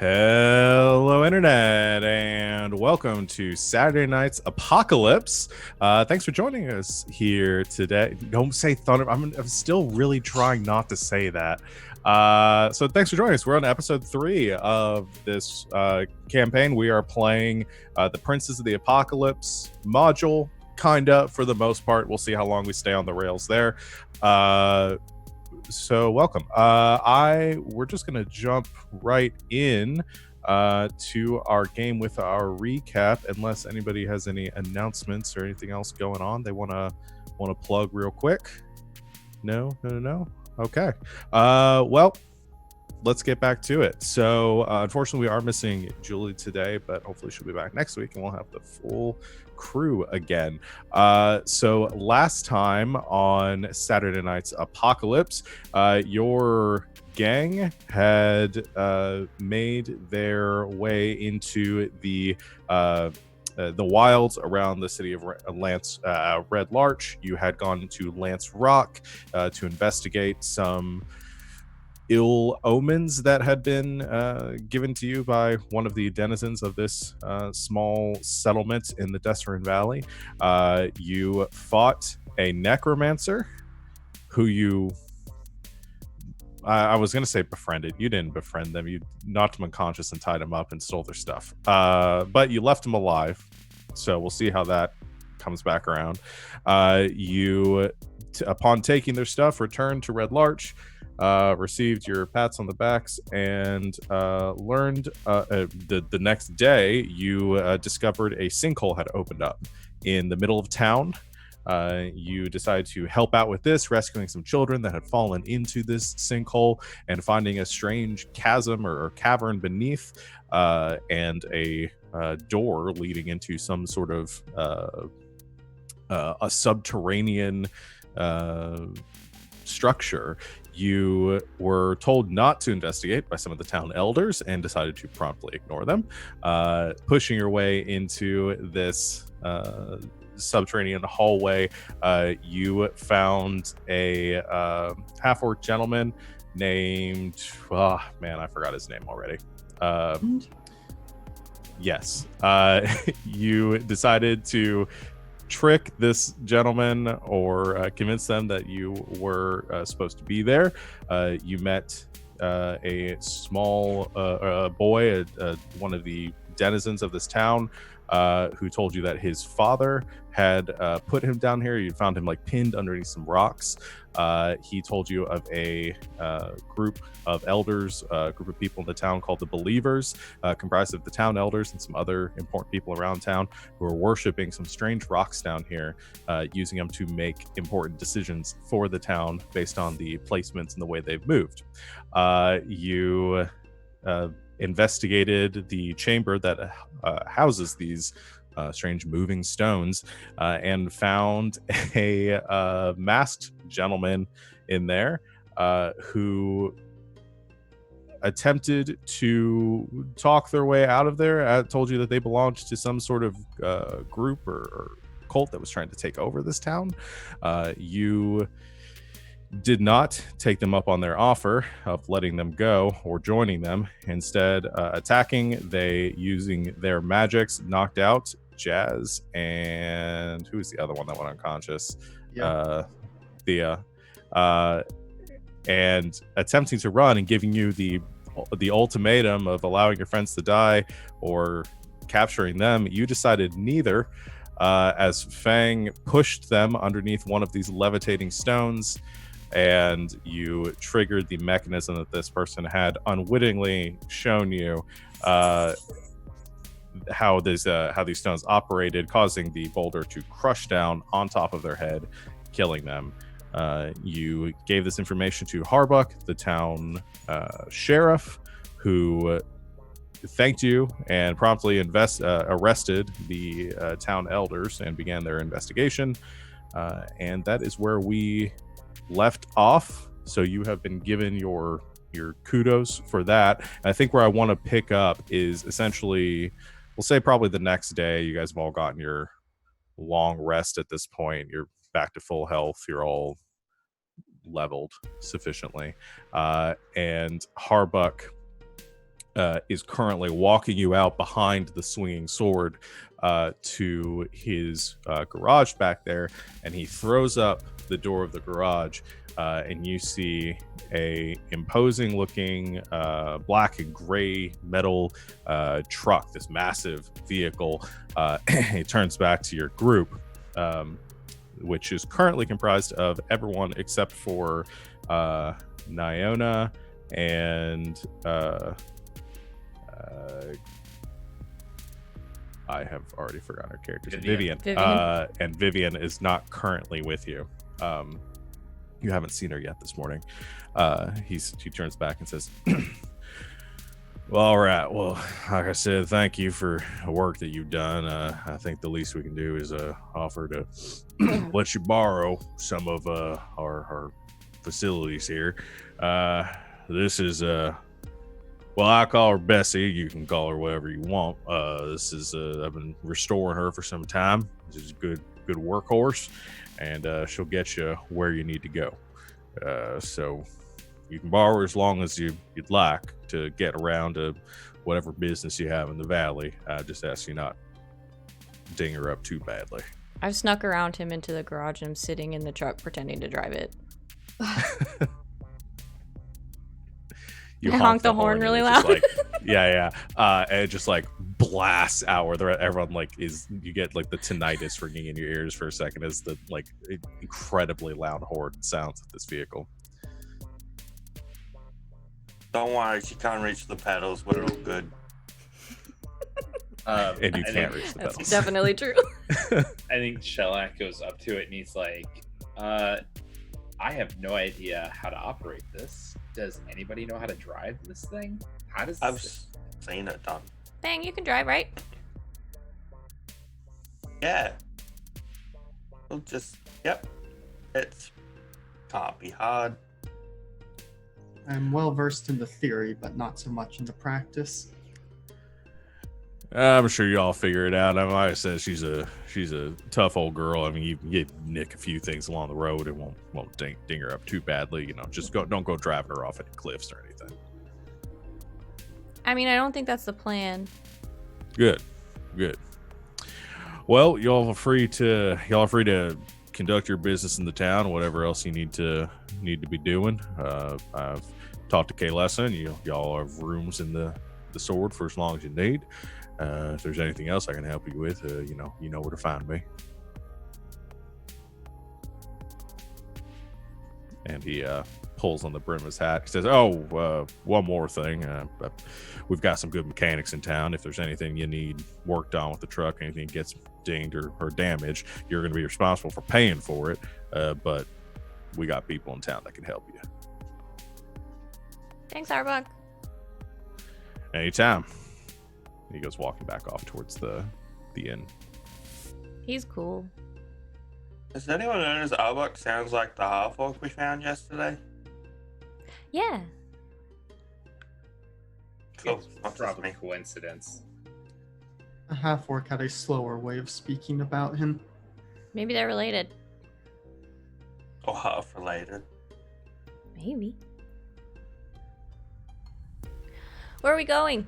Hello, Internet, and welcome to Saturday Night's Apocalypse. Thanks for joining us here today. Don't say Thunder. I'm still really trying not to say that. So thanks for joining us. We're on episode 3 of this campaign. We are playing the Princes of the Apocalypse module, kinda, for the most part. We'll see how long we stay on the rails there. So welcome. We're just gonna jump right in to our game with our recap, unless anybody has any announcements or anything else going on they wanna plug real quick. No. Okay. Well, let's get back to it. So unfortunately, we are missing Julie today, but hopefully she'll be back next week and we'll have the full crew again. So last time on Saturday Night's Apocalypse, your gang had made their way into the wilds around the city of Red Larch. You had gone to Lance Rock to investigate some ill omens that had been given to you by one of the denizens of this small settlement in the Desserin Valley. You fought a necromancer who I was going to say befriended. You didn't befriend them. You knocked them unconscious and tied them up and stole their stuff. But you left them alive. So we'll see how that comes back around. Upon taking their stuff, returned to Red Larch, received your pats on the backs, and learned the next day you discovered a sinkhole had opened up in the middle of town. You decided to help out with this, rescuing some children that had fallen into this sinkhole and finding a strange chasm or cavern beneath, and a door leading into some sort of a subterranean structure. You were told not to investigate by some of the town elders and decided to promptly ignore them. Pushing your way into this subterranean hallway, you found a half-orc gentleman named... Oh, man, I forgot his name already. Yes. You decided to trick this gentleman or convince them that you were supposed to be there. You met a small boy, one of the denizens of this town, who told you that his father had put him down here. You found him pinned underneath some rocks. He told you of a group of elders, a group of people in the town called the Believers, comprised of the town elders and some other important people around town who are worshiping some strange rocks down here, using them to make important decisions for the town based on the placements and the way they've moved. You investigated the chamber that houses these strange moving stones, and found a masked gentleman in there who attempted to talk their way out of there. I told you that they belonged to some sort of group or cult that was trying to take over this town. You did not take them up on their offer of letting them go or joining them. Instead, attacking, they, using their magics, knocked out Jazz and who was the other one that went unconscious? Thea. And attempting to run and giving you the ultimatum of allowing your friends to die or capturing them. You decided neither, as Fang pushed them underneath one of these levitating stones, and you triggered the mechanism that this person had unwittingly shown you, how these stones operated, causing the boulder to crush down on top of their head, killing them. You gave this information to Harbuck, the town sheriff, who thanked you and promptly arrested the town elders and began their investigation. And that is where we left off. So you have been given your kudos for that. And I think where I want to pick up is essentially, we'll say probably the next day. You guys have all gotten your long rest at this point. You're back to full health. You're all leveled sufficiently. And Harbuck is currently walking you out behind the swinging sword to his garage back there, and he throws up the door of the garage, and you see a imposing looking black and gray metal truck, this massive vehicle. He turns back to your group, which is currently comprised of everyone except for Nyona and I have already forgotten her characters. Vivian. And Vivian is not currently with you. You haven't seen her yet this morning. She turns back and says, well, all right. Well, like I said, thank you for the work that you've done. I think the least we can do is offer to let you borrow some of our facilities here. This is well, I call her Bessie. You can call her whatever you want. This is I've been restoring her for some time. She's a good workhorse, and she'll get you where you need to go. So you can borrow her as long as you'd like to get around to whatever business you have in the valley. I just ask you not ding her up too badly. I've snuck around him into the garage and I'm sitting in the truck pretending to drive it. You honk the horn really loud. Like, yeah. And it just like blasts out where everyone like you get like the tinnitus ringing in your ears for a second as the like incredibly loud horn sounds at this vehicle. Don't worry, she can't reach the pedals. We're all good. And you can't reach the pedals. That's definitely true. I think Shellac goes up to it and he's like, I have no idea how to operate this. Does anybody know how to drive this thing? How does I've seen it done. Bang, you can drive, right? Yeah. We'll just, yep. It's can't be hard. I'm well versed in the theory, but not so much in the practice. I'm sure you all figure it out. I mean, like I said, she's a tough old girl. I mean, you nick a few things along the road, it won't ding her up too badly. You know, just don't go driving her off any cliffs or anything. I mean, I don't think that's the plan. Good. Well, y'all are free to conduct your business in the town, whatever else you need to be doing. I've talked to Kaylessa, and y'all have rooms in the sword for as long as you need. If there's anything else I can help you with, you know where to find me. And he pulls on the brim of his hat. He says, one more thing. We've got some good mechanics in town. If there's anything you need worked on with the truck, anything gets dinged or damaged, you're going to be responsible for paying for it. But we got people in town that can help you. Thanks, Arbok. Anytime. He goes walking back off towards the inn. He's cool. Does anyone notice Arbok sounds like the half-orc we found yesterday? Yeah. Cool. It's probably a coincidence. A half-orc had a slower way of speaking about him. Maybe they're related. Or half-related. Maybe. Where are we going?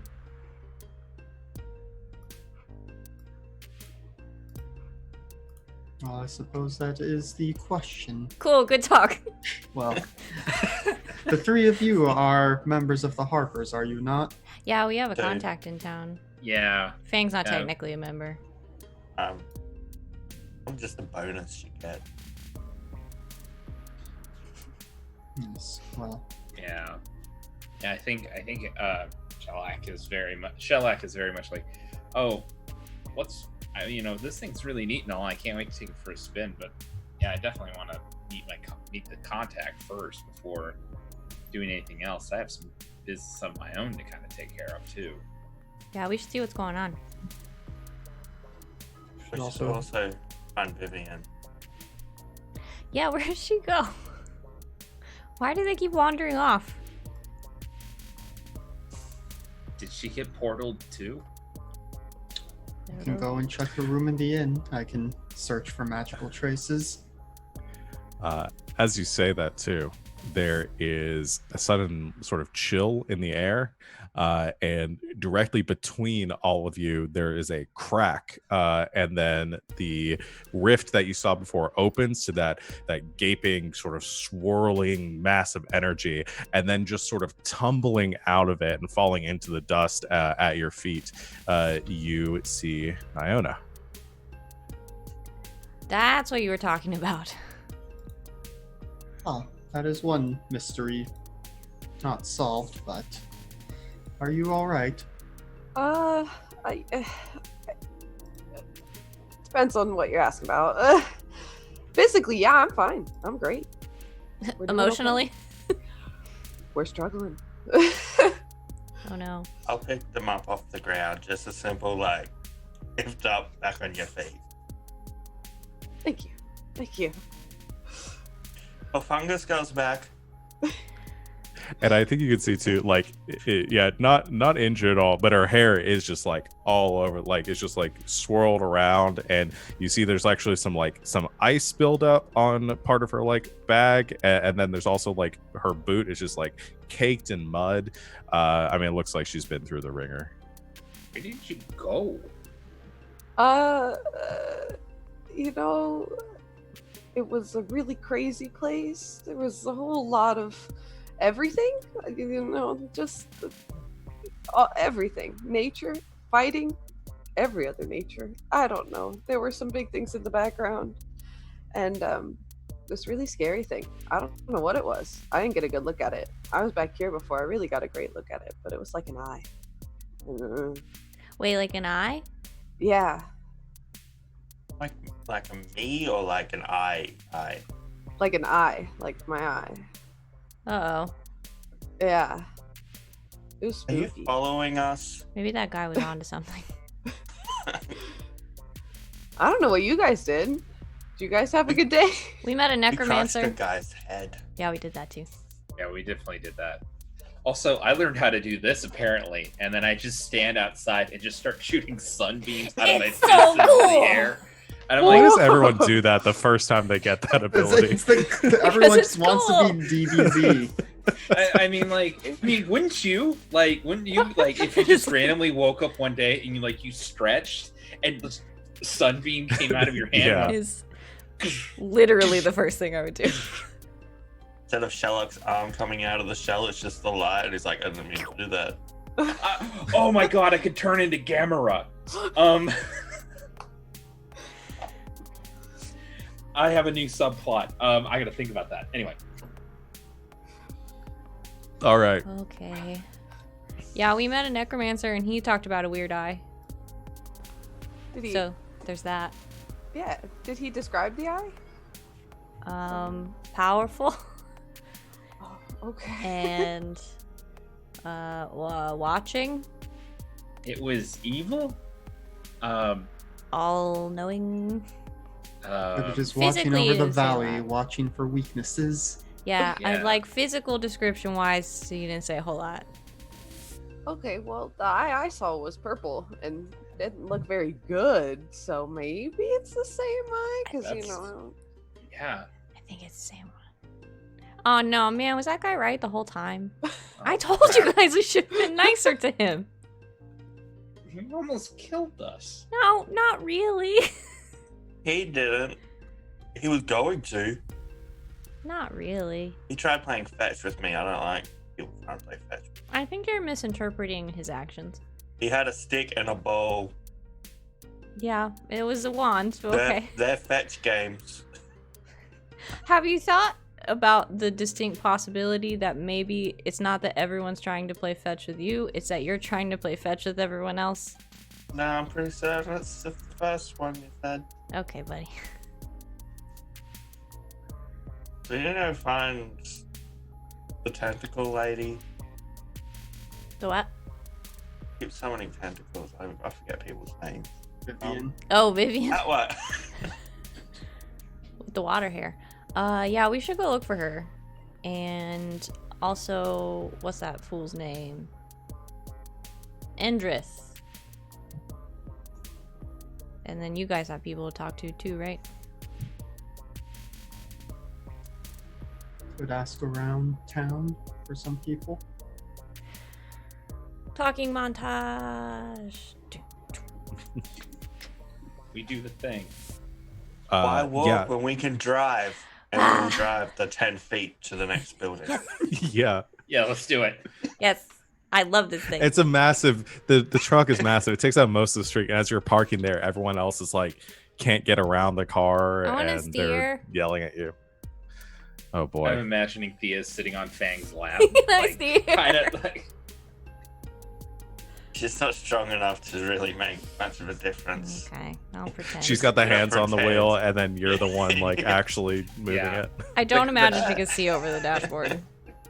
Well, I suppose that is the question. Cool, good talk. Well, the three of you are members of the Harpers, are you not? Yeah, we have a Okay. contact in town. Yeah. Fang's not Yeah. technically a member. I'm just a bonus you get. Yes, well. Yeah. I think Shellac is very much like, oh, this thing's really neat and all. I can't wait to take it for a spin, but yeah, I definitely want to meet the contact first before doing anything else. I have some business of my own to kind of take care of too. Yeah, we should see what's going on. We should Also- also find Vivian. Yeah, where does she go? Why do they keep wandering off? Did she get portaled too? You can go and check her room in the inn. I can search for magical traces. As you say that too, there is a sudden sort of chill in the air, and directly between all of you there is a crack, and then the rift that you saw before opens to that gaping sort of swirling mass of energy, and then just sort of tumbling out of it and falling into the dust at your feet, you see Iona. That's what you were talking about. Ah, that is one mystery not solved, but are you all right? I depends on what you're asking about. Physically, yeah, I'm fine. I'm great. We're doing Emotionally? okay. We're struggling. Oh no. I'll pick them up off the ground. Just a simple, like, lift up, back on your feet. Thank you. Thank you. Oh, Fungus goes back. And I think you can see too, like, yeah, not injured at all, but her hair is just like all over, like it's just like swirled around, and you see there's actually some ice buildup on part of her like bag, and then there's also like her boot is just like caked in mud. I mean, it looks like she's been through the ringer. Where did you go? You know, it was a really crazy place. There was a whole lot of everything, you know, just everything. Nature, fighting, every other nature. I don't know. There were some big things in the background. And this really scary thing. I don't know what it was. I didn't get a good look at it. I was back here before. I really got a great look at it, but it was like an eye. Wait, like an eye? Yeah, Like a me or like an eye? like an eye, like my eye. Uh-oh. Yeah. It was Are you spooky. following us? Maybe that guy was onto something. I don't know what you guys did. Did you guys have a good day? We met a You crushed necromancer. the guy's head. Yeah, we did that too. Yeah, we definitely did that. Also, I learned how to do this apparently, and then I just stand outside and just start shooting sunbeams out of my It's face so into cool! the air. And I'm Why like, does everyone do that the first time they get that ability? Everyone it's just wants cool. to be DBZ. I mean, wouldn't you, like, if you just randomly woke up one day and you stretched and the sunbeam came out of your hand? Yeah. Is literally the first thing I would do. Instead of Sherlock's arm coming out of the shell, it's just the light. And he's like, I didn't mean to do that. Oh my god, I could turn into Gamera. I have a new subplot. I gotta think about that. Anyway. All right. Okay. Yeah, we met a necromancer and he talked about a weird eye. Did he? So there's that. Yeah. Did he describe the eye? Powerful Oh, okay. and watching, It was evil? all knowing. They were just Physically, watching over it the didn't say valley, that. watching for weaknesses. Yeah, I Yeah. like physical description wise, so you didn't say a whole lot. Okay, well, the eye I saw was purple and didn't look very good, so maybe it's the same eye, because, you That's- know... Yeah. I think it's the same one. Oh no, man, was that guy right the whole time? I Oh, told crap. you guys we should have been nicer to him. He almost killed us. No, not really. He didn't. He was going to. Not really. He tried playing fetch with me. I don't like people trying to play fetch. I think you're misinterpreting his actions. He had a stick and a bowl. Yeah, it was a wand, but They're, okay. they're fetch games. Have you thought about the distinct possibility that maybe it's not that everyone's trying to play fetch with you, it's that you're trying to play fetch with everyone else? No, I'm pretty certain it's the first one you said. Okay, buddy. So you know, find the tentacle lady. The what? Keep summoning tentacles. I forget people's names. Vivian. Oh, Vivian That what? with the water hair. Yeah, we should go look for her. And also, what's that fool's name? Endrith. And then you guys have people to talk to too, right? could ask around town for some people. Talking montage. We do the thing. Why walk yeah, when we can drive? And we'll drive the 10 feet to the next building. yeah. Yeah, let's do it. Yes, I love this thing. It's a massive. The truck is massive. It takes out most of the street, and as you're parking there, everyone else is like can't get around the car, I wanna and they're steer. yelling at you. Oh I'm boy. imagining Thea sitting on Fang's lap. I steer. Kind of like. She's not strong enough to really make much of a difference. Okay, I'll pretend. She's got the Yeah, hands on the pretend. wheel, and then you're the one like actually moving Yeah. it. I don't the- imagine she can see over the dashboard.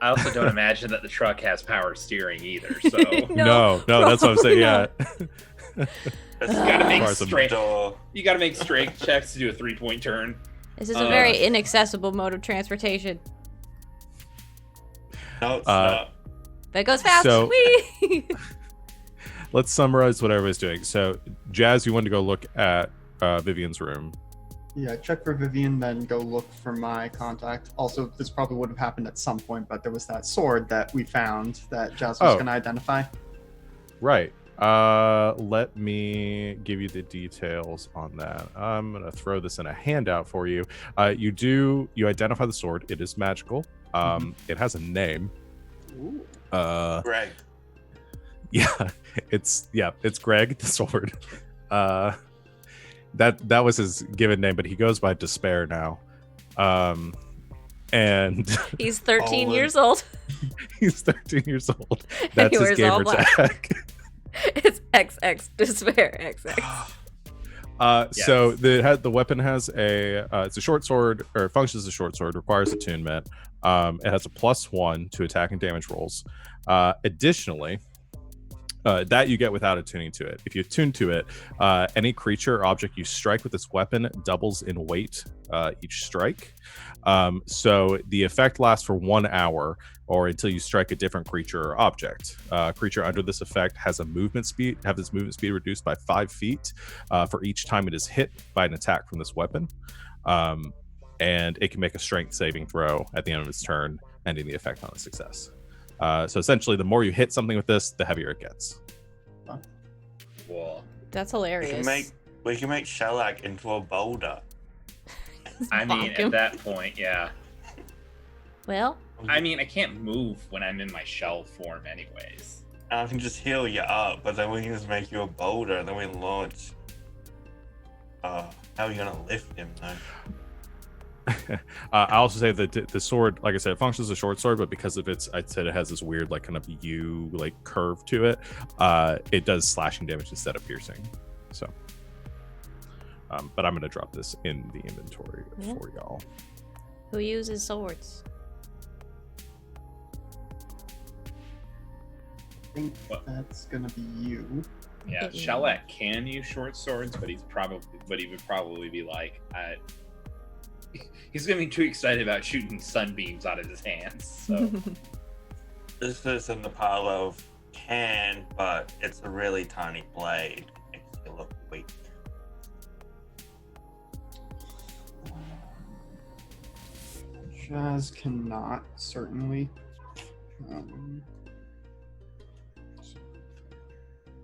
I also don't imagine that the truck has power steering either. So No, that's what I'm saying. Yeah. you gotta make Far some straight. Door. You gotta make straight checks to do a 3-point turn. This is a very inaccessible mode of transportation. No, it's Uh, not. But it goes fast. So- Whee! Let's summarize what everybody's doing. So, Jazz, you wanted to go look at Vivian's room. Yeah, check for Vivian, then go look for my contact. Also, this probably would have happened at some point, but there was that sword that we found that Jazz was Oh. going to identify. Right. Let me give you the details on that. I'm gonna throw this in a handout for you. You identify the sword. It is magical. It has a name. Ooh. Greg. Yeah, it's Greg the sword. That was his given name, but he goes by Despair now. And He's 13 Olin. years old. he's 13 years old. And That's he his wears all gamer black. tag. It's XX Despair XX. So the weapon has it's a short sword, or it functions as a short sword, requires attunement. It has a +1 to attack and damage rolls. Additionally, that you get without attuning to it. If you attune to it, any creature or object you strike with this weapon doubles in weight each strike. So the effect lasts for 1 hour, or until you strike a different creature or object. Creature under this effect has its movement speed reduced by 5 feet for each time it is hit by an attack from this weapon. And it can make a strength saving throw at the end of its turn, ending the effect on a success. So essentially, the more you hit something with this, the heavier it gets. Cool. That's We hilarious. can make Shellac into a boulder. I mean, Bonk him. at that point, yeah. Well, I mean, I can't move when I'm in my shell form, anyways. I can just heal you up, but then we can just make you a boulder, and then we launch. How are you gonna lift him though? I also say that the sword, like I said, it functions as a short sword, but because of its, I said it has this weird like kind of U like curve to it. It does slashing damage instead of piercing. So, but I'm gonna drop this in the inventory Yeah. for y'all. who uses swords? I think What? that's going to be you. Yeah, Mhm. Shellac can use short swords, but he would probably be like, he's gonna be too excited about shooting sunbeams out of his hands. So This is in the pile of can, but it's a really tiny blade. Makes you look weak. Jazz cannot, certainly.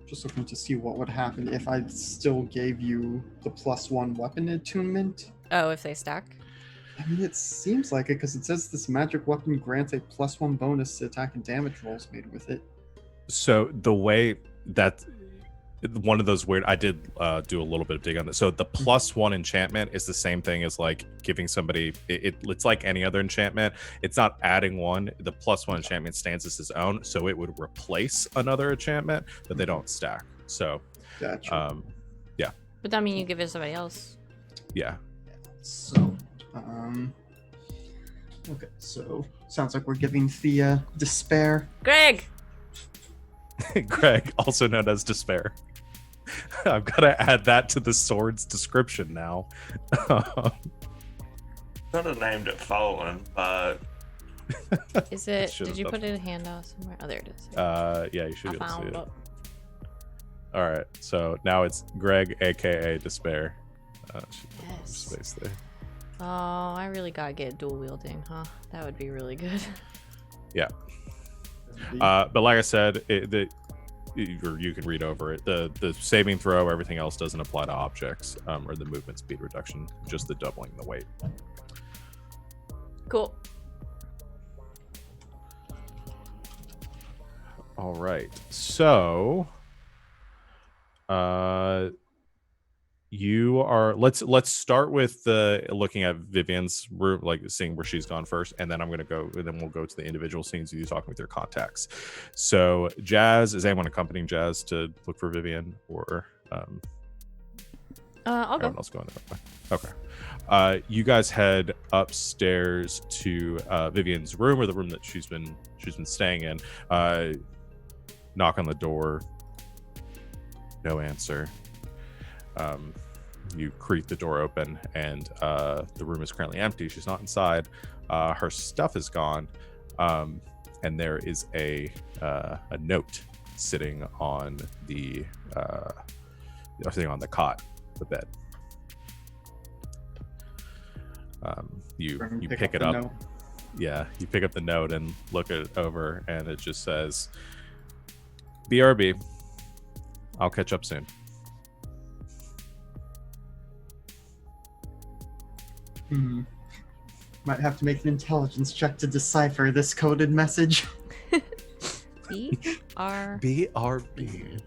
Just looking to see what would happen if I still gave you the +1 weapon attunement. Oh, if they stack. I mean, it seems like it because it says this magic weapon grants a +1 bonus to attack and damage rolls made with it. So the way that one of those weird, I did do a little bit of dig on this. So the +1 enchantment is the same thing as like giving somebody. It's like any other enchantment. It's not adding one. The +1 enchantment stands as its own, so it would replace another enchantment, but they don't stack. So, Gotcha. But that mean you give it to somebody else. yeah. So, okay. So sounds like we're giving Thea despair. Greg! Greg, also known as Despair. I've got to add that to the sword's description now. Not a name to Fallen, but Is it? Should've Did you put done. it in a handout somewhere? Oh, there it is. Yeah, you should I be able to see found it. it. All right, so now it's Greg, aka Despair. Should put Yes. space there. Oh, I really gotta get dual wielding, huh? That would be really good. But like I said, or you can read over it. The saving throw, everything else doesn't apply to objects or the movement speed reduction, just the doubling the weight. Cool. All right. So, you are. Let's start with looking at Vivian's room, like seeing where she's gone first, and then we'll go to the individual scenes of you talking with your contacts. So, Jazz, is anyone accompanying Jazz to look for Vivian, or I'll everyone go. else going that way? Okay. You guys head upstairs to Vivian's room, or the room that she's been staying in. Knock on the door. No answer. You creak the door open, and the room is currently empty. She's not inside. Her stuff is gone, and there is a note sitting on the cot, the bed. You pick it up. Note. Yeah, you pick up the note and look it over, and it just says, "BRB. I'll catch up soon." Might have to make an intelligence check to decipher this coded message. BRB. BRB.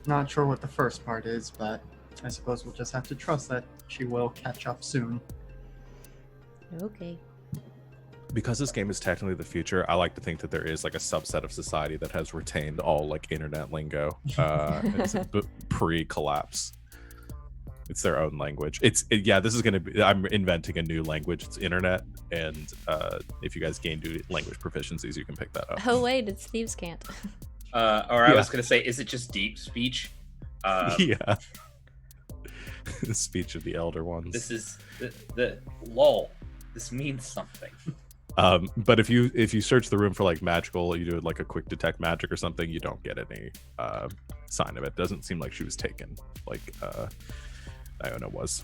Not sure what the first part is, but I suppose we'll just have to trust that she will catch up soon. Okay. Because this game is technically the future, I like to think that there is like a subset of society that has retained all like internet lingo. It's pre-collapse. It's their own language. This is going to be, I'm inventing a new language. It's internet, and if you guys gain language proficiencies, you can pick that up. Oh wait, it's thieves' cant. I was going to say, is it just deep speech? Yeah. The speech of the elder ones. This is the lol. This means something. But if you search the room for like magical, you do like a quick detect magic or something, you don't get any sign of it. Doesn't seem like she was taken like Iona was.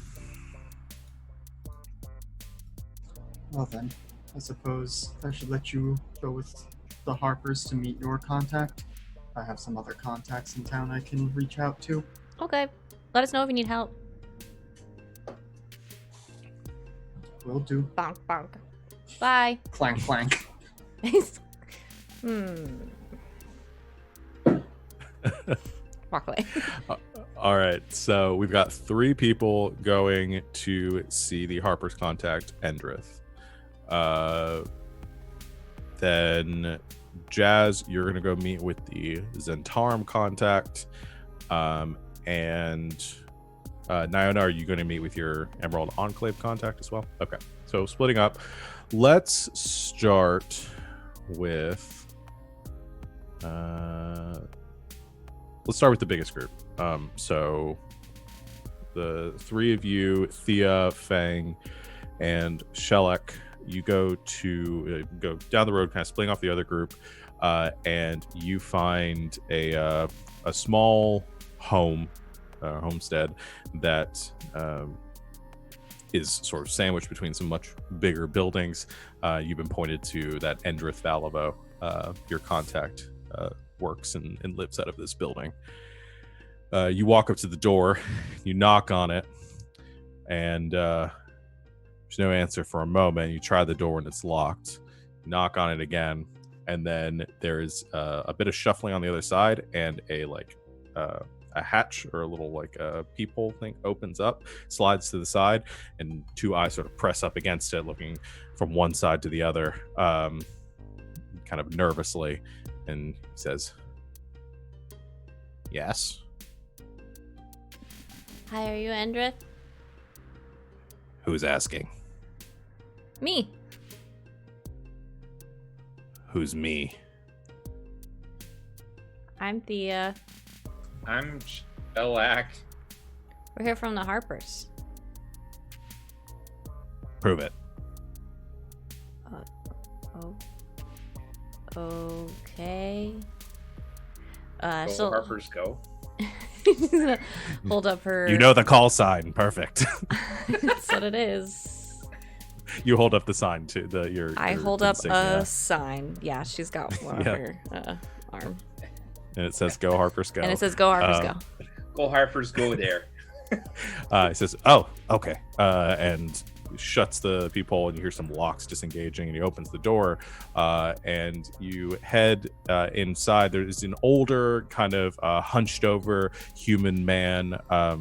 Well then, I suppose I should let you go with the Harpers to meet your contact. I have some other contacts in town I can reach out to. Okay. Let us know if you need help. Will do. Bonk bonk. Bye. Clank clank. Walk away. All right, so we've got 3 people going to see the Harper's contact, Endrith. Then Jazz, you're gonna go meet with the Zentarum contact, and Nyona, are you going to meet with your Emerald Enclave contact as well? Okay, so splitting up. Let's start with the biggest group. So the 3 of you, Thea, Fang, and Shellek, you go down the road, kind of splitting off the other group, and you find a small homestead that is sort of sandwiched between some much bigger buildings. You've been pointed to that Endrith Valivo. Your contact works and lives out of this building. You walk up to the door, you knock on it, and there's no answer for a moment. You try the door and it's locked. You knock on it again, and then there's a bit of shuffling on the other side, and a hatch or a little peephole thing opens up, slides to the side, and 2 eyes sort of press up against it, looking from one side to the other, kind of nervously, and he says, "Yes." Hi, are you Endrith? Who's asking? Me. Who's me? I'm Thea. I'm Shellac. We're here from the Harpers. Prove it. Okay. Go So Harpers, go. She's gonna hold up her. You know the call sign. Perfect. That's what it is. You hold up the sign to your. I your hold up insignia. a sign. Yeah, she's got one Yeah. on her arm. And it says "Go Harper's Go." And it says, "Go Harper's go." Go Harper's, go there. He says, "Oh, okay," and shuts the peephole, and you hear some locks disengaging, and he opens the door, and you head inside. There is an older, kind of hunched over human man, like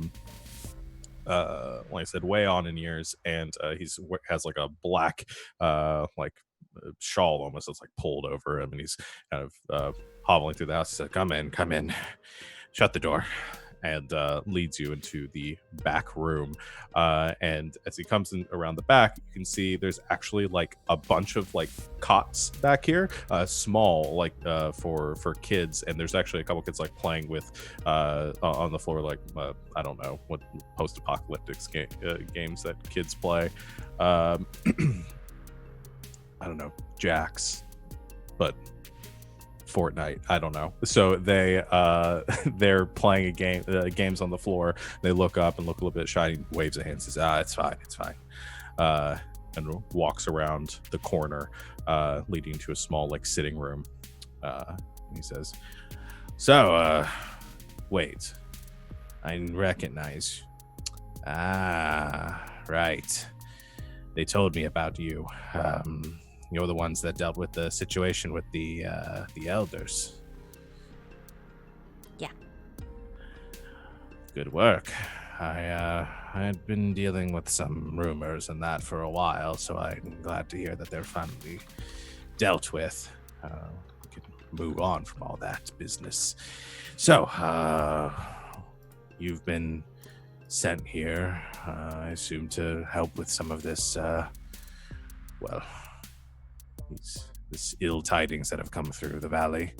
I said, way on in years, and has like a black shawl almost that's like pulled over him, and he's kind of hobbling through the house. He said, come in, shut the door, and leads you into the back room. And as he comes in around the back, you can see there's actually like a bunch of like cots back here, small, like for kids. And there's actually a couple kids like playing with on the floor, like I don't know what post-apocalyptic games that kids play. I don't know, Jacks, but Fortnite, I don't know. So they're playing a game, games on the floor. They look up and look a little bit shy. Waves a hand, says, it's fine, and walks around the corner, leading to a small like sitting room. And he says, so wait, I recognize. Right, they told me about you. You're the ones that dealt with the situation with the elders. Yeah. Good work. I had been dealing with some rumors and that for a while, so I'm glad to hear that they're finally dealt with. We can move on from all that business. So, you've been sent here, I assume, to help with some of this, this ill tidings that have come through the valley.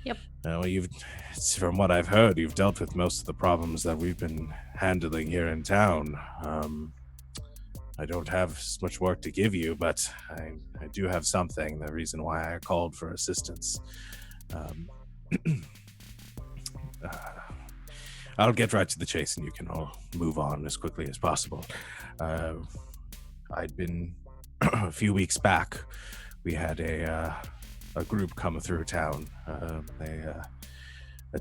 Yep. Well, from what I've heard, you've dealt with most of the problems that we've been handling here in town. I don't have as much work to give you, but I do have something, the reason why I called for assistance. I'll get right to the chase, and you can all move on as quickly as possible. I'd been a few weeks back. We had a group come through town, a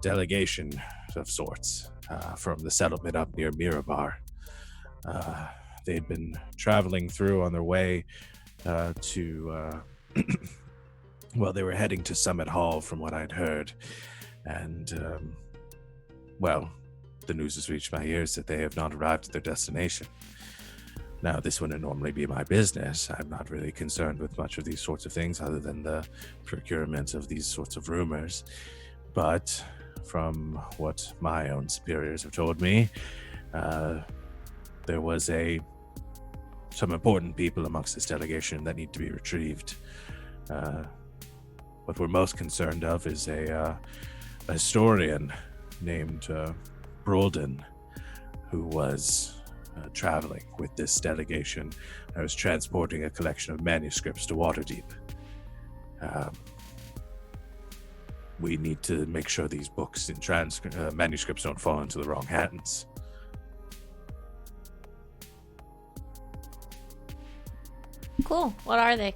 delegation of sorts from the settlement up near Mirabar. They'd been traveling through on their way to. Well, they were heading to Summit Hall, from what I'd heard, and the news has reached my ears that they have not arrived at their destination. Now, this wouldn't normally be my business. I'm not really concerned with much of these sorts of things other than the procurement of these sorts of rumors. But from what my own superiors have told me, there was some important people amongst this delegation that need to be retrieved. What we're most concerned of is a historian named Brolden, who was traveling with this delegation. I was transporting a collection of manuscripts to Waterdeep. We need to make sure these books and manuscripts don't fall into the wrong hands. Cool. What are they?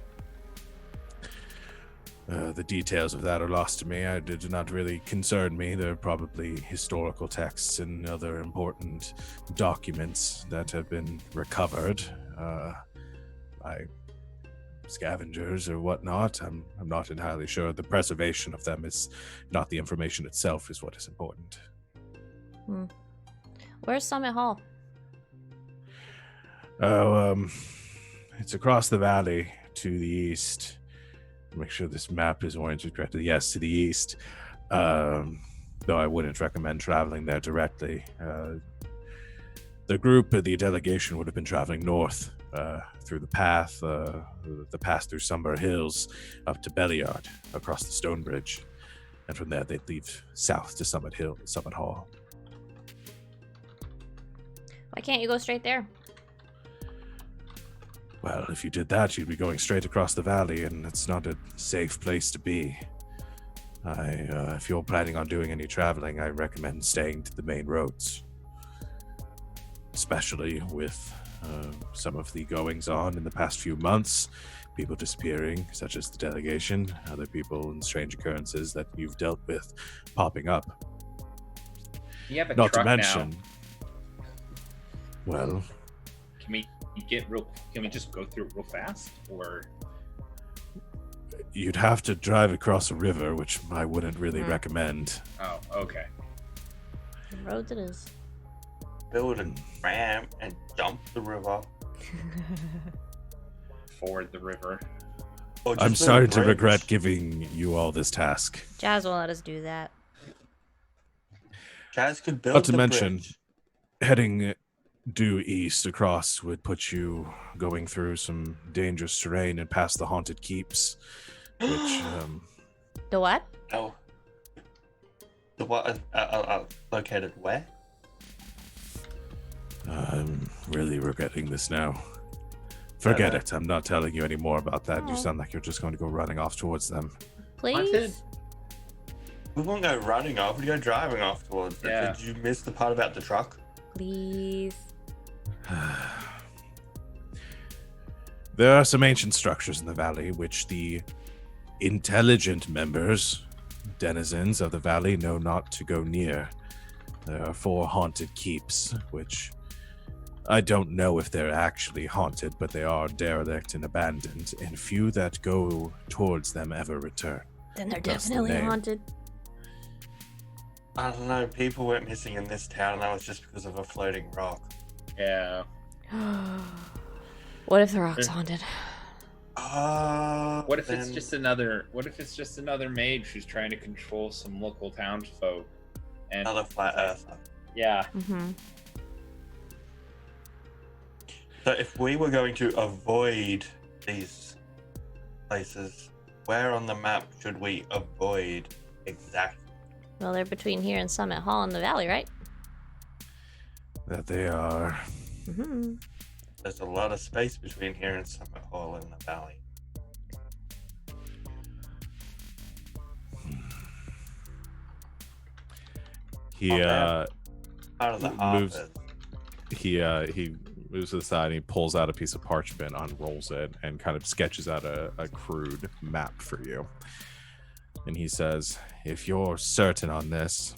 The details of that are lost to me. It did not really concern me. They're probably historical texts and other important documents that have been recovered by scavengers or whatnot. I'm not entirely sure. The preservation of them is not the information itself is what is important. Where's Summit Hall? It's across the valley to the east. Make sure this map is oriented correctly. Yes, to the east. Though I wouldn't recommend traveling there directly. The delegation would have been traveling north through the path through Sumber Hills up to Belliard, across the Stone Bridge. And from there, they'd leave south to Summit Hall. Why can't you go straight there? Well, if you did that, you'd be going straight across the valley, and it's not a safe place to be. If you're planning on doing any traveling, I recommend staying to the main roads, especially with some of the goings on in the past few months, people disappearing, such as the delegation, other people and strange occurrences that you've dealt with popping up. You have a Not to truck mention, now. well, Can we just go through it real fast, or you'd have to drive across a river, which I wouldn't really recommend. oh, okay. Roads it is. Build a ramp and jump the river. Ford the river. Or I'm just a starting to bridge. regret giving you all this task. Jazz won't let us do that. Jazz could build Not to the mention, bridge. heading due east across would put you going through some dangerous terrain and past the haunted keeps, which The what? Oh. The what? Located where? I'm really regretting this now. Forget it. I'm not telling you any more about that. You Oh. sound like you're just going to go running off towards them. Please? We won't go running off, we go driving off towards it. Yeah. Did you miss the part about the truck? Please. There are some ancient structures in the valley which the intelligent members, denizens of the valley, know not to go near. There are 4 haunted keeps, which I don't know if they're actually haunted, but they are derelict and abandoned, and few that go towards them ever return. Then they're That's the definitely name. haunted. I don't know, people went missing in this town and that was just because of a floating rock. Yeah. What if the rock's haunted? What if it's then- just another? What if it's just another mage who's trying to control some local townsfolk? And another flat earther? yeah, Mm-hmm. So if we were going to avoid these places, where on the map should we avoid exactly? Well, they're between here and Summit Hall in the valley, right? That they are. Mm-hmm. There's a lot of space between here and Summit Hall in the valley. He Okay. Part of the moves- harvest. he moves to the side and he pulls out a piece of parchment, unrolls it, and kind of sketches out a crude map for you. And he says, if you're certain on this,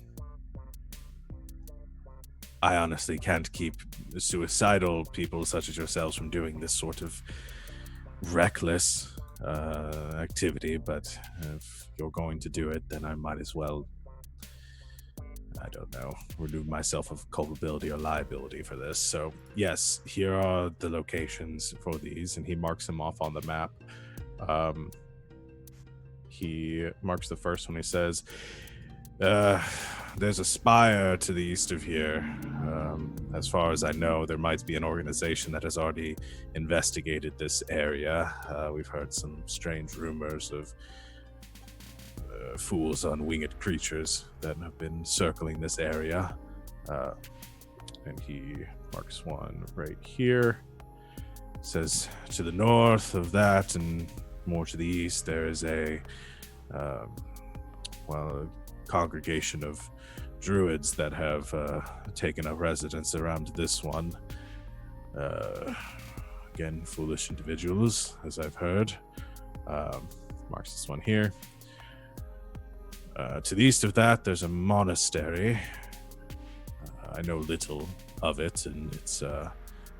I honestly can't keep suicidal people such as yourselves from doing this sort of reckless activity, but if you're going to do it, then I might as well, I don't know, remove myself of culpability or liability for this. So yes, here are the locations for these, and he marks them off on the map. He marks the first one. He says, there's a spire to the east of here. As far as I know, there might be an organization that has already investigated this area. We've heard some strange rumors of fools on winged creatures that have been circling this area. And he marks one right here. Says to the north of that and more to the east, there is a congregation of druids that have taken up residence around this one. Again, foolish individuals, as I've heard. Marks this one here. To the east of that, there's a monastery. I know little of it, and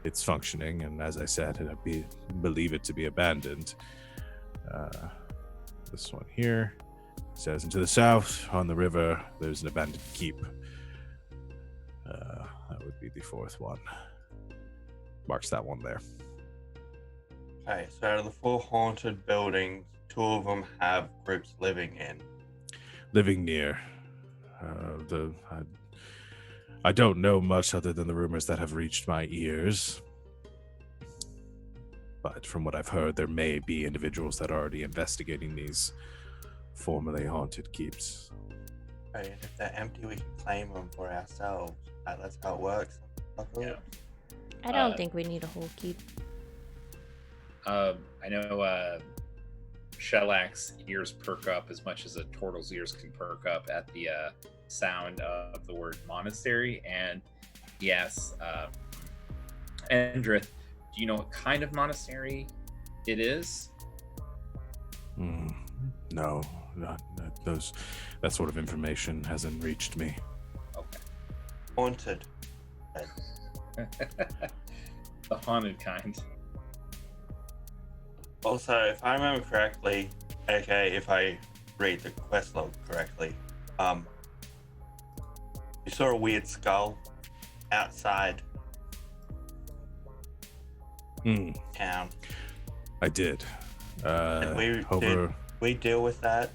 it's functioning, and as I said, I believe it to be abandoned. This one here says, and to the south on the river, there's an abandoned keep. That would be the 4th one. Marks that one there. Okay, so out of the 4 haunted buildings, 2 of them have groups living in. Living near. I don't know much other than the rumors that have reached my ears. But from what I've heard, there may be individuals that are already investigating these formerly haunted keeps. Okay, and if they're empty, we can claim them for ourselves. That's how it works. Yeah. I don't think we need a whole keep. I know Shellac's ears perk up as much as a turtle's ears can perk up at the sound of the word monastery, and he asks, Endrith, do you know what kind of monastery it is? No, not those. That sort of information hasn't reached me. Okay. Haunted. The haunted kind. Also, if I remember correctly, aka if I read the quest log correctly, you saw a weird skull outside town. I did. Did we deal with that?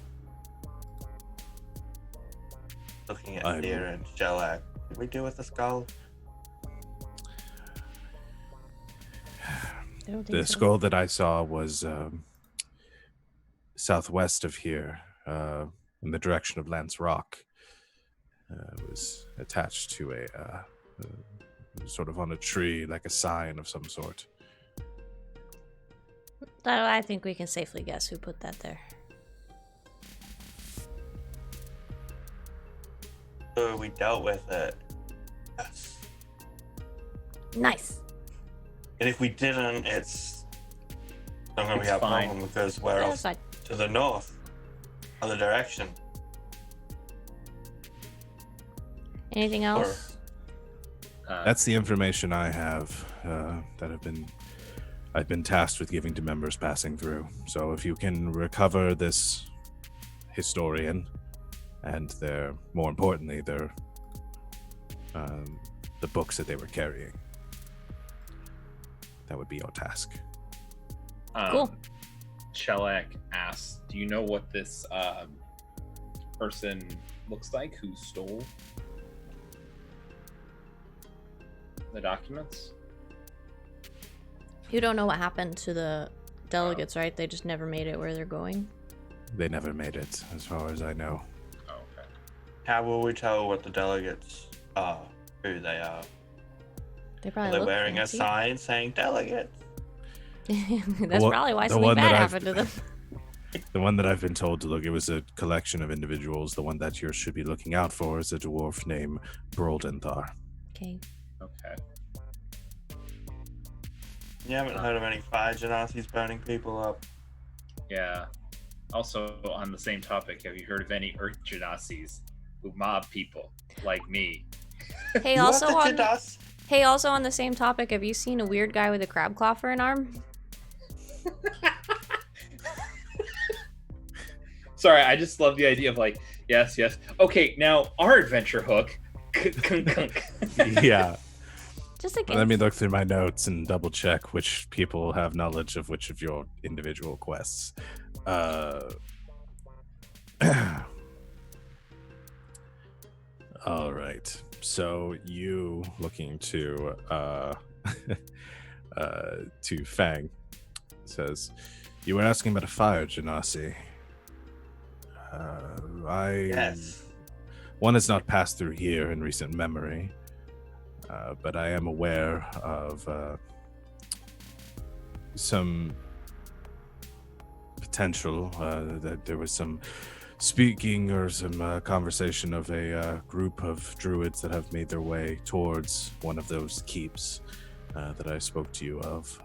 Looking at Thea and Shellac, did we deal with the skull? I don't think The so. skull that I saw was southwest of here, in the direction of Lance Rock. It was attached to a sort of on a tree, like a sign of some sort. I think we can safely guess who put that there. So we dealt with it. Yes. Nice. And if we didn't, it's not going to be It's our fine. problem because we're That's off fine. to the north, other direction. Anything else? That's the information I have that I've been tasked with giving to members passing through. So if you can recover this historian and more importantly, the books that they were carrying, that would be your task. Cool. Shellac asks, do you know what this person looks like who stole the documents? You don't know what happened to the delegates, right? They just never made it where they're going. They never made it, as far as I know. Oh, okay. How will we tell what the delegates are, who they are? They Are probably they look wearing fancy. a sign saying delegates? That's one- probably why the something one bad that I've- happened to them. The one that I've been told to look, it was a collection of individuals. The one that you should be looking out for is a dwarf named Broldenthar. Okay. Okay. You haven't heard of any fire genazis burning people up? Yeah. Also, on the same topic, have you heard of any Earth Genazis who mob people like me? Hey, You also want the on Genas- hey, also on the same topic, have you seen a weird guy with a crab claw for an arm? Sorry, I just love the idea of like, yes. Okay, now our adventure hook. Yeah. Just like Let me look through my notes and double check which people have knowledge of which of your individual quests. All right. So you looking to Fang says, you were asking about a fire genasi. Yes. One has not passed through here in recent memory, but I am aware of some potential that there was some speaking or some conversation of a group of druids that have made their way towards one of those keeps that I spoke to you of.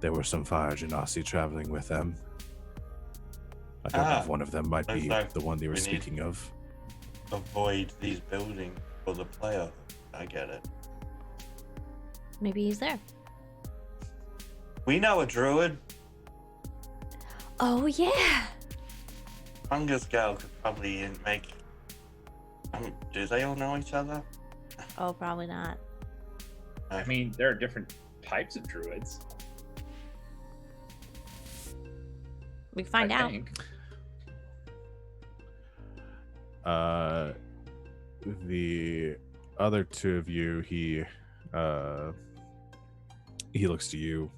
There were some fire genasi traveling with them. I don't know if one of them might looks be like the one they were we need- speaking of. Avoid these buildings for the player. I get it. maybe he's there. We know a druid. Oh yeah. Fungus Girl could probably make. Do they all know each other? Oh, probably not. I mean, there are different types of druids. We can find I out. think. The other two of you, he looks to you,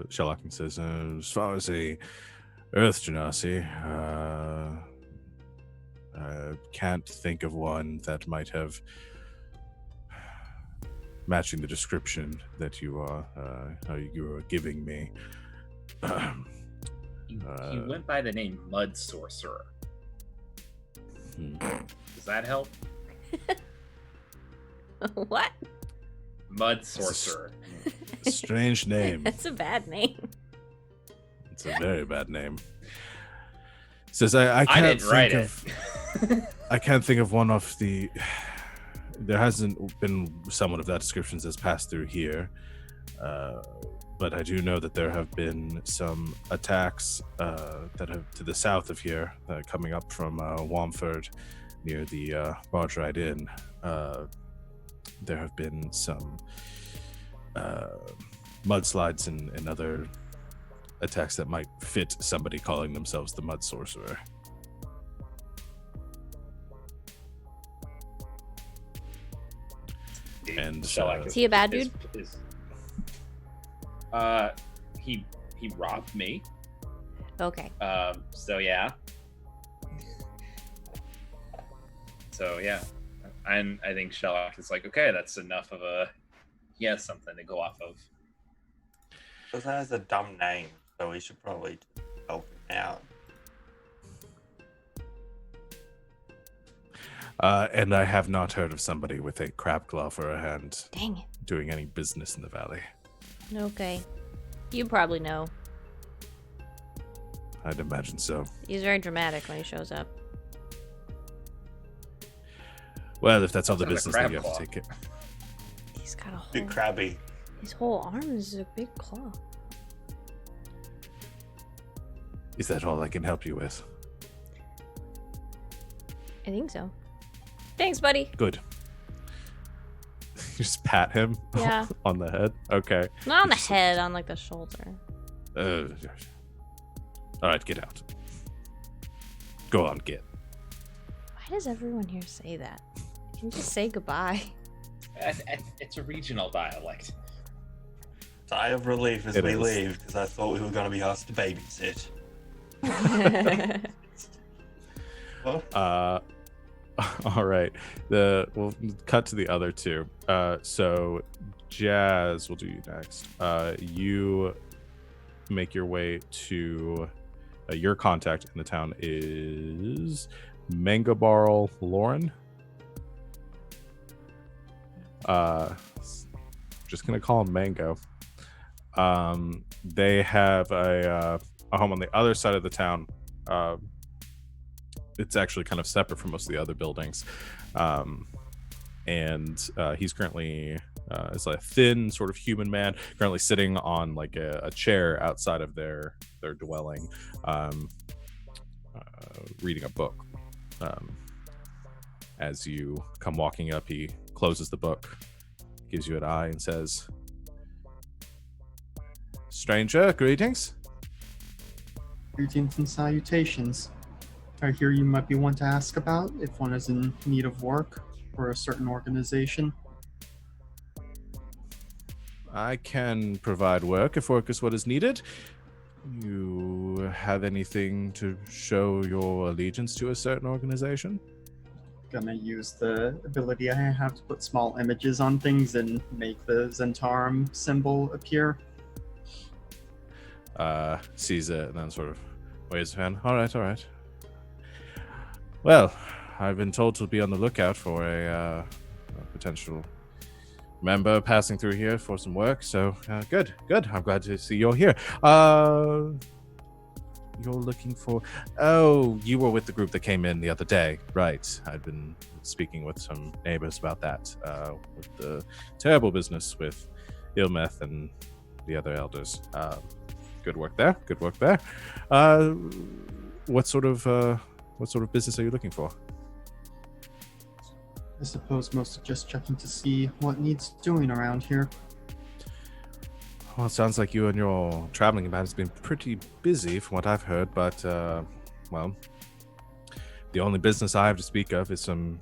Sherlock, and says, as far as a Earth Genasi, I can't think of one that might have matching the description that you are giving me. He went by the name Mud Sorcerer. Does that help? What? Mud Sorcerer. Strange name. That's a bad name. It's a very bad name. Says I I can't didn't write think it. of I can't think of one of the. There hasn't been someone of that description that's passed through here, but I do know that there have been some attacks that have to the south of here, coming up from Wamford, near the Barge Ride Inn. There have been some mudslides and other attacks that might fit somebody calling themselves the Mud Sorcerer. And Is he a bad dude? He robbed me. Okay. So yeah. And I think Shellac is like, okay, that's enough of a. He has something to go off of. Because that has a dumb name, so we should probably help him out. And I have not heard of somebody with a crab claw for a hand Dang it. doing any business in the valley. Okay. You probably know. I'd imagine so. He's very dramatic when he shows up. Well, if that's all the Sounds business, like then a you have crab to take it. He's got a whole... Big crabby. His whole arm is a big claw. Is that all I can help you with? I think so. Thanks, buddy. Good. You just pat him Yeah. on the head? Okay. Not on the Just- head, on like the shoulder. All right, get out. Go on, get. Why does everyone here say that? Can you just say goodbye? It's a regional dialect. Sigh of relief as It we is. leave, because I thought we were going to be asked to babysit. Well, All right. We'll cut to the other two. So Jazz, we'll do you next. You make your way to your contact in the town is Mangabarl Lauren. Just gonna call him Mango. They have a home on the other side of the town. It's actually kind of separate from most of the other buildings. And he's currently is a thin sort of human man, currently sitting on like a chair outside of their dwelling, reading a book. As you come walking up, he closes the book, gives you an eye, and says, "Stranger, greetings." Greetings and salutations. I hear you might be one to ask about if one is in need of work for a certain organization. I can provide work if work is what is needed. You have anything to show your allegiance to a certain organization? Gonna use the ability I have to put small images on things and make the Zentarum symbol appear. Sees it and then sort of waves his hand. All right. Well, I've been told to be on the lookout for a potential member passing through here for some work. So good. I'm glad to see you're here. You're looking for... Oh, you were with the group that came in the other day. Right. I'd been speaking with some neighbors about that. With the terrible business with Ilmeth and the other elders. Good work there. What sort of business are you looking for? I suppose mostly just checking to see what needs doing around here. Well, it sounds like you and your traveling companion has been pretty busy from what I've heard, but, well, the only business I have to speak of is some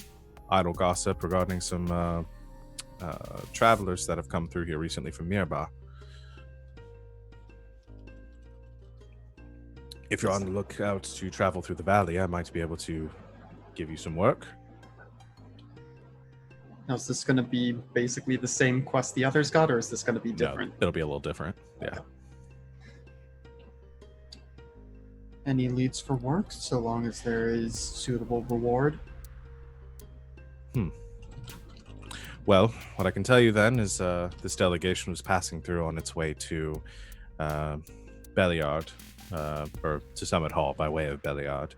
idle gossip regarding some travelers that have come through here recently from Mirba. If you're on the lookout to travel through the valley, I might be able to give you some work. Now, is this going to be basically the same quest the others got, or is this going to be different? No, it'll be a little different. Yeah. any leads for work, so long as there is suitable reward. Well, what I can tell you then is this delegation was passing through on its way to Belliard, or to Summit Hall by way of Belliard.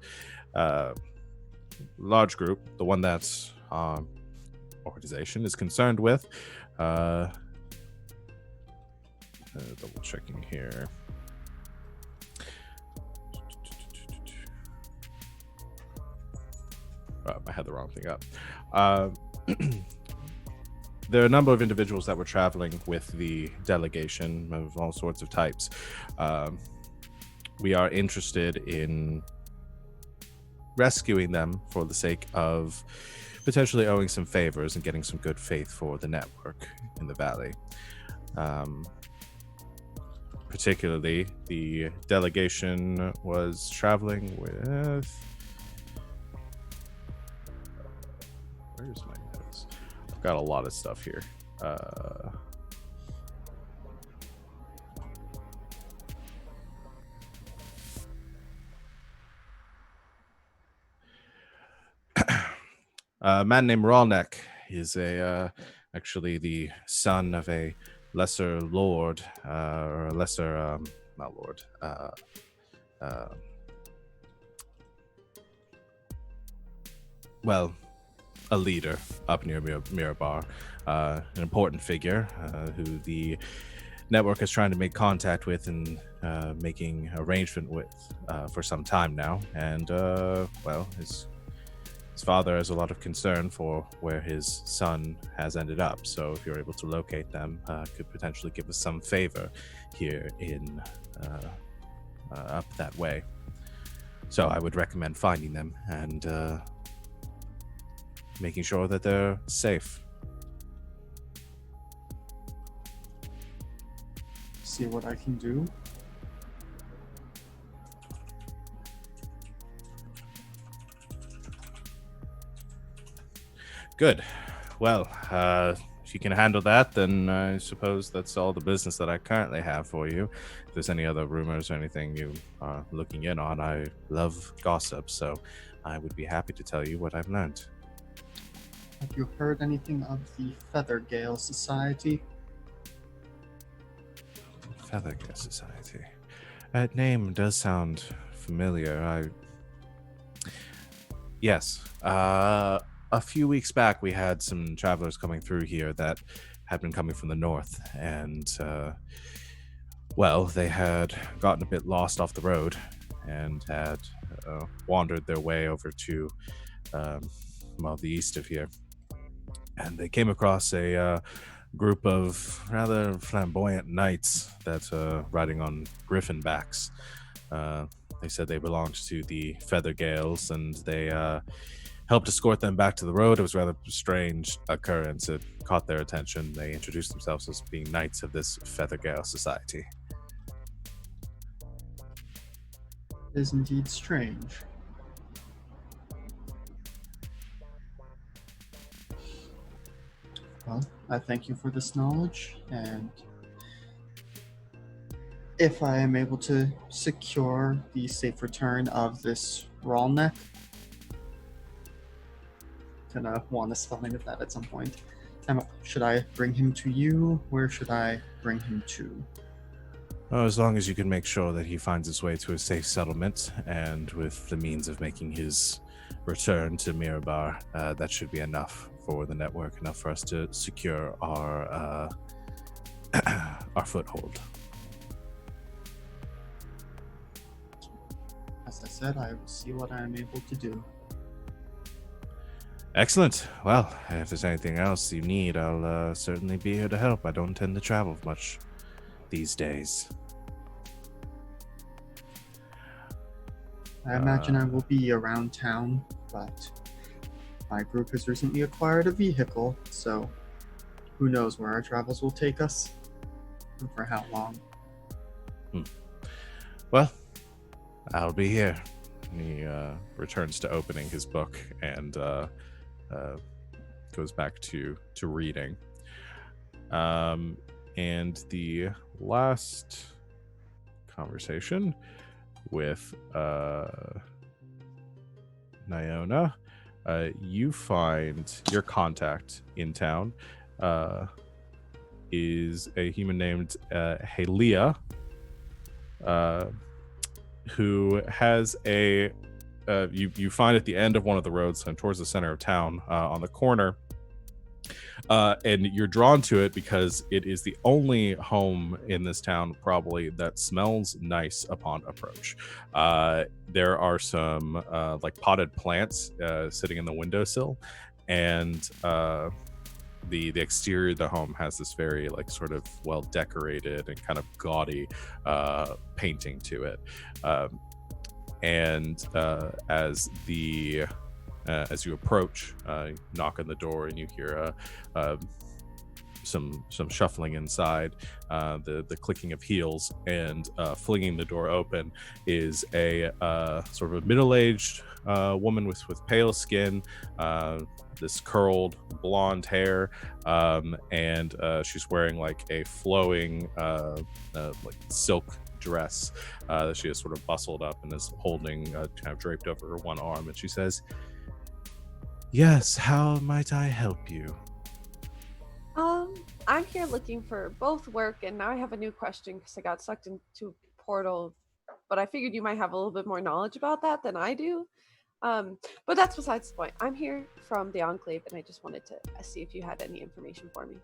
Large group, the one that organization is concerned with. Double checking here. I had the wrong thing up. There are a number of individuals that were traveling with the delegation of all sorts of types. We are interested in rescuing them for the sake of potentially owing some favors and getting some good faith for the network in the valley. Particularly, the delegation was traveling with... Where's my notes? I've got a lot of stuff here. A man named Rawneck is actually the son of a lesser lord, or a lesser, not lord, well, a leader up near Mirabar, an important figure who the network is trying to make contact with and making arrangement with for some time now. And, well, his father has a lot of concern for where his son has ended up. So if you're able to locate them, could potentially give us some favor here in up that way. So I would recommend finding them and making sure that they're safe. See what I can do. Good. Well, if you can handle that, then I suppose that's all the business that I currently have for you. If there's any other rumors or anything you are looking in on, I love gossip, so I would be happy to tell you what I've learned. Have you heard anything of the Feathergale Society? Feathergale Society. That name does sound familiar. Yes. A few weeks back, we had some travelers coming through here that had been coming from the north, and, well, they had gotten a bit lost off the road and had wandered their way over to, well, the east of here. And they came across a group of rather flamboyant knights that riding on griffin backs. They said they belonged to the Feathergales, and they helped escort them back to the road. It was a rather strange occurrence. It caught their attention. They introduced themselves as being knights of this Feathergale Society. It is indeed strange. Well, I thank you for this knowledge, and if I am able to secure the safe return of this Rawneck, gonna want a spelling of that at some point. Should I bring him to you? Where should I bring him to? Oh, as long as you can make sure that he finds his way to a safe settlement, and with the means of making his return to Mirabar, that should be enough for the network, enough for us to secure our our foothold. As I said, I will see what I am able to do. Excellent. Well, if there's anything else you need, I'll certainly be here to help. I don't tend to travel much these days. I imagine I will be around town, but my group has recently acquired a vehicle, so who knows where our travels will take us and for how long. Well, I'll be here. He returns to opening his book and goes back to reading. And the last conversation with Nyona, you find your contact in town is a human named Halia, who has a you find at the end of one of the roads and towards the center of town on the corner, and you're drawn to it because it is the only home in this town probably that smells nice upon approach. There are some like potted plants sitting in the windowsill, and the exterior of the home has this very like sort of well decorated and kind of gaudy painting to it. And as you approach, knock on the door, and you hear some shuffling inside, the clicking of heels, and flinging the door open is a sort of a middle-aged woman with pale skin, this curled blonde hair, and she's wearing like a flowing like silk dress that she has sort of bustled up and is holding kind of draped over her one arm, and she says, "Yes, how might I help you?" I'm here looking for both work, and now I have a new question because I got sucked into a portal, but I figured you might have a little bit more knowledge about that than I do. But that's besides the point. I'm here from the Enclave, and I just wanted to see if you had any information for me.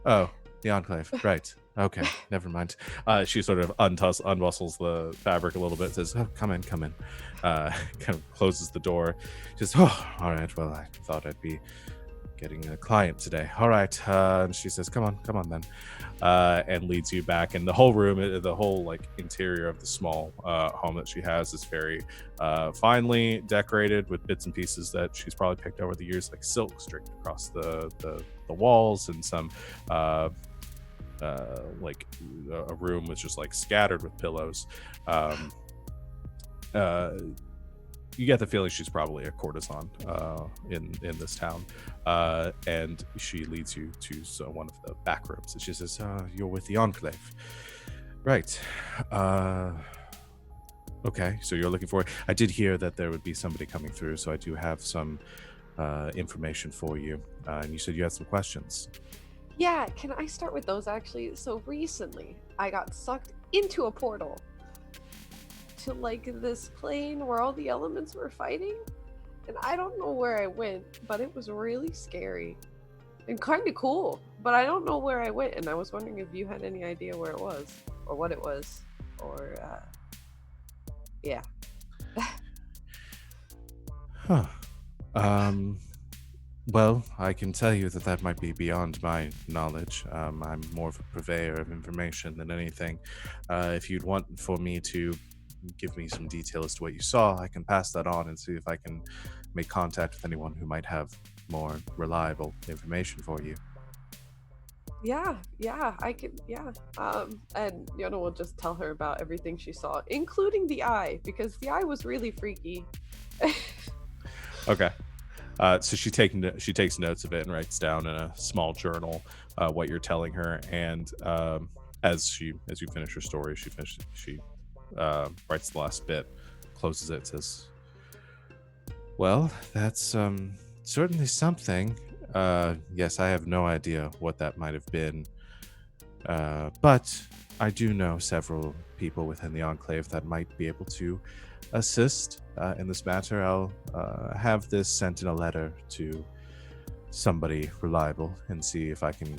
Oh, the Enclave, right. Okay, never mind. She sort of unbustles the fabric a little bit, says, "Oh, come in. Kind of closes the door. Just, "Oh, all right, well, I thought I'd be getting a client today. All right." And she says, come on then, and leads you back. And the whole room, the whole like interior of the small home that she has is very finely decorated with bits and pieces that she's probably picked over the years, like silk streaked across the walls, and some like a room was just like scattered with pillows. You get the feeling she's probably a courtesan in this town, and she leads you to one of the back rooms, and she says, "You're with the Enclave, right? Okay, so you're looking for it. I did hear that there would be somebody coming through, so I do have some information for you. And you said you had some questions." Yeah, can I start with those actually? So recently, I got sucked into a portal to like this plane where all the elements were fighting, and I don't know where I went, but it was really scary and kind of cool, but I don't know where I went, and I was wondering if you had any idea where it was or what it was, or yeah. Huh. Well, I can tell you that might be beyond my knowledge. I'm more of a purveyor of information than anything. If you'd want for me to give me some detail as to what you saw, I can pass that on and see if I can make contact with anyone who might have more reliable information for you. Yeah, I could, yeah. And Yona will just tell her about everything she saw, including the eye, because the eye was really freaky. Okay. So she takes notes of it and writes down in a small journal what you're telling her. And as you finish her story, she writes the last bit, closes it, says, "Well, that's certainly something. Yes, I have no idea what that might have been, but I do know several people within the Enclave that might be able to assist in this matter. I'll have this sent in a letter to somebody reliable and see if I can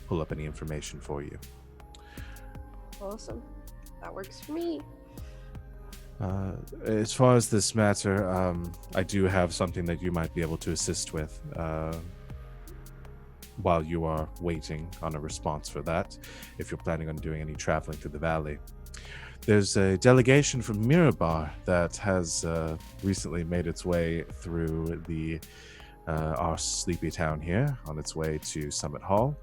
pull up any information for you." Awesome. That works for me. As far as this matter, I do have something that you might be able to assist with while you are waiting on a response for that, if you're planning on doing any traveling through the valley. There's a delegation from Mirabar that has recently made its way through our sleepy town here on its way to Summit Hall.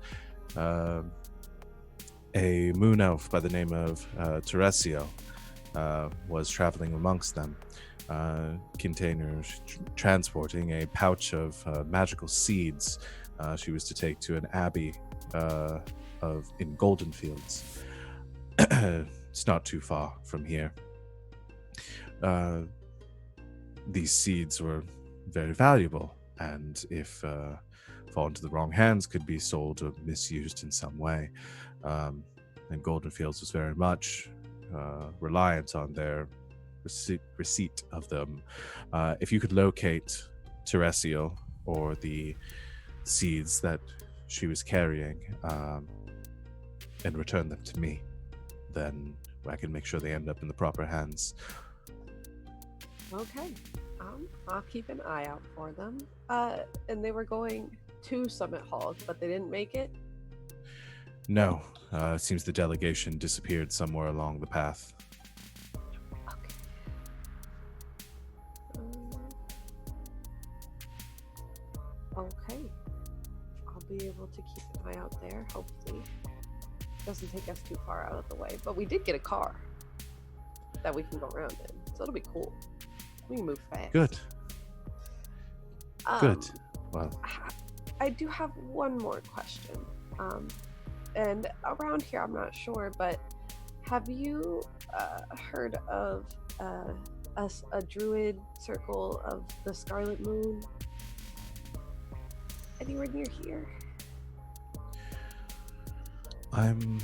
A moon elf by the name of Teresio was traveling amongst them, containers transporting a pouch of magical seeds she was to take to an abbey in Golden Fields. it's not too far from here. These seeds were very valuable, and if fall into the wrong hands, could be sold or misused in some way. And Golden Fields was very much reliant on their receipt of them. If you could locate Teresial or the seeds that she was carrying and return them to me, then I can make sure they end up in the proper hands. Okay. I'll keep an eye out for them. And they were going to Summit Hall, but they didn't make it? No, it seems the delegation disappeared somewhere along the path. Okay. Okay. I'll be able to keep an eye out there, hopefully. Doesn't take us too far out of the way. But we did get a car that we can go around in, so it'll be cool. We can move fast. Good. Good. Well, I do have one more question. And around here, I'm not sure, but have you heard of a druid circle of the Scarlet Moon? Anywhere near here? I'm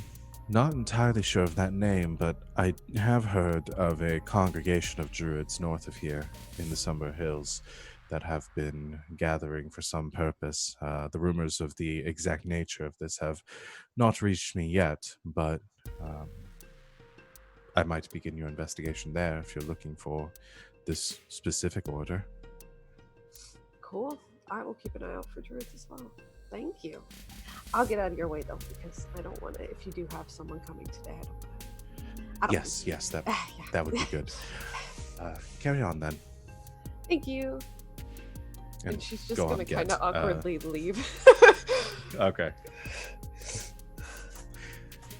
not entirely sure of that name, but I have heard of a congregation of druids north of here in the Summer Hills that have been gathering for some purpose. The rumors of the exact nature of this have not reached me yet, but I might begin your investigation there if you're looking for this specific order. Cool. I will keep an eye out for druids as well. Thank you. I'll get out of your way though, because I don't want to. If you do have someone coming today, I don't. Yes, that would be good. Carry on then. Thank you. And she's just go gonna on, kind of awkwardly leave. Okay.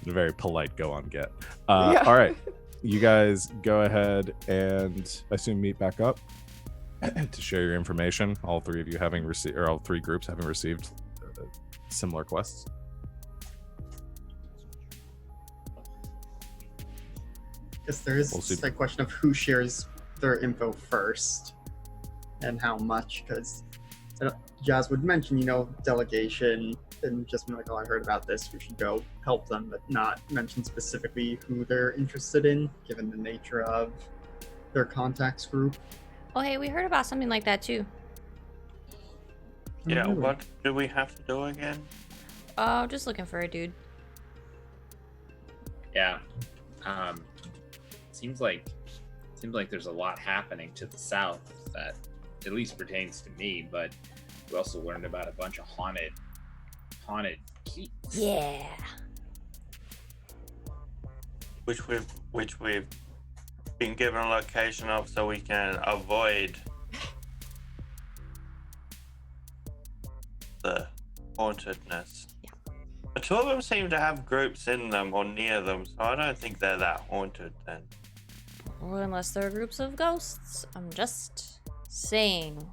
A very polite go on get. Yeah. All right, you guys go ahead and I assume meet back up to share your information. All three of you having received, or all three groups having received similar quests. Guess there is We'll see. a question of who shares their info first and how much, because Jazz would mention, delegation, and just be like, oh, I heard about this, we should go help them, but not mention specifically who they're interested in, given the nature of their contacts group. Oh, hey, we heard about something like that too. Yeah, Really? what do we have to do again? Just looking for a dude. Yeah. Seems like there's a lot happening to the south that at least pertains to me, but we also learned about a bunch of haunted keys. Yeah. Which we've been given a location of so we can avoid the hauntedness. The two of them seem to have groups in them or near them, so I don't think they're that haunted then. Or unless they're groups of ghosts. I'm just saying.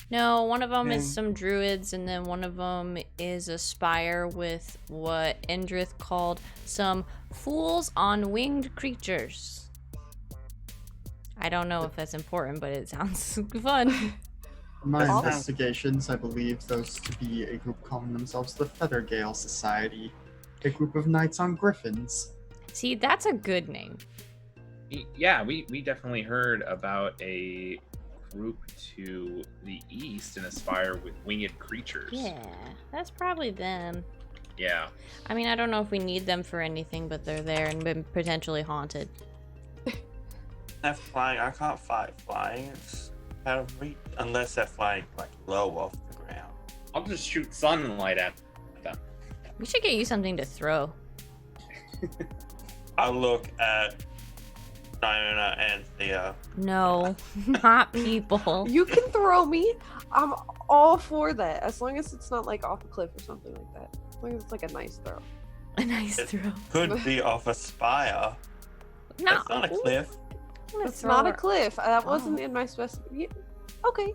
No, one of them is some druids, and then one of them is a spire with what Indrith called some fools on winged creatures. I don't know if that's important, but it sounds fun. In my Awesome. investigations, I believe those to be a group calling themselves the Feathergale Society, a group of knights on griffins. See, that's a good name. Yeah, we definitely heard about a group to the east in a spire with winged creatures. Yeah, that's probably them. Yeah. I mean, I don't know if we need them for anything, but they're there and been potentially haunted. They're flying. I can't fight flying. It's out of reach unless they're flying like low off the ground. I'll just shoot sunlight at them. We should get you something to throw. I'll look at Diana and Theo. No, not people. You can throw me. I'm all for that, as long as it's not like off a cliff or something like that. As long as it's like a nice throw. A nice throw. Could be off a spire. No, That's not a cliff. I'm gonna It's throw not a her- cliff. That Oh. wasn't in my yeah. Okay.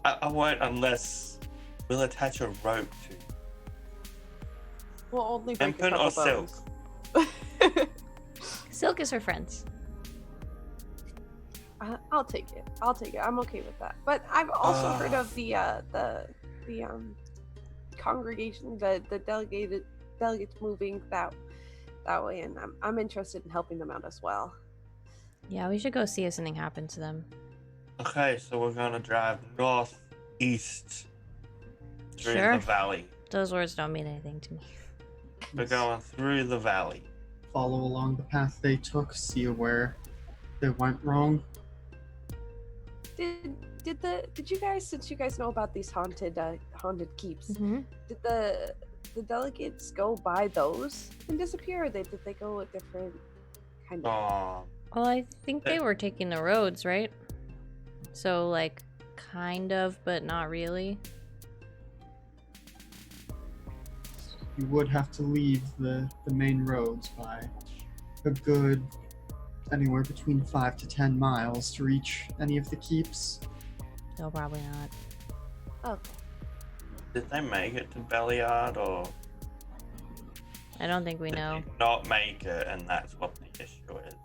I won't unless we'll attach a rope to. We'll only break a Hempen or couple silk? bones. Silk is her friends. I'll take it. I'll take it. I'm okay with that. But I've also heard of the congregation, the delegates moving that way, and I'm interested in helping them out as well. Yeah, we should go see if something happened to them. Okay, so we're gonna drive northeast through Sure. the valley. Those words don't mean anything to me. We're going through the valley. Follow along the path they took, see where they went wrong. Did you guys, since you guys know about these haunted keeps, Mm-hmm. did the delegates go by those and disappear, or did they go a different kind of? Well, I think they were taking the roads, right? So, like, kind of, but not really. You would have to leave the main roads by a good anywhere between 5 to 10 miles to reach any of the keeps. No, probably not. Okay. Did they make it to Belliard, or I don't think we did know. they not make it, and that's what the issue is?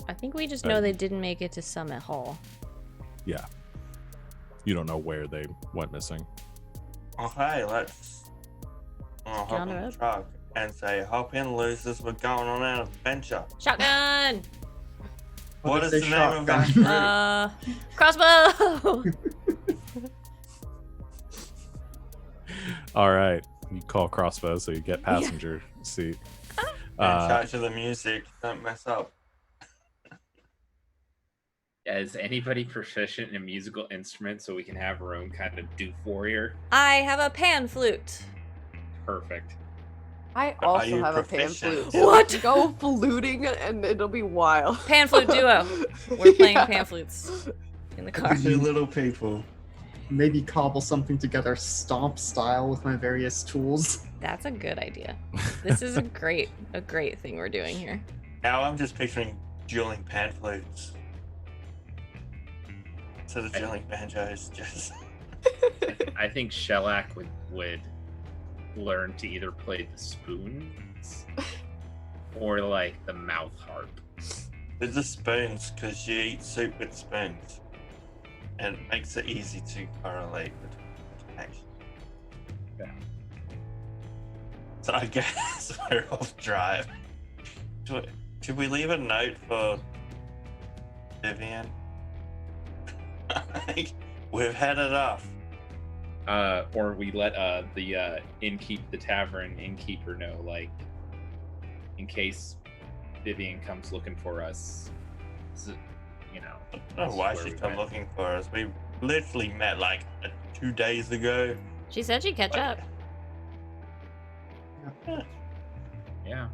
I think we just know they didn't make it to Summit Hall. Yeah. You don't know where they went missing. Okay, let's hop on in the the road. truck and say, hop in, losers, we're going on an adventure. Shotgun! What if is they the name of that shotgun? group? Crossbow! All right. You call crossbow, so you get passenger seat. And shout to the music, don't mess up. Is anybody proficient in a musical instrument so we can have our own kind of doof warrior? I have a pan flute. Perfect. I Are also you have a pan proficient? flute. What? Go fluting and it'll be wild. Pan flute duo. We're playing Yeah. pan flutes in the car. Two little people. Maybe cobble something together stomp style with my various tools. That's a good idea. This is a great thing we're doing here. Now I'm just picturing dueling pan flutes. So the dueling banjos just... I think Shellac would learn to either play the spoons or like the mouth harp. With the spoons, because she eats soup with spoons. And it makes it easy to correlate with action. Yeah. So I guess we're off drive. Should we leave a note for Vivian? Like, we've headed off. Or we let the the tavern innkeeper know, like, in case Vivian comes looking for us. You know. I don't know why That's where she'd we come went. looking for us. We literally met like 2 days ago. She said she'd catch up. Yeah.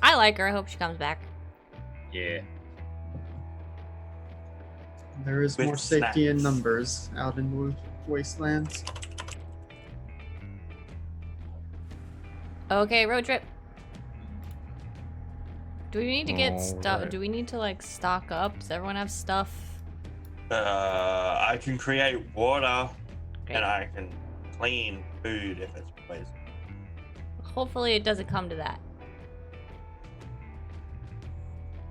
I like her. I hope she comes back. Yeah. There is With more safety in snacks. numbers out in the wastelands. Okay, road trip. Do we need to get stuff? Alright. Do we need to like stock up? Does everyone have stuff? I can create water Great. and I can clean food if it's poison. Hopefully it doesn't come to that.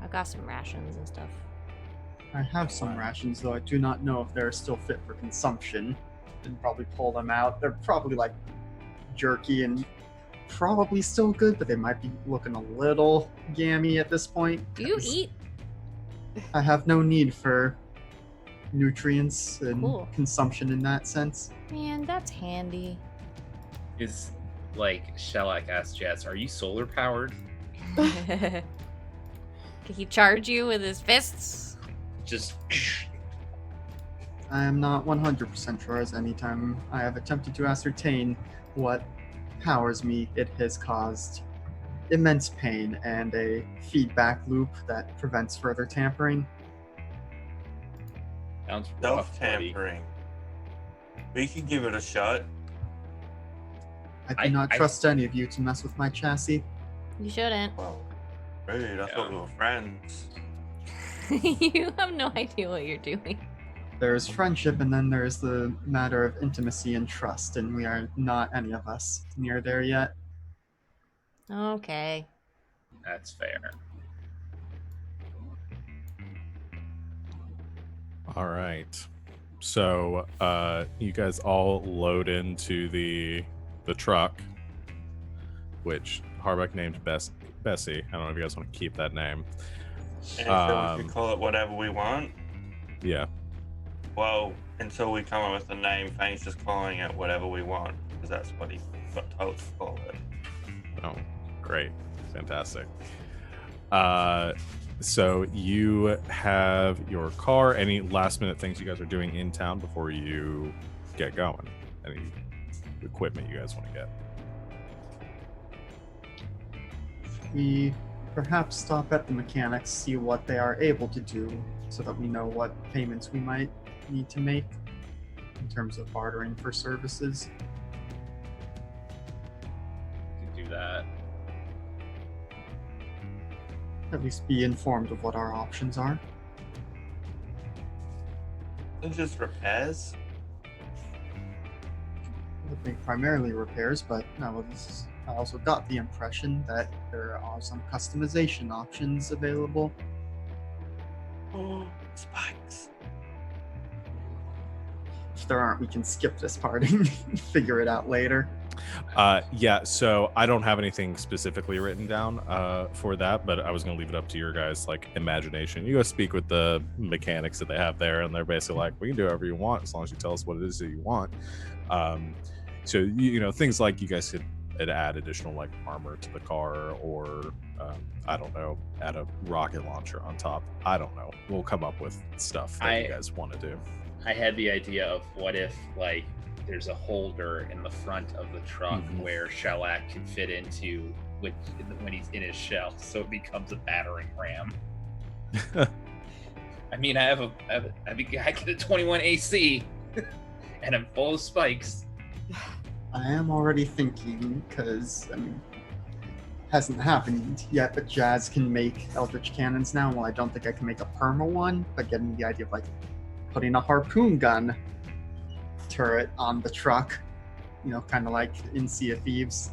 I've got some rations and stuff. I have some rations, though I do not know if they're still fit for consumption. Didn't probably pull them out. They're probably like jerky and probably still good, but they might be looking a little gammy at this point. Do you 'cause eat? I have no need for nutrients and Cool. consumption in that sense. Man, that's handy. Is like Shellac asked Jess, are you solar powered? Can he charge you with his fists? Just I am not 100% sure, as any time I have attempted to ascertain what powers me, it has caused immense pain and a feedback loop that prevents further tampering. sounds rough, buddy. Self-tampering. We could give it a shot. I do not I- trust any of you to mess with my chassis. You shouldn't. Well, rude. I thought we were friends. You have no idea what you're doing. There's friendship, and then there's the matter of intimacy and trust, and we are not any of us near there yet. Okay. That's fair. All right. So you guys all load into the truck, which Harbeck named Bessie. I don't know if you guys want to keep that name. And so we can call it whatever we want. Yeah. Well, until we come up with a name, Fane's just calling it whatever we want, because that's what he got told to call it. Oh, great. Fantastic. So you have your car. Any last minute things you guys are doing in town before you get going? Any equipment you guys want to get? We perhaps stop at the mechanics, see what they are able to do, so that we know what payments we might need to make in terms of bartering for services. We can do that. At least be informed of what our options are. It's just repairs. I think primarily repairs, but I also got the impression that there are some customization options available. Oh, spikes. If there aren't, we can skip this part and figure it out later. Yeah, so I don't have anything specifically written down for that, but I was going to leave it up to your guys' like imagination. You go speak with the mechanics that they have there, and they're basically like, we can do whatever you want as long as you tell us what it is that you want. So you know, things like you guys could add additional like armor to the car, or I don't know, add a rocket launcher on top. I don't know. We'll come up with stuff that you guys want to do. I had the idea of what if like there's a holder in the front of the truck where Shellac can fit into when he's in his shell, so it becomes a battering ram. I mean, I get a 21 AC, and I'm full of spikes. I am already thinking, because hasn't happened yet, but Jazz can make Eldritch Cannons now. Well, I don't think I can make a perma one, but getting the idea of like putting a harpoon gun turret on the truck, you know, kind of like in Sea of Thieves,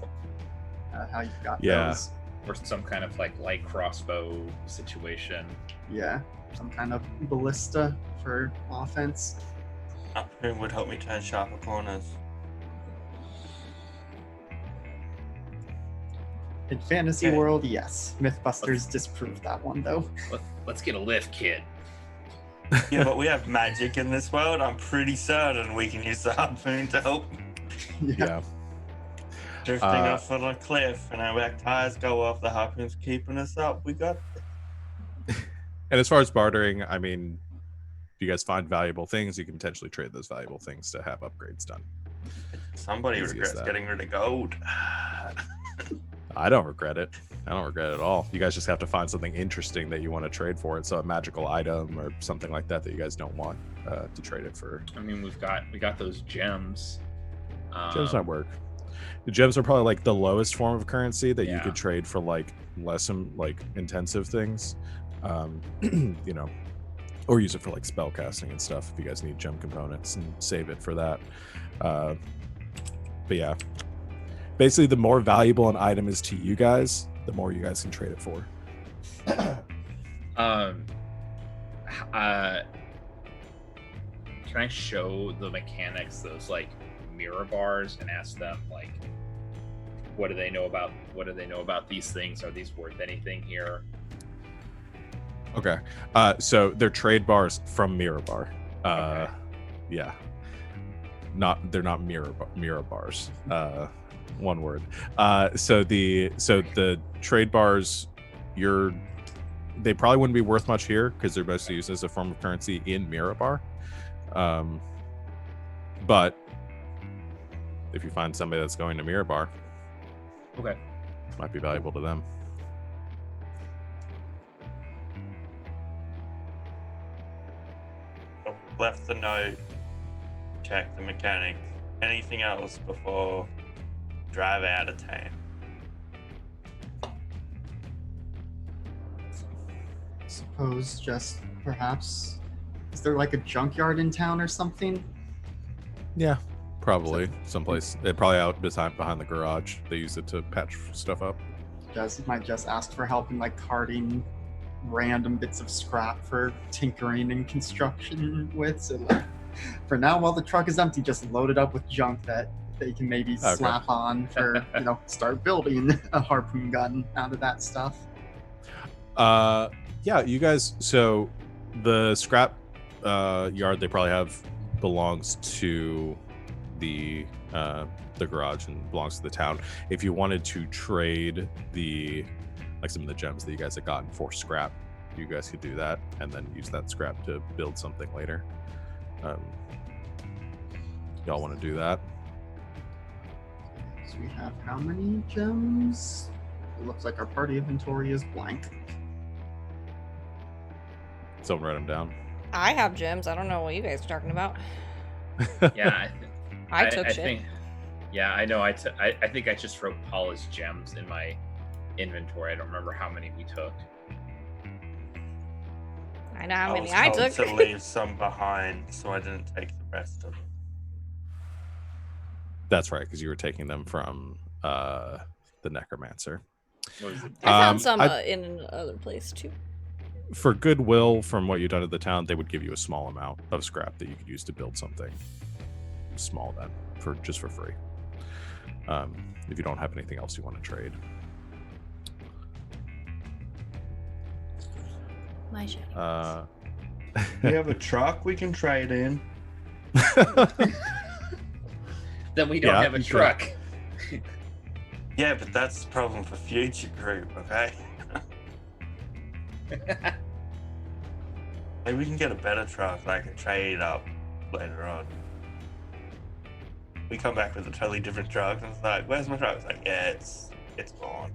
how you've got those. Or some kind of like light crossbow situation. Yeah, some kind of ballista for offense. Harpoon would help me turn sharper corners. In fantasy Okay. world, yes. Mythbusters disproved that one, though. Let's get a lift, kid. Yeah, but we have magic in this world. I'm pretty certain we can use the harpoon to help. Yeah. Drifting off on a cliff, and our back tires go off. The harpoon's keeping us up. We got this. And as far as bartering, I mean, if you guys find valuable things, you can potentially trade those valuable things to have upgrades done. Somebody Easy as regrets that. getting rid of gold. I don't regret it. I don't regret it at all. You guys just have to find something interesting that you want to trade for it. So a magical item or something like that that you guys don't want to trade it for. I mean, we got those gems. Gems might work. The gems are probably like the lowest form of currency that you Yeah. could trade for like less like intensive things. You know, or use it for like spell casting and stuff if you guys need gem components, and save it for that. But yeah, basically the more valuable an item is to you guys, the more you guys can trade it for. Can I show the mechanics those like mirror bars and ask them like, what do they know about these things? Are these worth anything here? Okay. So they're trade bars from Mirror Bar. Okay. Yeah. They're not mirror bars. One word. So the trade bars, they probably wouldn't be worth much here because they're mostly used as a form of currency in Mirror Bar. But if you find somebody that's going to Mirror Bar, Okay. might be valuable to them. Left the note. Check the mechanics. Anything else before drive out of town? Suppose just perhaps, is there like a junkyard in town or something? Yeah, probably someplace. They're probably out behind the garage. They use it to patch stuff up. Jazz might just ask for help in like carting random bits of scrap for tinkering and construction with. So like, for now, while the truck is empty, just load it up with junk that they can maybe Okay. slap on for, start building a harpoon gun out of that stuff. Yeah, you guys. So the scrap yard they probably have belongs to the garage and belongs to the town. If you wanted to trade some of the gems that you guys have gotten for scrap, you guys could do that and then use that scrap to build something later. Y'all want to do that? So we have how many gems? It looks like our party inventory is blank. Someone write them down. I have gems. I don't know what you guys are talking about. Yeah, I took shit. think, yeah, I know. I think I just wrote polished gems in my inventory. I don't remember how many we took. I know how many was I told took. to leave some behind, so I didn't take the rest of them. That's right, because you were taking them from the necromancer. What was it? I found some in another place too. For goodwill from what you've done to the town, they would give you a small amount of scrap that you could use to build something small then, for free. If you don't have anything else you want to trade. My shiny. We have a truck we can trade in. Then we don't Yeah, have a you could. truck. Yeah, but that's the problem for future group, okay? Maybe we can get a better truck, like a trade up later on. We come back with a totally different truck, and it's like, where's my truck? It's like, yeah, it's gone.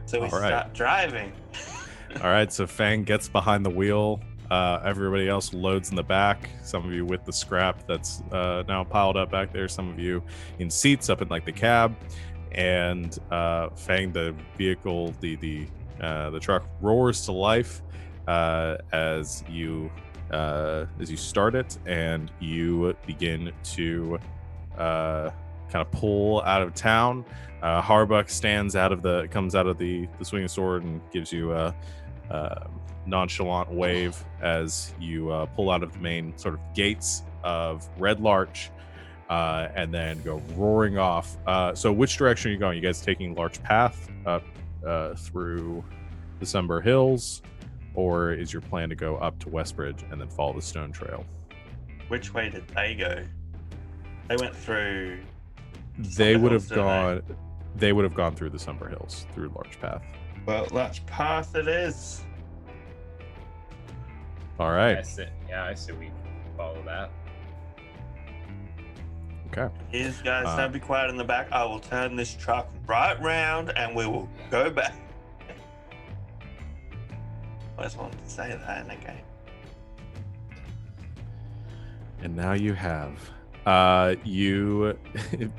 So we All right. start driving. All right, so Fang gets behind the wheel. Everybody else loads in the back. Some of you with the scrap that's now piled up back there. Some of you in seats up in like the cab. And Fang, the vehicle, the truck roars to life as you start it, and you begin to kind of pull out of town. Harbuck comes out of the swinging sword and gives you a nonchalant wave as you pull out of the main sort of gates of Red Larch. And then go roaring off. So which direction are you going? You guys taking Larch Path up through the Sunbur Hills, or is your plan to go up to Westbridge and then follow the Stone Trail? Which way did they go? They went through. They Sunbur would Hills, have didn't gone. They would have gone through the Sunbur Hills through Larch Path. Well, Larch Path it is. All right. I say we follow that. Okay. You guys don't be quiet in the back. I will turn this truck right round and we will go back. I just wanted to say that in a game. And now you have. You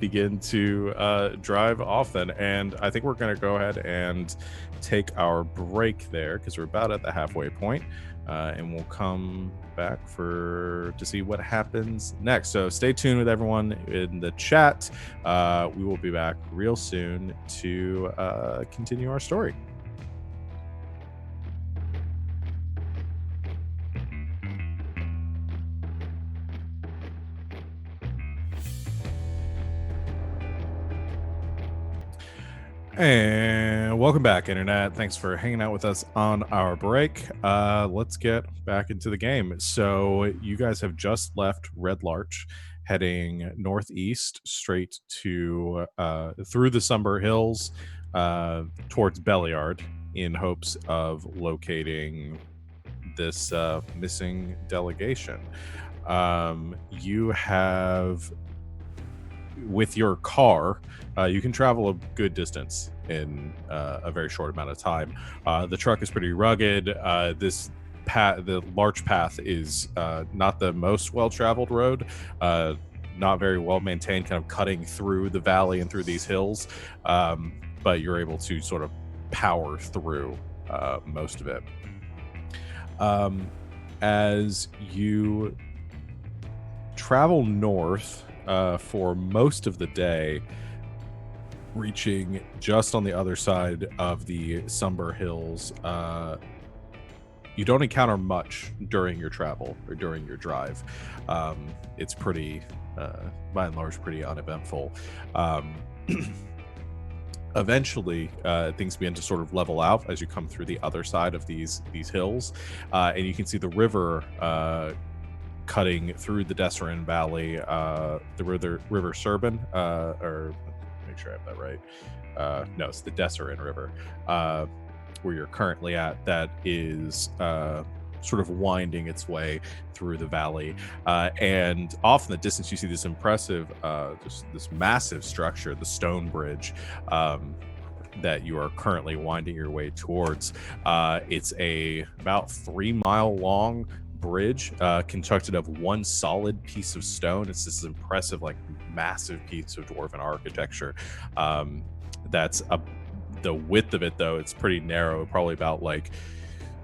begin to drive off then, and I think we're going to go ahead and take our break there because we're about at the halfway point, and we'll come back to see what happens next. So stay tuned with everyone in the chat. We will be back real soon to continue our story. And welcome back, Internet. Thanks for hanging out with us on our break. Let's get back into the game. So you guys have just left Red Larch, heading northeast straight to through the Sunbur Hills towards Belliard in hopes of locating this missing delegation. You have, with your car, you can travel a good distance in a very short amount of time. The truck is pretty rugged. This path, the Larch Path, is not the most well-traveled road. Not very well maintained, kind of cutting through the valley and through these hills. But you're able to sort of power through most of it. As you travel north for most of the day, reaching just on the other side of the Sumber Hills. You don't encounter much during your travel or during your drive. It's pretty, by and large, pretty uneventful. Eventually, things begin to sort of level out as you come through the other side of these hills, and you can see the river cutting through the Desserin Valley, the River Serban, or make sure I have that right. No, it's the Desserin River, where you're currently at. That is sort of winding its way through the valley, and off in the distance you see this impressive, this massive structure, the stone bridge, that you are currently winding your way towards. It's a about 3-mile long bridge, constructed of one solid piece of stone. It's this impressive, like, massive piece of dwarven architecture. The width of it, though, it's pretty narrow, probably about like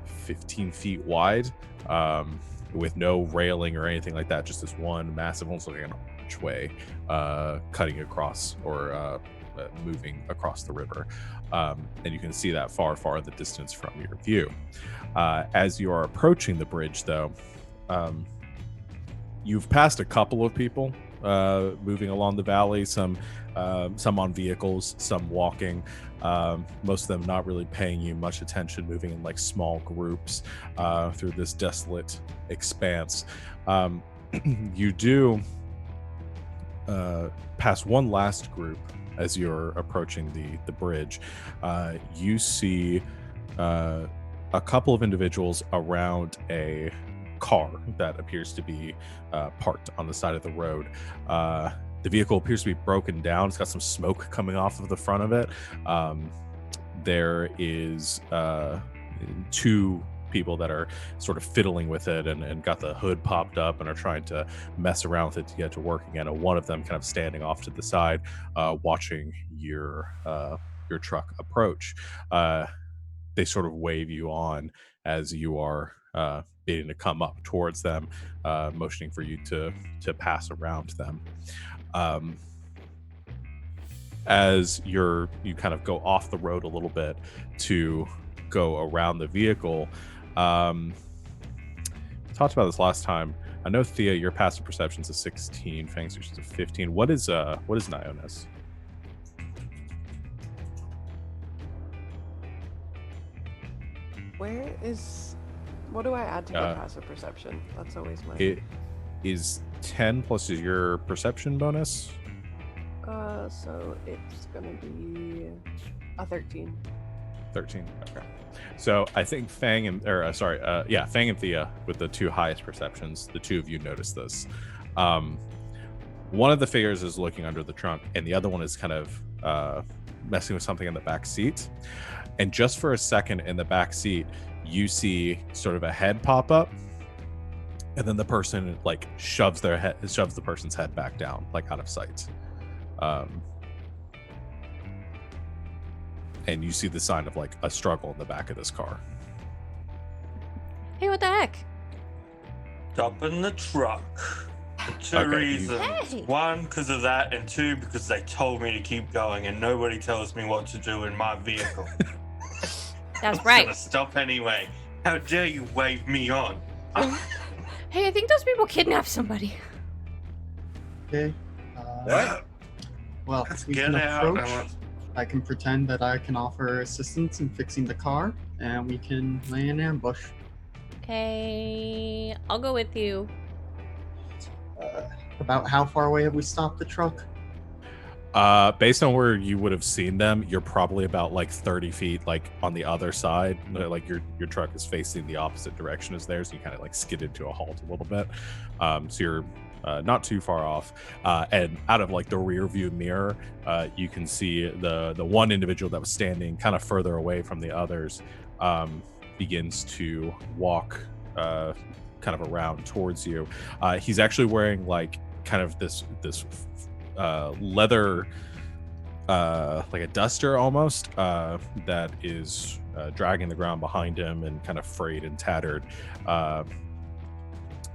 15 feet wide, with no railing or anything like that. Just this one massive, almost like an archway, cutting across, or moving across the river. And you can see that far in the distance from your view. As you are approaching the bridge, though, you've passed a couple of people moving along the valley, some on vehicles, some walking, most of them not really paying you much attention, moving in like small groups through this desolate expanse. You do pass one last group as you're approaching the bridge. You see a couple of individuals around a car that appears to be parked on the side of the road. The vehicle appears to be broken down. It's got some smoke coming off of the front of it. There is 2 people that are sort of fiddling with it and got the hood popped up and are trying to mess around with it to get it to work again. And one of them kind of standing off to the side, watching your truck approach. They sort of wave you on as you are beginning to come up towards them, motioning for you to pass around them. As you kind of go off the road a little bit to go around the vehicle. Talked about this last time. I know, Thea, your passive perception's a 16, Fang's is a 15. What is Niona's? What do I add to get passive perception? That's always my... It is 10 plus your perception bonus. So it's gonna be a 13. 13. Okay. So I think Fang and Thea with the 2 highest perceptions. The 2 of you notice this. One of the figures is looking under the trunk, and the other one is kind of messing with something in the back seat. And just for a second in the back seat, you see sort of a head pop up, and then the person like shoves the person's head back down, like out of sight. And you see the sign of like a struggle in the back of this car. Hey, what the heck? Stop in the truck. For 2 reasons. Hey. 1, because of that, and 2, because they told me to keep going, and nobody tells me what to do in my vehicle. That's I'm right. gonna stop anyway. How dare you wave me on? Hey, I think those people kidnapped somebody. Okay. What? Well, Let's we get can out. approach. I can pretend that I can offer assistance in fixing the car, and we can lay an ambush. Okay, I'll go with you. About how far away have we stopped the truck? Based on where you would have seen them, you're probably about like 30 feet, like on the other side. Like your truck is facing the opposite direction as theirs. So you kind of like skidded to a halt a little bit. So you're not too far off. And out of like the rear view mirror, you can see the one individual that was standing kind of further away from the others begins to walk kind of around towards you. He's actually wearing like kind of this leather, like a duster almost, that is dragging the ground behind him and kind of frayed and tattered,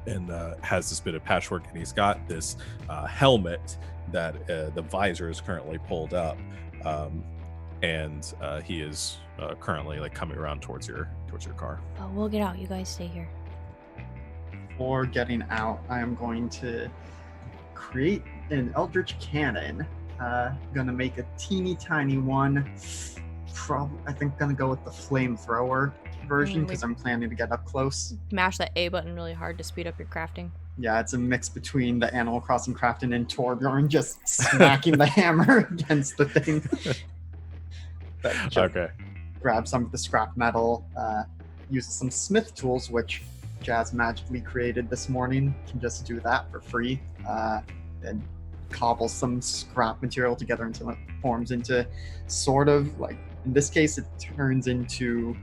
and has this bit of patchwork, and he's got this helmet that the visor is currently pulled up, and he is currently like coming around towards your car. Oh, we'll get out. You guys stay here. For getting out, I am going to create an Eldritch Cannon. Gonna make a teeny tiny one. I think gonna go with the flamethrower version because I'm planning to get up close. Mash that A button really hard to speed up your crafting. Yeah, it's a mix between the Animal Crossing crafting and Torbjorn just smacking the hammer against the thing. Okay. Grab some of the scrap metal, use some smith tools, which Jazz magically created this morning. Can just do that for free. And cobble some scrap material together until it forms into sort of like, in this case, it turns into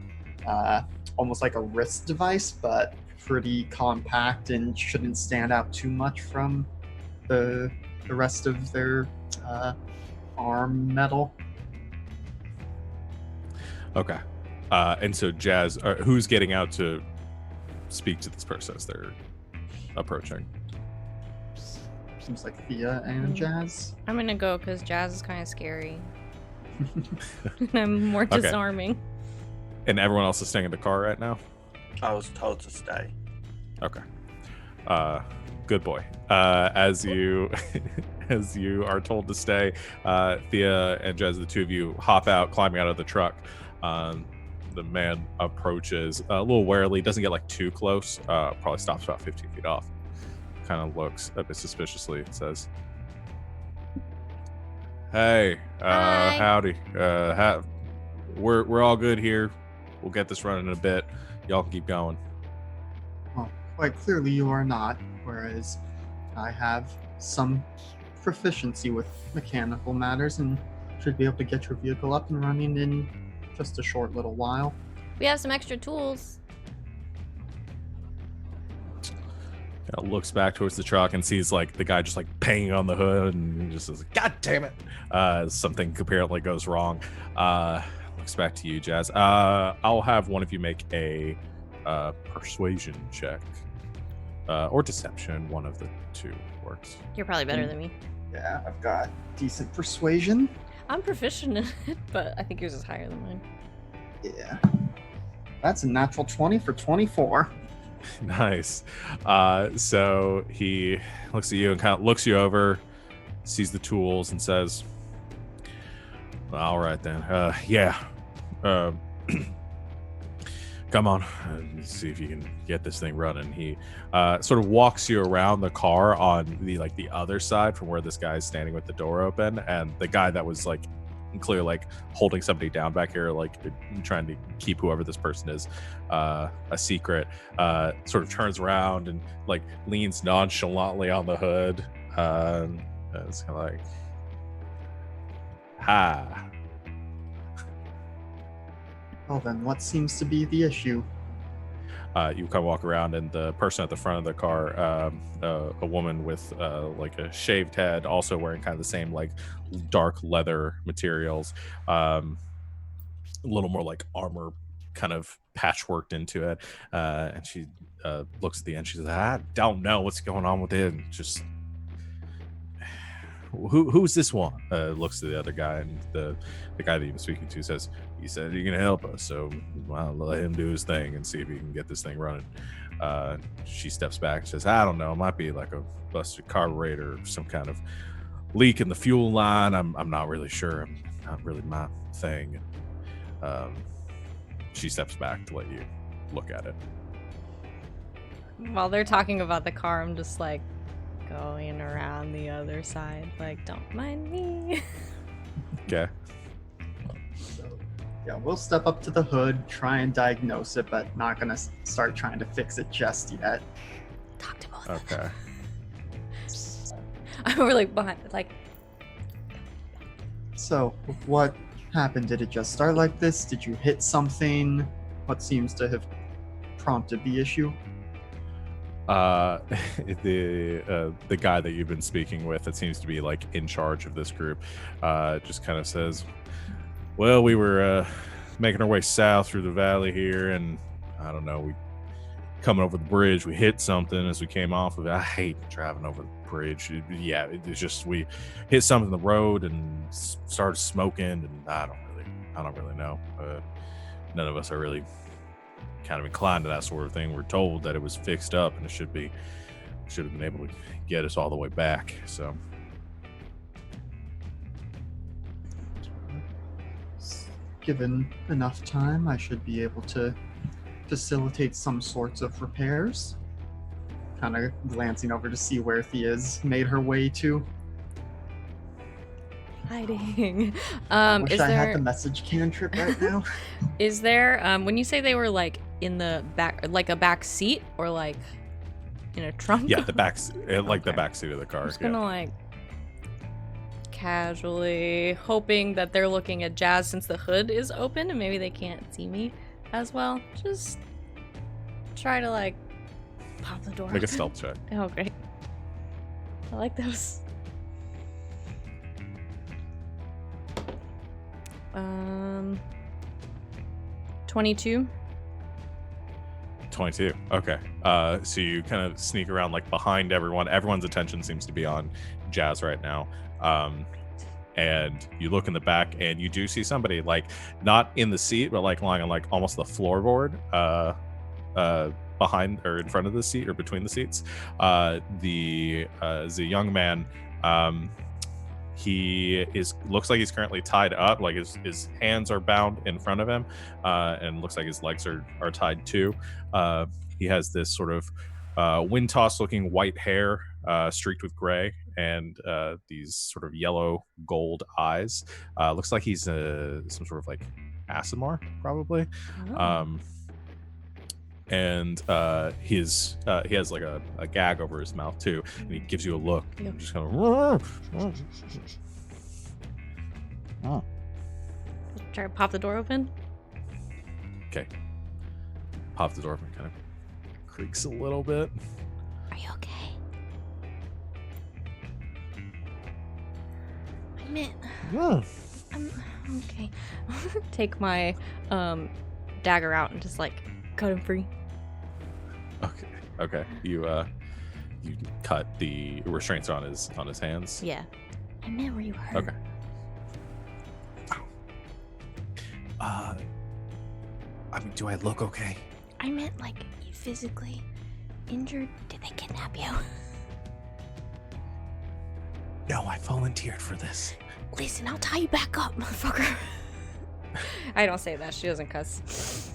almost like a wrist device, but pretty compact and shouldn't stand out too much from the rest of their arm metal. Okay. And so Jazz, who's getting out to speak to this person as they're approaching? Seems like Thea and Jazz. I'm gonna go because Jazz is kind of scary. And I'm more disarming. And everyone else is staying in the car right now? I was told to stay. Okay. Good boy. As you as you are told to stay, Thea and Jez, the two of you hop out, climbing out of the truck. The man approaches a little warily, doesn't get like too close, probably stops about 15 feet off. Kind of looks a bit suspiciously and says, "Hey, Hi. howdy. We're all good here. We'll get this running in a bit. Y'all can keep going." Well, quite clearly you are not, whereas I have some proficiency with mechanical matters and should be able to get your vehicle up and running in just a short little while. We have some extra tools. Kind of looks back towards the truck and sees like the guy just like banging on the hood and just says, "God damn it!" Something apparently goes wrong. Looks back to you, Jazz. I'll have one of you make a persuasion check or deception. One of the two works. You're probably better than me. Yeah, I've got decent persuasion. I'm proficient in it, but I think yours is higher than mine. Yeah. That's a natural 20 for 24. Nice. So he looks at you and kind of looks you over, sees the tools, and says, "All right then. Yeah. Come on. Let's see if you can get this thing running." He sort of walks you around the car on the other side from where this guy's standing with the door open, and the guy that was like clearly like holding somebody down back here, like trying to keep whoever this person is a secret, sort of turns around and like leans nonchalantly on the hood. It's kind of like, "Hi." Well then, what seems to be the issue? You kind of walk around, and the person at the front of the car, a woman with like a shaved head, also wearing kind of the same like dark leather materials, a little more like armor kind of patchworked into it, and she looks at the end. She says, "I don't know what's going on with it. Just who's this one?" Looks to the other guy, and the guy that you've been speaking to says, "He said you're gonna help us, so I'll let him do his thing and see if he can get this thing running." She steps back and says, "I don't know. It might be like a busted carburetor or some kind of leak in the fuel line. I'm not really sure. I'm not really my thing." She steps back to let you look at it. While they're talking about the car, I'm just like going around the other side, like, don't mind me. Okay. So, yeah, we'll step up to the hood, try and diagnose it, but not gonna start trying to fix it just yet. Talk to both of them. Okay. I'm over like behind, like, So, what happened? Did it just start like this? Did you hit something? What seems to have prompted the issue? The guy that you've been speaking with, that seems to be like in charge of this group, just kind of says, "Well, we were making our way south through the valley here, and I don't know, we coming over the bridge. We hit something as we came off of it. I hate driving over the bridge. It's just we hit something in the road and started smoking, and I don't really know. None of us are really kind of inclined to that sort of thing. We're told that it was fixed up and it should have been able to get us all the way back. So given enough time, I should be able to facilitate some sorts of repairs. Kind of glancing over to see where Thea's made her way to. Hiding. Wish I had the message cantrip right now. Is there when you say they were like in the back, like a back seat or like in a trunk? yeah, the back, like the Okay. back seat of the car. I'm just gonna like casually hoping that they're looking at Jazz since the hood is open and maybe they can't see me as well. Just try to like pop the door. Make a open. stealth check. Oh, great. I like those. 22. 22. Okay. So you kind of sneak around like behind everyone. Everyone's attention seems to be on Jazz right now. And you look in the back and you do see somebody like not in the seat, but like lying on like almost the floorboard, behind or in front of the seat or between the seats. The young man. He looks like he's currently tied up, like his hands are bound in front of him, and looks like his legs are tied too. He has this sort of wind toss looking white hair, streaked with gray, and these sort of yellow gold eyes. Looks like he's some sort of like Asimar, probably. Oh. And he has like a gag over his mouth too, and he gives you a look. Yep. Just kind of. Try to pop the door open. Okay. Pop the door open, kind of creaks a little bit. Are you okay? I meant I'm okay. Take my dagger out and just like cut him free. Okay. You cut the restraints on his hands. Yeah. I meant where you hurt. Okay. I mean, do I look okay? I meant like you physically injured. Did they kidnap you? No, I volunteered for this. Listen, I'll tie you back up, motherfucker. I don't say that. She doesn't cuss.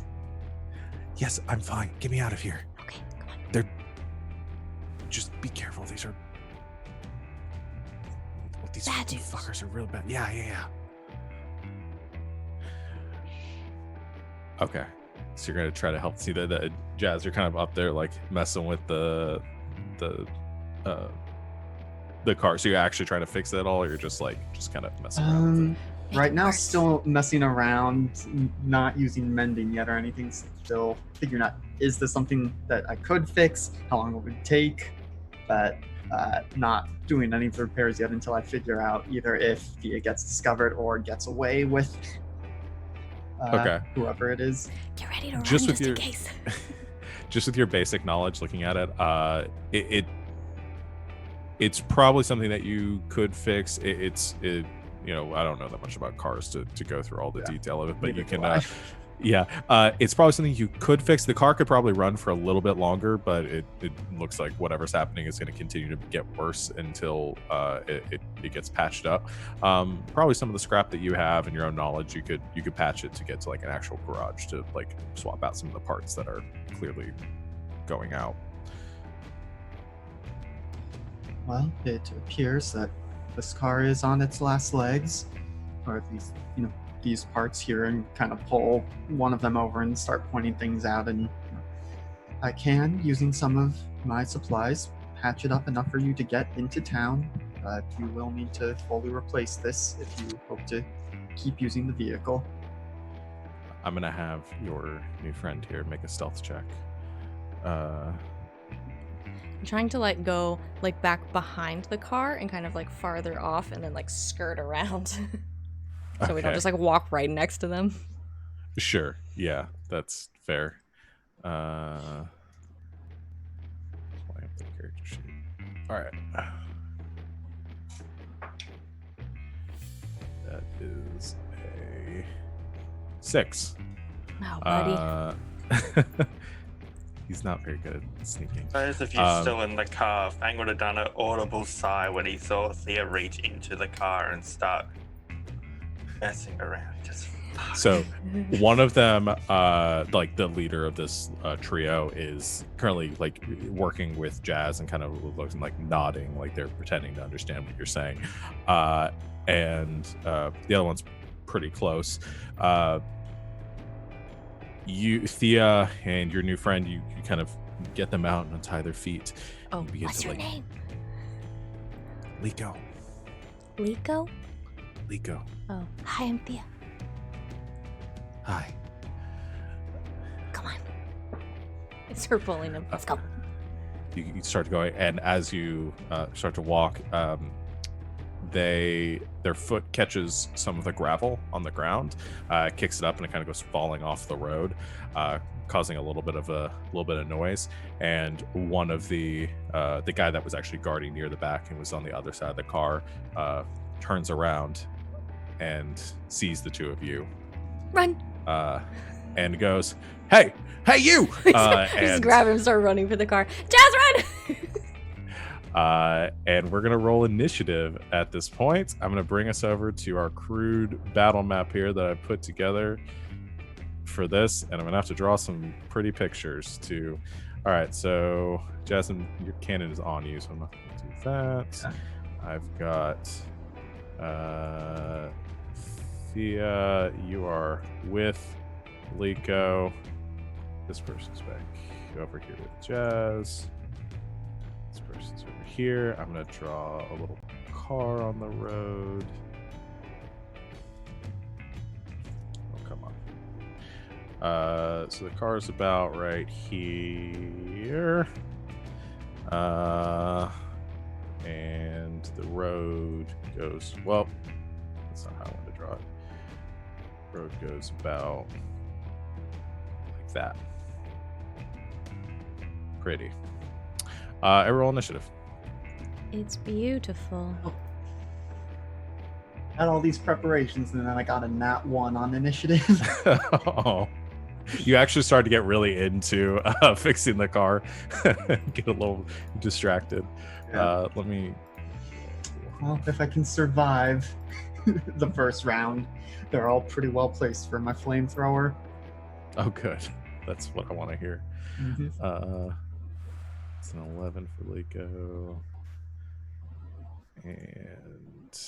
Yes, I'm fine. Get me out of here. Okay, come on. Just be careful. These Bad dudes. fuckers are real bad. Yeah. Okay. So you're gonna try to help. See the Jazz, you're kind of up there like messing with the car. So you're actually trying to fix it all, or you're just kind of messing around with it? Right now, Worse. still messing around, not using mending yet or anything. Still figuring out, is this something that I could fix? How long it would take? But not doing any of the repairs yet until I figure out either if Thea gets discovered or gets away with Okay. whoever it is. Get ready to run Just with in your- case. Just with your basic knowledge, looking at it, it's probably something that you could fix. I don't know that much about cars to go through all the detail of it, but Neither you can. do I. It's probably something you could fix. The car could probably run for a little bit longer, but it looks like whatever's happening is going to continue to get worse until it gets patched up. Probably some of the scrap that you have and your own knowledge, you could patch it to get to like an actual garage to like swap out some of the parts that are clearly going out. Well, it appears that this car is on its last legs, or at least, these parts here, and kind of pull one of them over and start pointing things out. And I can, using some of my supplies, patch it up enough for you to get into town. But you will need to fully replace this if you hope to keep using the vehicle. I'm gonna have your new friend here make a stealth check. I'm trying to like go like back behind the car and kind of like farther off and then like skirt around. So we don't Okay. just like walk right next to them. Sure. Yeah, that's fair. character sheet. All right. That is a 6. Oh, buddy. He's not very good at sneaking. Suppose if you're still in the car, Fang would have done an audible sigh when he saw Thea reach into the car and start messing around. Just So one of them, like the leader of this trio, is currently like working with Jazz and kind of looking like nodding, like they're pretending to understand what you're saying. And the other one's pretty close. You, Thea, and your new friend, you kind of get them out and untie their feet. Oh, You begin what's to, your like, name? Liko. Liko? Liko. Oh, hi, I'm Thea. Hi. Come on. It's her pulling him. Let's go. You start going, and as you start to walk, their foot catches some of the gravel on the ground, kicks it up, and it kind of goes falling off the road, causing a little bit of noise. And one of the guy that was actually guarding near the back and was on the other side of the car turns around and sees the two of you. Run. And goes, hey you! Just grab him, start running for the car. Jazz, run! And we're gonna roll initiative at this point. I'm gonna bring us over to our crude battle map here that I put together for this, and I'm gonna have to draw some pretty pictures too. All right, so Jasmine, your cannon is on you, so I'm not gonna do that. Okay. I've got Thea, you are with Liko. This person's back over here with Jazz. This person's over here. I'm gonna draw a little car on the road. Oh, come on. So the car's about right here. And the road goes, well, that's not how I wanted to draw it. Road goes about like that. Pretty. Roll initiative. It's beautiful. Had all these preparations, and then I got a nat 1 on initiative. Oh, you actually started to get really into fixing the car. Get a little distracted. Yeah. Let me. Well, if I can survive the first round, they're all pretty well placed for my flamethrower. Oh, good. That's what I want to hear. Mm-hmm. It's an 11 for Liko. And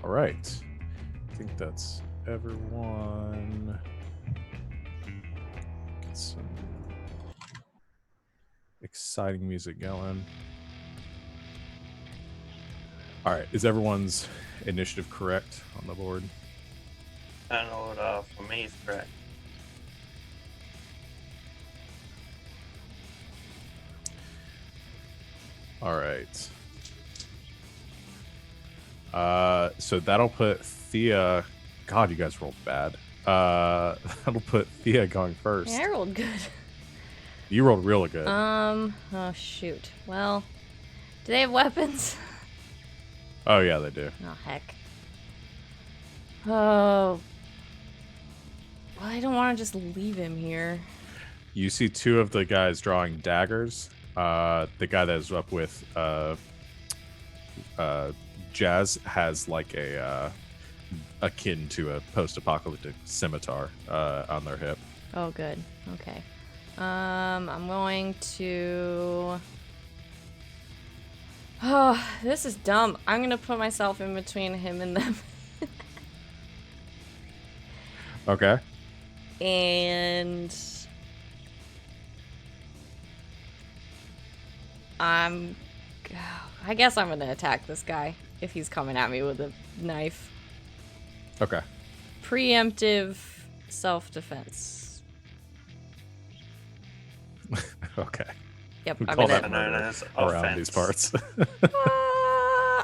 all right. I think that's everyone. Get some exciting music going. All right. Is everyone's initiative correct on the board? turn order for me is correct. All right. So that'll put Thea. God, you guys rolled bad. That'll put Thea going first. Yeah, I rolled good. You rolled really good. Oh shoot. Well, do they have weapons? Oh yeah, they do. Oh heck. Oh. Well, I don't want to just leave him here. You see two of the guys drawing daggers. The guy that is up with Jazz has like a akin to a post-apocalyptic scimitar on their hip. Oh, good. Okay. I'm going to. Oh, this is dumb. I'm gonna put myself in between him and them. Okay. And I guess I'm gonna attack this guy if he's coming at me with a knife. Okay. preemptive self-defense. Okay. Yep, We I'm call gonna. that known murder as around these offense. parts.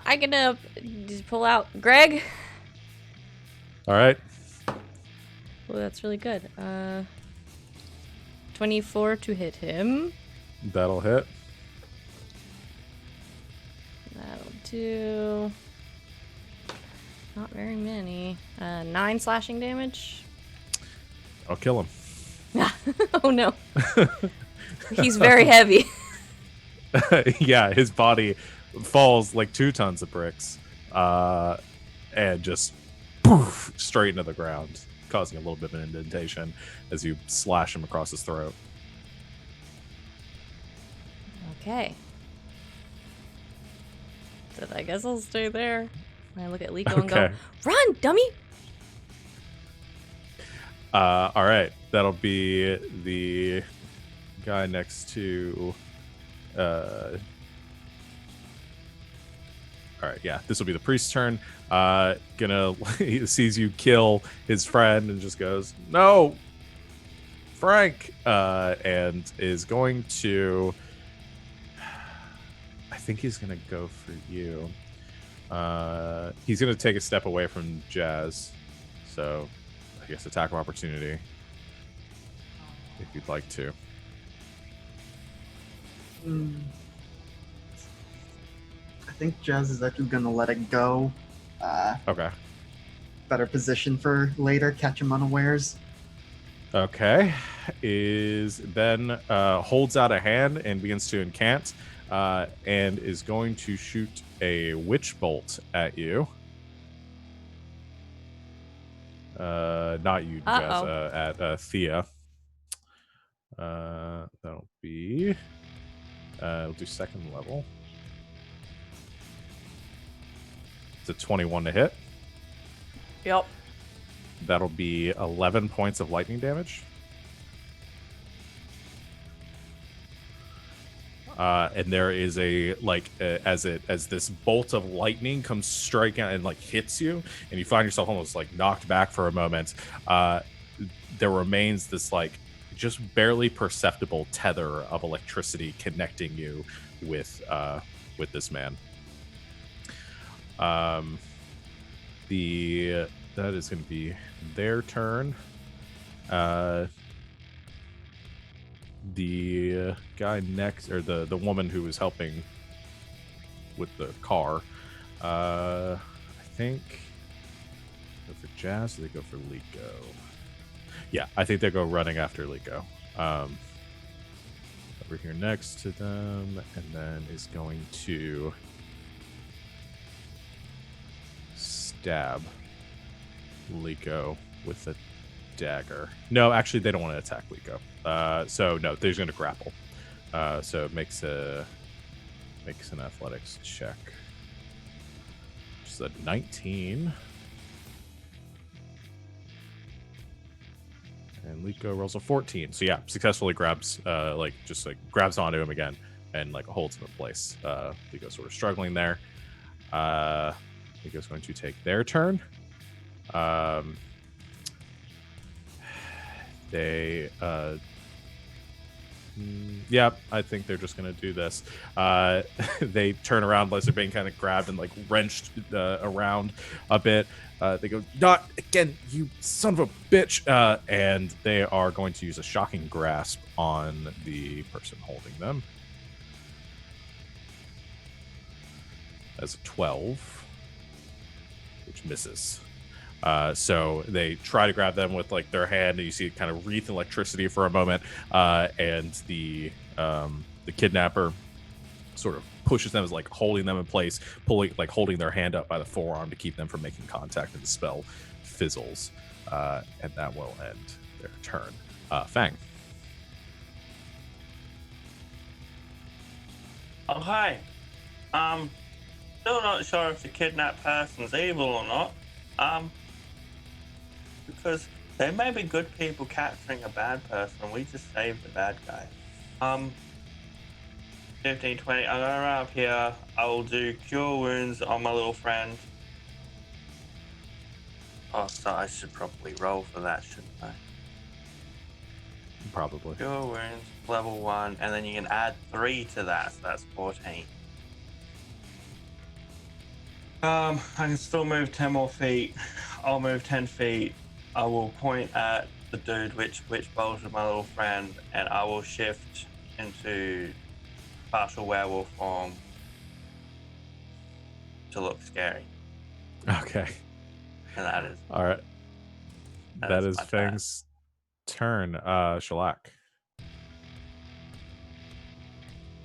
I'm gonna just pull out Greg. All right. Oh, that's really good. 24 to hit him. That'll hit. That'll do. Not very many. 9 slashing damage. I'll kill him. Oh no. He's very heavy. Yeah, his body falls like 2 tons of bricks, and just poof, straight into the ground, causing a little bit of an indentation as you slash him across his throat. Okay. So I guess I'll stay there. I look at Liko and go, Okay. "Run, dummy!" All right, that'll be the guy next to. All right, yeah, this will be the priest's turn. He sees you kill his friend and just goes, "No, Frank," and is going to. I think he's gonna go for you. He's gonna take a step away from Jazz, so I guess attack of opportunity if you'd like to. I think Jazz is actually gonna let it go. Okay. Better position for later, catch him unawares. Okay. Is then holds out a hand and begins to incant, and is going to shoot a witch bolt at you. Not you, Jazz. At Thea. That'll be. We'll do second level. It's a 21 to hit. Yep. That'll be 11 points of lightning damage. And there is a as this bolt of lightning comes striking out and like hits you, and you find yourself almost like knocked back for a moment. There remains this like just barely perceptible tether of electricity connecting you with this man. That is going to be their turn. The guy next, or the woman who was helping with the car, I think go for Jazz, or they go for Liko. Yeah, I think they go running after Liko. Over here next to them, and then is going to stab Liko with a dagger. No, actually, they don't want to attack Liko. So no, they're going to grapple. So it makes an athletics check. Just a 19. And Liko rolls a 14. So yeah, successfully grabs grabs onto him again and like holds him in place. Liko's sort of struggling there. Liko's going to take their turn. They I think they're just gonna do this. They turn around as they're being kind of grabbed and like wrenched around a bit. They go, "Not again, you son of a bitch," and they are going to use a shocking grasp on the person holding them. That's a 12, which misses. So they try to grab them with like their hand, and you see it kind of wreath electricity for a moment, and the kidnapper sort of pushes them, as like holding them in place, holding their hand up by the forearm to keep them from making contact, and the spell fizzles, and that will end their turn. Fang. Oh hi. Still not sure if the kidnapped person's evil or not. Because they may be good people capturing a bad person, and we just saved the bad guy. 15, 20, I'm gonna run up here. I will do cure wounds on my little friend. Oh, so I should probably roll for that, shouldn't I? Probably. Your wounds, level 1, and then you can add 3 to that, so that's 14. I can still move 10 more feet. I'll move 10 feet. I will point at the dude which bolted my little friend, and I will shift into partial werewolf form to look scary. Okay. And that is All right. That is my turn. Fang's turn. Shellac.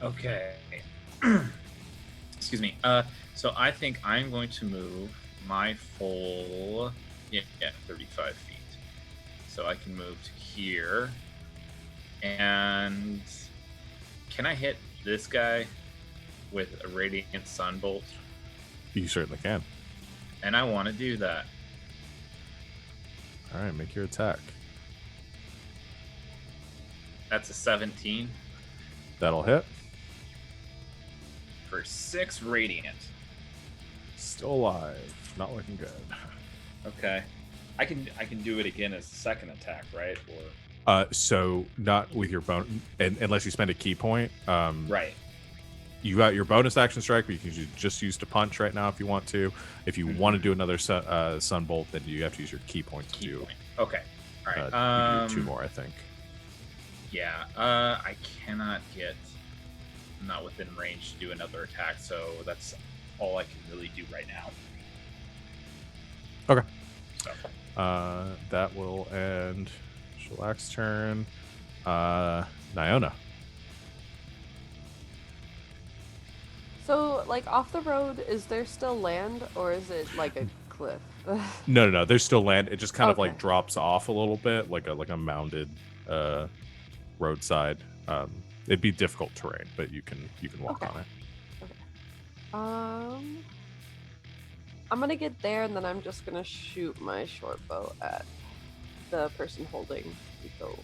Okay. Excuse me. So I think I'm going to move my full 35 feet. So I can move to here. And can I hit this guy with a radiant sunbolt? You certainly can. And I want to do that. All right, make your attack. That's a 17 That'll hit. for 6 radiant. Still alive. Not looking good. Okay. I can do it again as a second attack, right? Or So not with your bonus, unless you spend a key point. right. You got your bonus action strike, but you can just use to punch right now if you want to. If you want to do another sunbolt, then you have to use your key point to do. Okay. All right. You can do 2 more, I think. Yeah. I cannot get not within range to do another attack, so that's all I can really do right now. Okay. So. That will end Shellac's turn. Nyona. So, like, off the road, is there still land, or is it like a cliff? No. There's still land. It just kind of Okay. like drops off a little bit, like a mounded roadside. It'd be difficult terrain, but you can walk Okay. on it. I'm gonna get there, and then I'm just gonna shoot my short bow at the person holding Rico.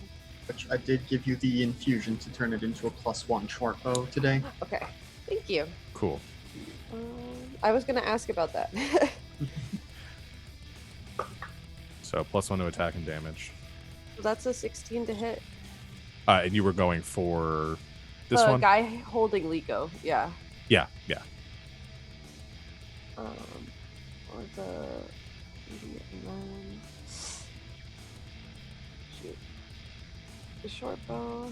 Which I did give you the infusion to turn it into a +1 short bow today. Okay, thank you. Cool. I was gonna ask about that. So +1 to attack and damage. That's a 16 to hit. And you were going for this The one? guy holding Liko, yeah. Yeah. Or the idiot man. Shoot. The short bow.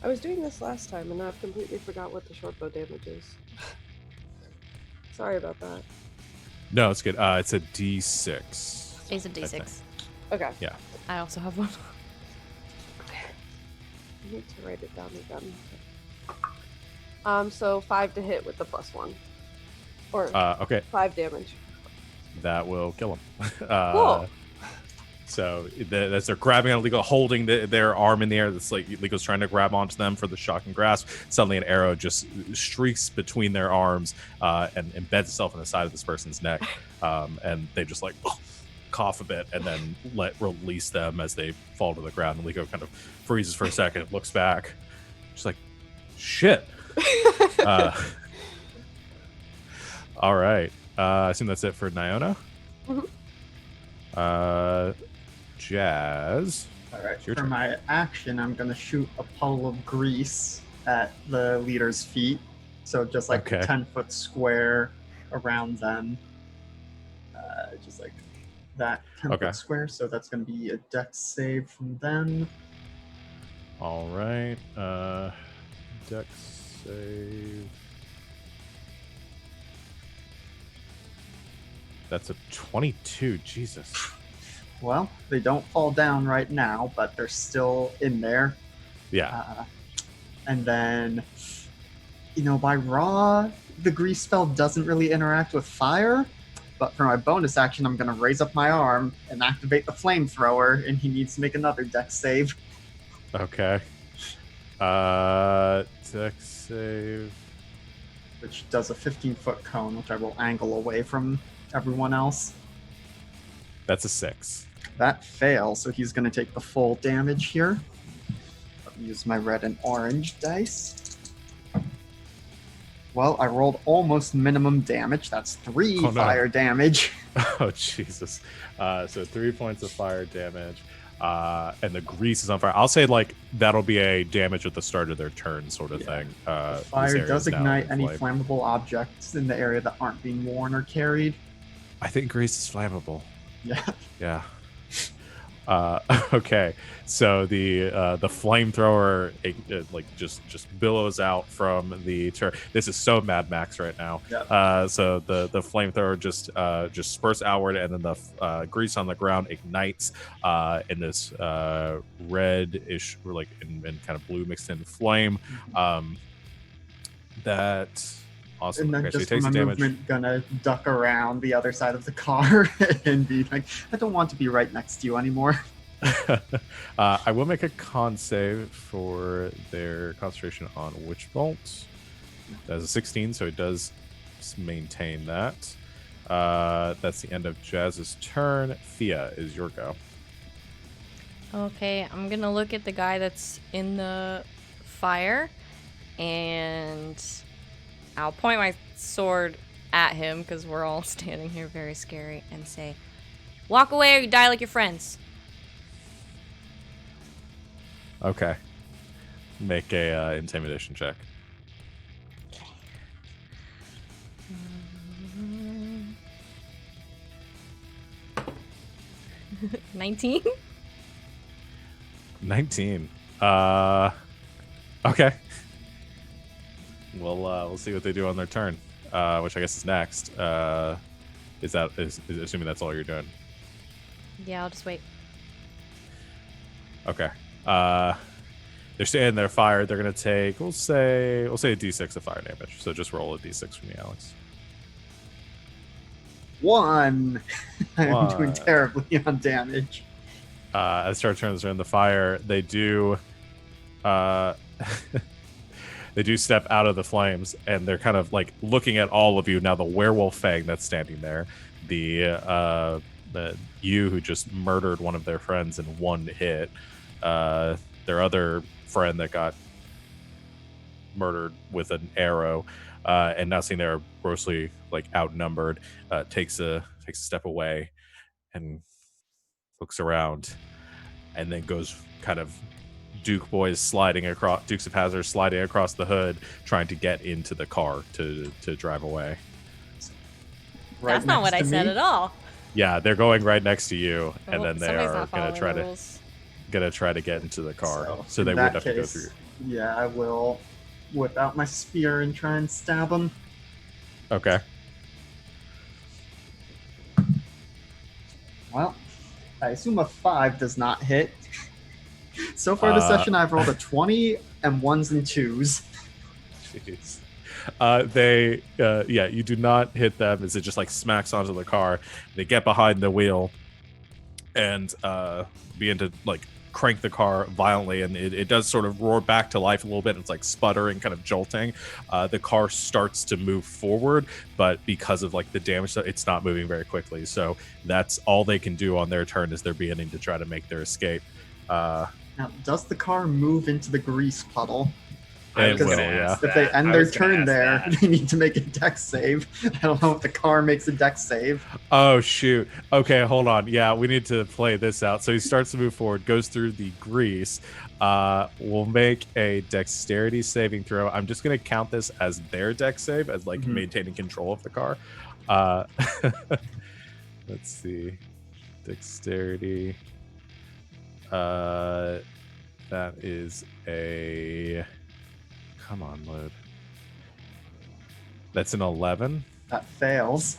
I was doing this last time and I've completely forgot what the short bow damage is. Sorry about that. No, it's good. It's a D6. It's a I D6. think. Okay. Yeah. I also have one. I need to write it down again. So 5 to hit with the +1. Or Okay. 5 damage. That will kill him. Cool. So as they're grabbing on Liko, holding their arm in the air, that's like Liko's trying to grab onto them for the shocking grasp. Suddenly, an arrow just streaks between their arms and embeds itself in the side of this person's neck, and they just like cough a bit and then release them as they fall to the ground. And Liko kind of freezes for a second, looks back, just like shit. All right. I assume that's it for Nyona. Jazz. All right. Your For turn. my action, I'm going to shoot a puddle of grease at the leader's feet. So just like Okay. a 10-foot square around them. Just like that 10-foot Okay. square. So that's going to be a dex save from them. All right. Dex save. That's a 22. Jesus. Well, they don't fall down right now, but they're still in there. Yeah. And then, by raw, the grease spell doesn't really interact with fire. But for my bonus action, I'm going to raise up my arm and activate the flamethrower, and he needs to make another dex save. Okay. Dex save. Which does a 15-foot cone, which I will angle away from everyone else. That's a 6. That fails, so he's going to take the full damage here. I'll use my red and orange dice. Well, I rolled almost minimum damage. That's 3 Oh, no. fire damage. Oh, Jesus. So 3 points of fire damage. And the grease is on fire. I'll say, like, that'll be a damage at the start of their turn sort of thing. The This fire area does is now ignite in any flame. flammable objects in the area that aren't being worn or carried. I think grease is flammable. Yeah. Yeah. Okay, so the flamethrower like just billows out from the turret. This is so Mad Max right now. Yep. So the flamethrower just spurts outward, and then the grease on the ground ignites in this reddish, or like in kind of blue mixed in flame. That awesome. And then Okay, so he just takes from the a damage. movement, gonna duck around the other side of the car and be like, I don't want to be right next to you anymore. I will make a con save for their concentration on Witch Bolt. That's a 16, so it does maintain that. That's the end of Jazz's turn. Thea, is your go. Okay, I'm gonna look at the guy that's in the fire, and I'll point my sword at him because we're all standing here very scary, and say, "Walk away or you die like your friends." Okay. Make a intimidation check. 19? 19. Okay. We'll see what they do on their turn, which I guess is next. Is assuming that's all you're doing? Yeah, I'll just wait. Okay. They're staying there fired. They're gonna take, we'll say a d6 of fire damage. So just roll a d6 for me, Alex. 1. I'm doing One. terribly on damage. As Star turns are in the fire, they do they do step out of the flames, and they're kind of like looking at all of you now. The werewolf fang that's standing there, the you who just murdered one of their friends in one hit, their other friend that got murdered with an arrow, and now seeing they're grossly like outnumbered, takes a step away and looks around, and then goes kind of Dukes of Hazzard sliding across the hood, trying to get into the car to drive away. Right That's not next what I to said me. at all. Yeah, they're going right next to you, and Well, then they somebody's are not gonna following the rules. try to get into the car. So in they would that have to go case, through. Yeah, I will whip out my spear and try and stab him. Okay. Well, I assume a 5 does not hit. So far this session, I've rolled a 20 and 1s and 2s. Jeez. You do not hit them as it just like smacks onto the car. They get behind the wheel and begin to like crank the car violently, and it does sort of roar back to life a little bit. It's like sputtering, kind of jolting. The car starts to move forward, but because of like the damage, it's not moving very quickly. So that's all they can do on their turn, is they're beginning to try to make their escape. Now, does the car move into the grease puddle? I It was will, gonna yeah. ask If they that. end I their was gonna turn ask there, that. they need to make a dex save. I don't know if the car makes a dex save. Oh, shoot. Okay, hold on. Yeah, we need to play this out. So he starts to move forward, goes through the grease. We'll make a dexterity saving throw. I'm just going to count this as their dex save, as like maintaining control of the car. Let's see. Dexterity. That is a... Come on, load. That's an 11. That fails.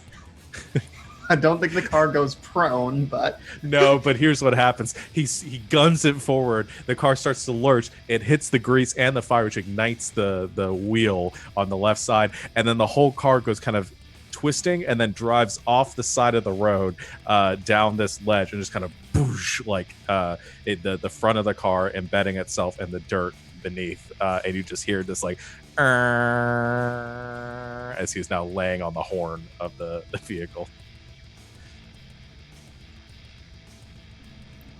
I don't think the car goes prone, but No, but here's what happens. He guns it forward. The car starts to lurch. It hits the grease and the fire, which ignites the wheel on the left side. And then the whole car goes kind of twisting and then drives off the side of the road down this ledge and just kind of boosh, like the front of the car embedding itself in the dirt beneath. And you just hear this like as he's now laying on the horn of the vehicle.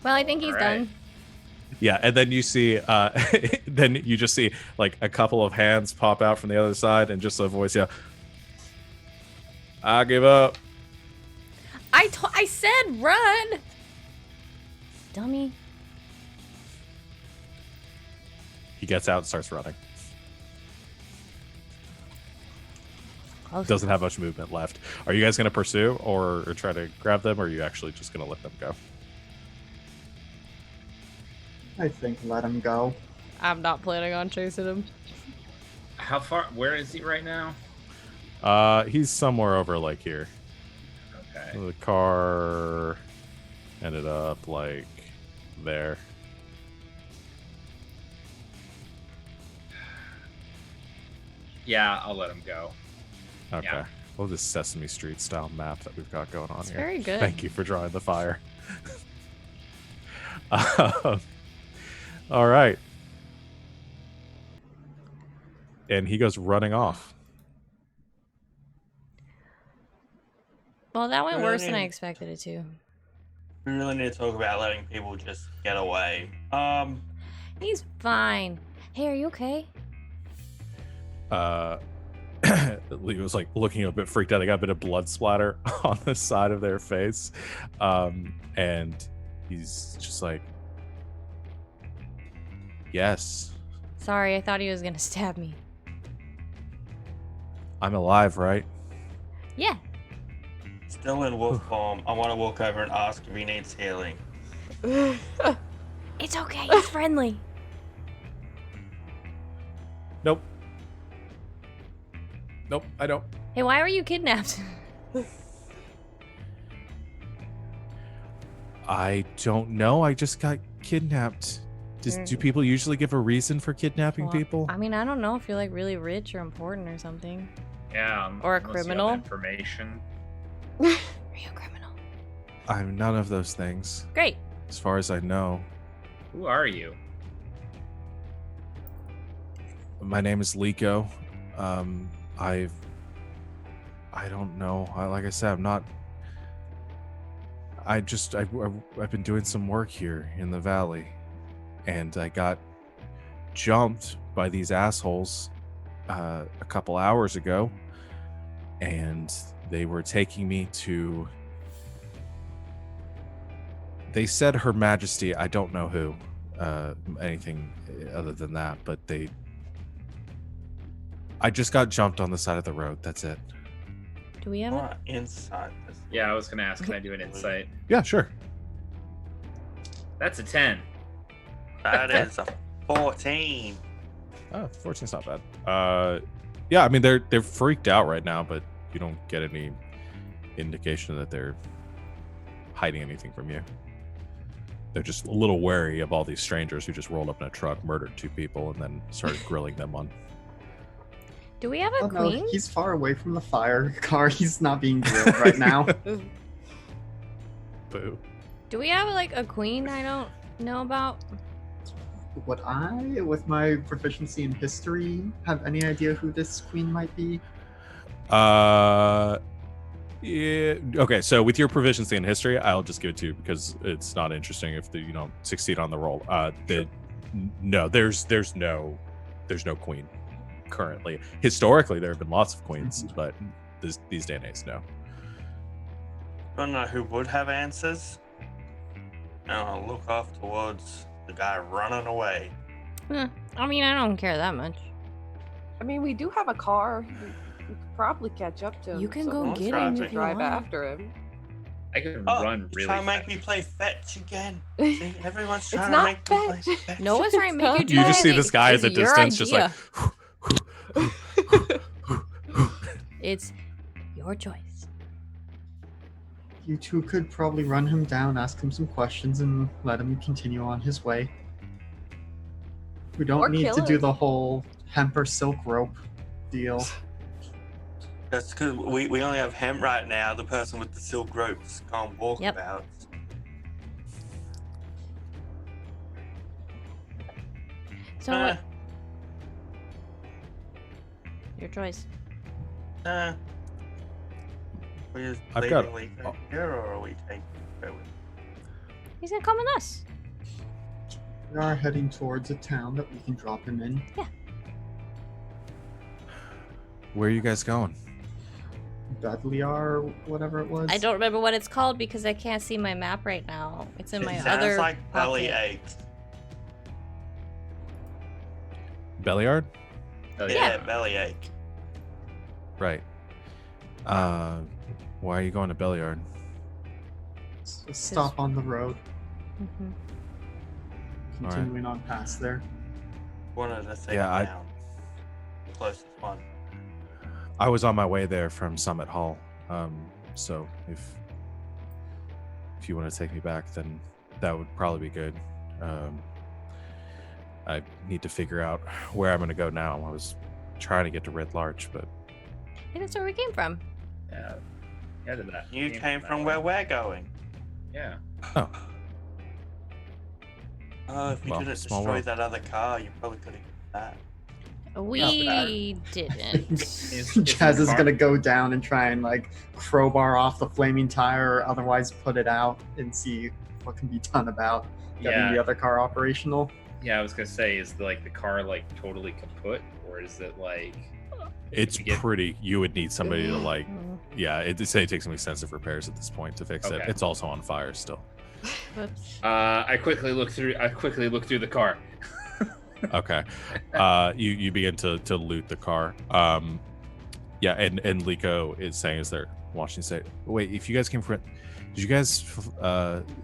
Well, I think he's Alright. done. Yeah, and then you see, then you just see like a couple of hands pop out from the other side, and just a voice, yeah. I give up. I said run! Dummy. He gets out and starts running. Close. Doesn't have much movement left. Are you guys going to pursue or try to grab them, or are you actually just going to let them go? I think let him go. I'm not planning on chasing him. How far? Where is he right now? He's somewhere over like here. Okay. The car ended up like there. Yeah, I'll let him go. Okay. Yeah. Well, this Sesame Street style map that we've got going on It's here. very good. Thank you for drawing the fire. All right. And he goes running off. Well, that went Really? worse than I expected it to. We really need to talk about letting people just get away. He's fine. Hey, are you okay? Lee was like looking a bit freaked out. They got a bit of blood splatter on the side of their face. And he's just like, yes, Sorry, I thought he was gonna stab me. I'm alive, right? Yeah. Still in wolf form. I want to walk over and ask if he needs healing. It's okay, he's friendly. Nope. Nope, I don't. Hey, why were you kidnapped? I don't know. I just got kidnapped. Do people usually give a reason for kidnapping Well, people? I mean, I don't know if you're like really rich or important or something. Yeah. Or a unless you have criminal. Information. Are you a criminal? I'm none of those things, Great. as far as I know. Who are you? My name is Liko. I don't know. Like I said, I'm not. I've been doing some work here in the valley, and I got jumped by these assholes a couple hours ago, and they were taking me to. They said Her Majesty. I don't know who. Anything other than that, but they. I just got jumped on the side of the road. That's it. Do we have I it? want inside this. Yeah, I was gonna ask. Can I do an insight? Yeah, sure. That's a 10. That is a 14. 14's not bad. Yeah, I mean they're freaked out right now, but you don't get any indication that they're hiding anything from you. They're just a little wary of all these strangers who just rolled up in a truck, murdered 2 people, and then started grilling them on. Do we have a Oh no, queen? he's far away from the fire car. He's not being grilled right now. Boo. Do we have like a queen I don't know about? Would I, with my proficiency in history, have any idea who this queen might be? Yeah. Okay, so with your proficiency in history, I'll just give it to you because it's not interesting if you don't succeed on the roll. No, there's no queen currently. Historically, there have been lots of queens, but these days and age, no. I don't know who would have answers. And I'll look off towards the guy running away. I mean, I don't care that much. I mean, we do have a car. We could probably catch up to him. You can so go we'll get try him to if you drive want. after him. I can Oh, run you're really trying to make fast. me play fetch again. See, everyone's It's trying to not make me play fetch. fetch. Noah's right. Make you You do You just see anything. this guy It's at the your distance, just like. idea. It's your choice. You two could probably run him down, ask him some questions, and let him continue on his way. We don't Or need kill to do him. the whole hemp or silk rope deal. That's because we only have him right now, the person with the silk ropes can't walk Yep. about. So, Uh, your choice. we just I've got- leaving Liko here, or are we taking her with? He's gonna come with us. We are heading towards a town that we can drop him in. Where are you guys going? Dudleyar, whatever it was. I don't remember what it's called because I can't see my map right now. It's in my It other sounds like belly pocket. aches. Bellyard? Oh, Yeah, belly ache. Right. Why are you going to Bellyard? A stop on the road, Mhm. continuing on past there. Wanted to say Yeah, down. The closest one. I was on my way there from Summit Hall. So if you want to take me back, then that would probably be good. I need to figure out where I'm going to go now. I was trying to get to Red Larch, but Hey, that's where we came from. Yeah. Yeah, to that. You came that from way. where we're going. Yeah. oh, Oh, if you Well, didn't small destroy world. that other car, you probably could have that. We didn't. Jazz is gonna go down and try and like crowbar off the flaming tire, or otherwise put it out and see what can be done about getting Yeah. the other car operational. Yeah, I was gonna say, is the car like totally kaput, or is it like? it's You get- pretty. You would need somebody to like. Mm, Yeah, it takes some extensive repairs at this point to fix it. Okay. It's also on fire still. Whoops. I quickly look through the car. Okay. You begin to loot the car. Yeah, and Liko is saying as they're watching, say, wait, if you guys came from, did you guys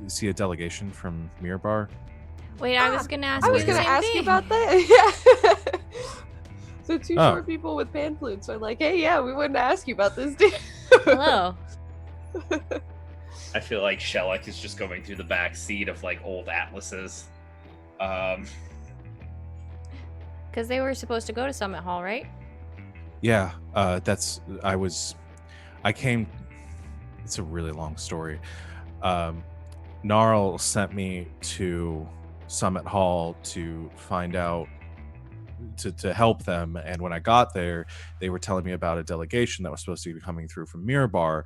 see a delegation from Mirabar? Wait, I was gonna ask I you was the gonna same ask thing. you about that. Yeah. So two Oh. short people with pan flutes are like, hey, yeah, we wouldn't ask you about this, dude. Hello. I feel like Shellac is just going through the back seat of like old atlases. Because they were supposed to go to Summit Hall, right? Yeah, I came. It's a really long story. Gnarl sent me to Summit Hall to find out, to help them, and when I got there, they were telling me about a delegation that was supposed to be coming through from Mirabar.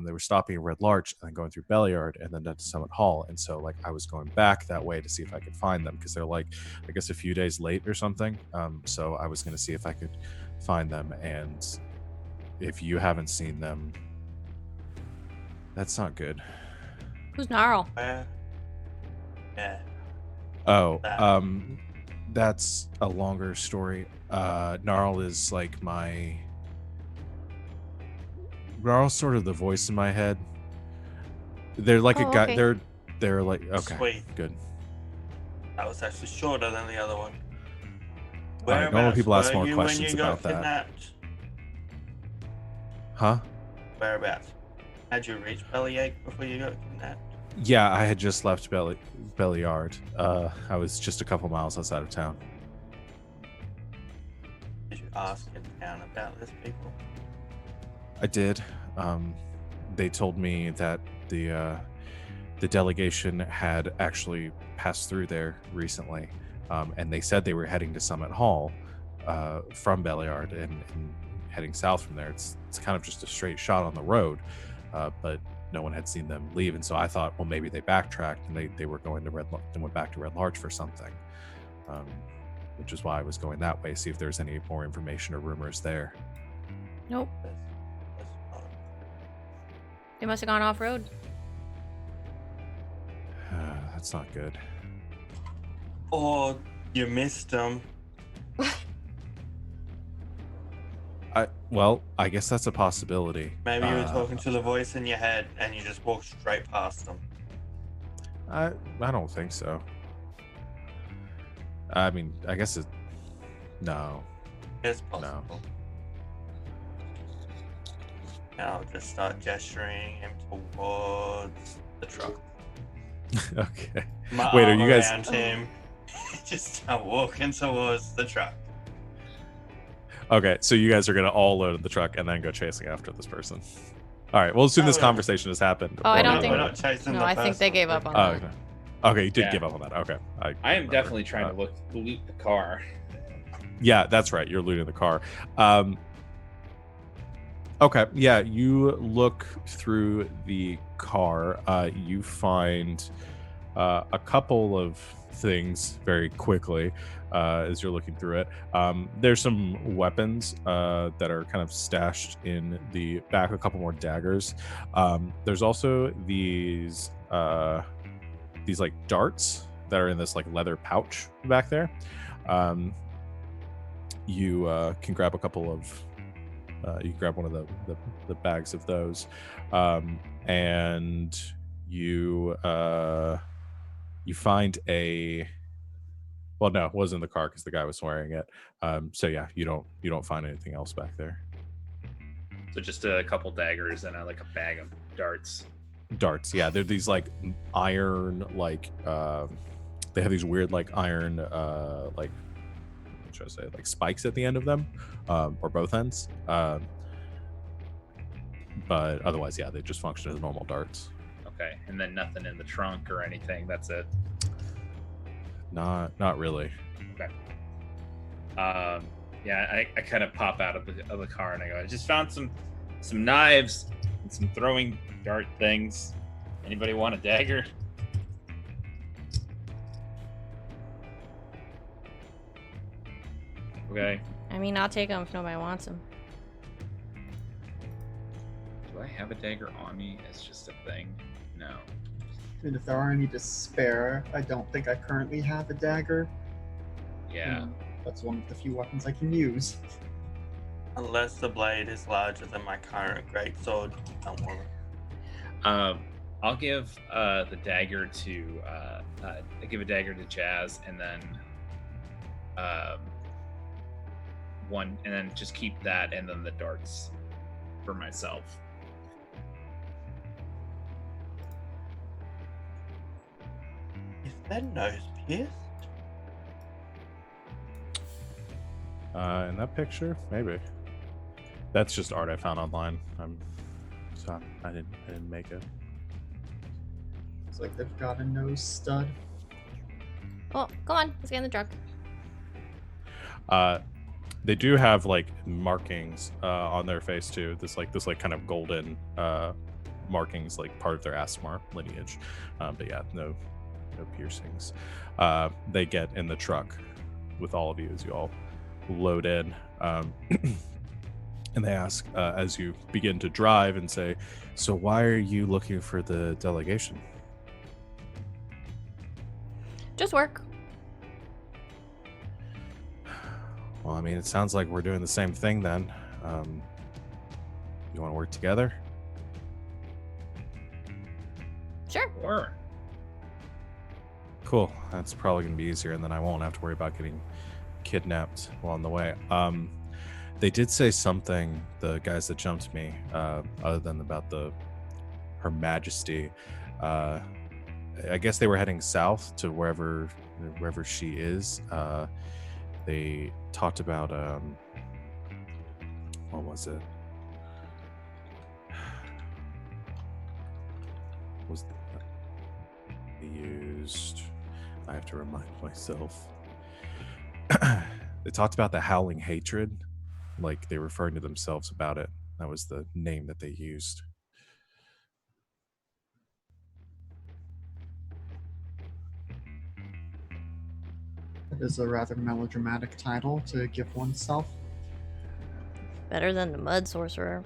They were stopping at Red Larch and then going through Bellyard and then down to Summit Hall, and so like I was going back that way to see if I could find them because they're like, I guess a few days late or something. So I was going to see if I could find them, and if you haven't seen them, that's not good. Who's Gnarl? Where? Yeah. Oh, That. that's a longer story. Gnarl is like Gnarl's sort of the voice in my head. They're like a Oh, guy. okay. They're like okay, Sweet. good. That was actually shorter than the other one. All right, normal people ask more were you questions when you about got that. kidnapped? Huh? Whereabouts? Had you reached Bellyache before you got kidnapped? Yeah, I had just left Bellyard. I was just a couple miles outside of town. Did you ask in town about this people? I did. They told me that the delegation had actually passed through there recently, and they said they were heading to Summit Hall from Bellyard and heading south from there. It's kind of just a straight shot on the road, but no one had seen them leave, and so I thought, well, maybe they backtracked and they were going to went back to Red Larch for something, which is why I was going that way, see if there's any more information or rumors there. Nope. That's not- They must have gone off road. That's not good. Or you missed them. I guess that's a possibility. Maybe you were talking to the voice in your head and you just walked straight past them. I don't think so. I mean, I guess it. No. It's possible. And I'll just start gesturing him towards the truck. Okay. My Wait, are arm you guys- around him. Just start walking towards the truck. Okay, so you guys are gonna all load in the truck and then go chasing after this person. All right. Well, assume this Oh, conversation has happened. Oh, I Or- don't No, think- we're not chasing No, the I think they person. gave up on Oh, that. okay. Okay, you did Yeah. give up on that. Okay. I am remember. definitely trying to loot the car. Yeah, that's right. You're looting the car. Okay, yeah, you look through the car. You find a couple of things very quickly as you're looking through it. There's some weapons that are kind of stashed in the back, a couple more daggers. There's also these like darts that are in this like leather pouch back there. You can grab a couple of you can grab one of the bags of those, and you find a, well, no, it wasn't in the car because the guy was wearing it. So yeah, you don't find anything else back there. So just a couple daggers and like a bag of darts. Darts, yeah, they're these like iron, like they have these weird like iron like, what should I say, like spikes at the end of them, or both ends. But otherwise, yeah, they just function as normal darts. Okay, and then nothing in the trunk or anything. That's it. Not really. Okay. Yeah, I kind of pop out of the car and I go, I just found some knives and some throwing dart things. Anybody want a dagger? Okay. I mean, I'll take them if nobody wants them. Do I have a dagger on me? It's just a thing. No. And if there are any to spare, I don't think I currently have a dagger. Yeah. That's one of the few weapons I can use. Unless the blade is larger than my current greatsword, don't worry. I'll give the dagger to I give a dagger to Jazz, and then one, and then just keep that, and then the darts for myself. Is that nose pierced? In that picture, maybe. That's just art I found online. So I didn't make it. It's like they've got a nose stud. Well, come on, let's get in the truck. They do have like markings on their face too. This kind of golden markings, like part of their Asmar lineage. But yeah, no piercings. They get in the truck with all of you as you all load in, and they ask as you begin to drive and say, "So why are you looking for the delegation?" Just work. Well, I mean, it sounds like we're doing the same thing then. You want to work together? Sure. Or Cool. That's probably going to be easier, and then I won't have to worry about getting kidnapped while on the way. They did say something, the guys that jumped me, other than about Her Majesty. I guess they were heading south to wherever she is. They talked about what was it? Was they used? I have to remind myself. They talked about the howling hatred, like they referring to themselves about it. That was the name that they used. It is a rather melodramatic title to give oneself. Better than the Mud Sorcerer.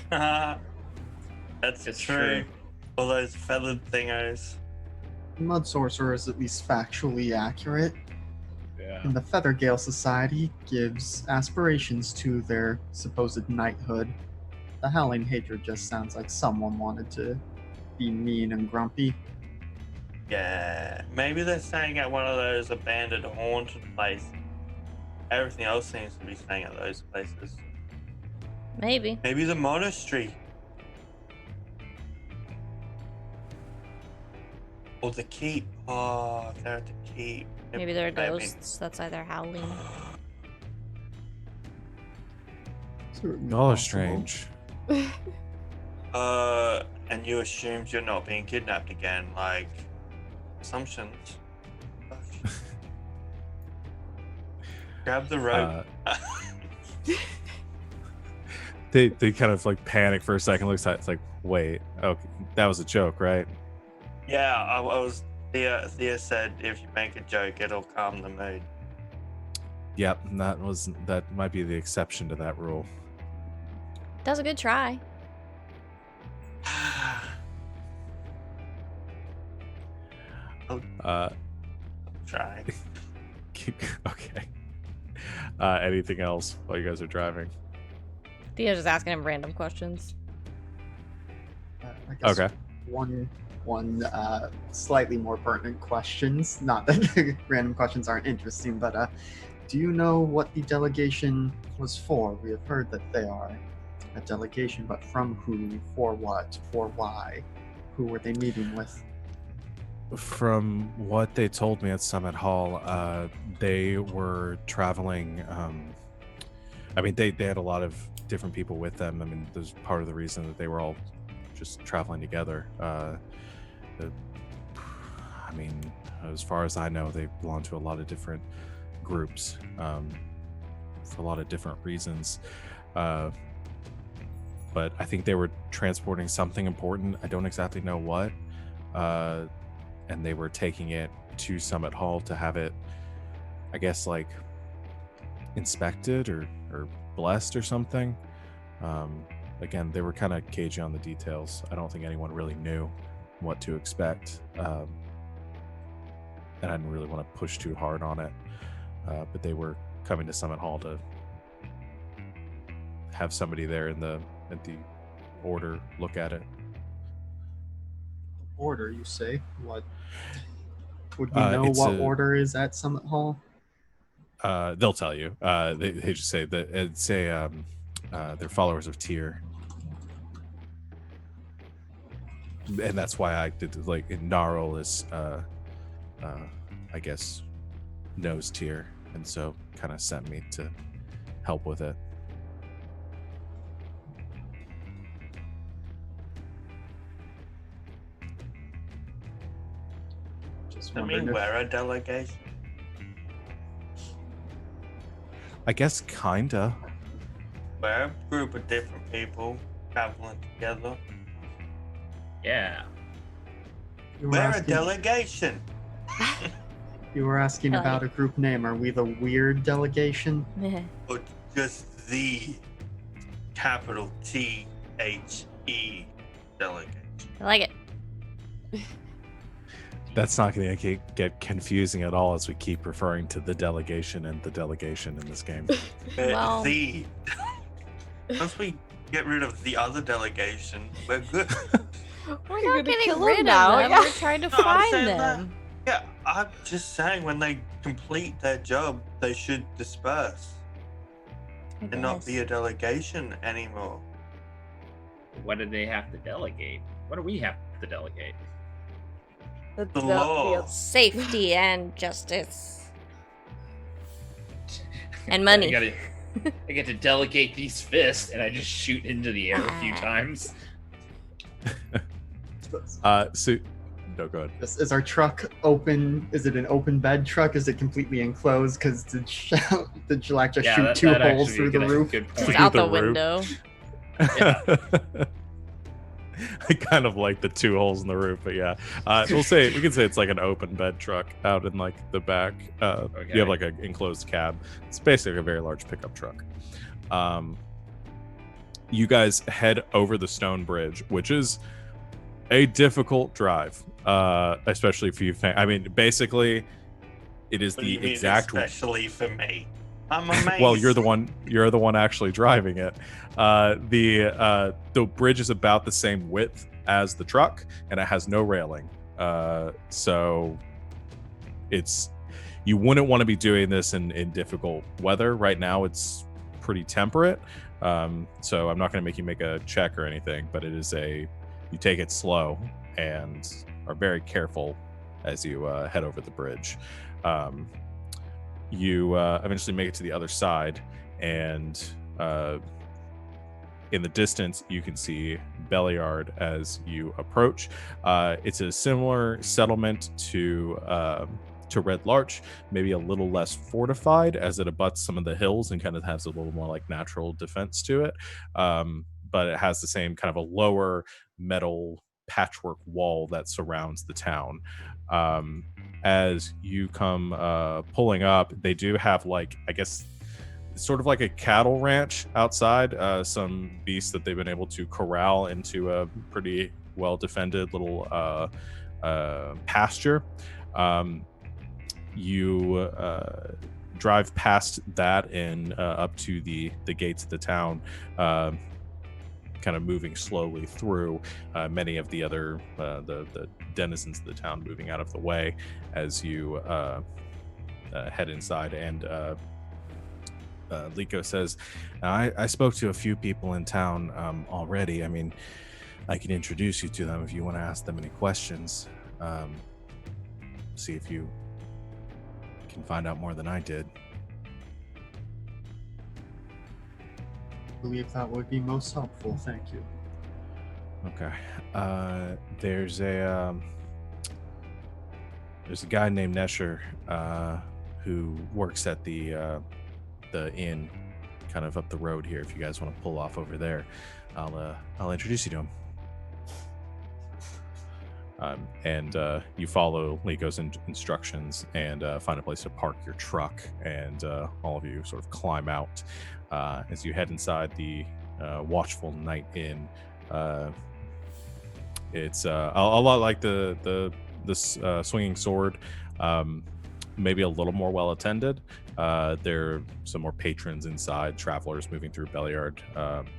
That's It's true. true. All those feathered thingos. Mud Sorcerer is at least factually accurate. yeah. And the Feathergale Society gives aspirations to their supposed knighthood. The Howling Hatred just sounds like someone wanted to be mean and grumpy. Yeah, maybe they're staying at one of those abandoned, haunted places. Everything else seems to be staying at those places. Maybe. Maybe the monastery. Or the keep. Oh, they're at the keep. Maybe they're Maybe. ghosts. That's why they're howling. Certainly Y'all are possible. strange. And you assumed you're not being kidnapped again, like assumptions. Grab the rope. They kind of like panic for a second. Looks at it's like, wait, okay, that was a joke, right? Yeah, I was. Thea said if you make a joke, it'll calm the mood. Yep, that might be the exception to that rule. That was a good try. Try. Okay. Anything else while you guys are driving? Thea's just asking him random questions. I guess Okay. one slightly more pertinent questions. Not that the random questions aren't interesting, but do you know what the delegation was for? We have heard that they are a delegation, but from who, for what, for why? Who were they meeting with? From what they told me at Summit Hall, they were traveling. I mean, they had a lot of different people with them. I mean, there's part of the reason that they were all just traveling together. I mean, as far as I know, they belong to a lot of different groups for a lot of different reasons. But I think they were transporting something important. I don't exactly know what. And they were taking it to Summit Hall to have it, I guess, like inspected or blessed or something. Again, they were kind of cagey on the details. I don't think anyone really knew what to expect. And I didn't really want to push too hard on it. But they were coming to Summit Hall to have somebody there at the order look at it. Order, you say? What? Would we know what order is at Summit Hall? They'll tell you. They just say that it's they're followers of Tyr, and that's why I did like Gnarl is I guess knows Tyr, and so kind of sent me to help with it. I mean, we're a delegation. I guess kinda. We're a group of different people traveling together. Yeah. We're a delegation. You were asking about a group name. Are we the weird delegation? Or just the capital THE delegation? I like it. That's not going to get confusing at all as we keep referring to the delegation and the delegation in this game. Well- Once we get rid of the other delegation, we're good. We're You're not gonna getting kill rid them of now, them. yeah. We're trying to No, I'm find saying them. Yeah, I'm just saying when they complete their job, they should disperse I and not guess. be a delegation anymore. What do they have to delegate? What do we have to delegate? The law. Safety and justice. And money. I get to delegate these fists, and I just shoot into the air a few times. So no, go ahead. Is our truck open? Is it an open bed truck? Is it completely enclosed? Because did Shellac just shoot two holes through the roof? Good It's point. out the the roof. window. I kind of like the two holes in the roof, but yeah, we can say it's like an open bed truck out in like the back. You have like an enclosed cab. It's basically a very large pickup truck. You guys head over the stone bridge, which is a difficult drive, especially if you. I mean, basically, it is What do you the mean, exact. especially for me. I'm amazed. Well, you're the one actually driving it. The bridge is about the same width as the truck, and it has no railing. So you wouldn't want to be doing this in difficult weather. Right now, it's pretty temperate. So I'm not going to make you make a check or anything, but it is you take it slow and are very careful as you head over the bridge. You eventually make it to the other side, and in the distance you can see Belliard as you approach. It's a similar settlement to Red Larch, maybe a little less fortified as it abuts some of the hills and kind of has a little more like natural defense to it. But it has the same kind of a lower metal patchwork wall that surrounds the town. As you come pulling up, they do have, like, I guess, sort of like a cattle ranch outside, some beasts that they've been able to corral into a pretty well defended little pasture. You drive past that and up to the gates of the town, kind of moving slowly through, many of the other the denizens of the town moving out of the way as you head inside. And Liko says, I spoke to a few people in town already. I mean, I can introduce you to them if you want to ask them any questions. See if you can find out more than I did. I believe that would be most helpful. Thank you. Okay. There's a guy named Nesher who works at the inn kind of up the road here. If you guys want to pull off over there, I'll introduce you to him. And you follow Liko's instructions and find a place to park your truck, and all of you sort of climb out as you head inside the Watchful Night Inn. It's a lot like the Swinging Sword, maybe a little more well attended. There are some more patrons inside, travelers moving through Belliard,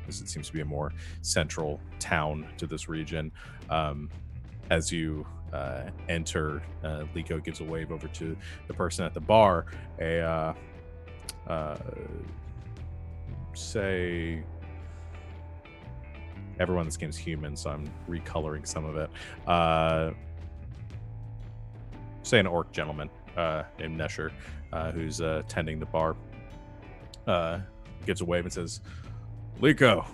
as it seems to be a more central town to this region. As you enter, Liko gives a wave over to the person at the bar. Say everyone in this game is human, so I'm recoloring some of it. Say an orc gentleman named Nesher, who's tending the bar. Gives a wave and says, Liko,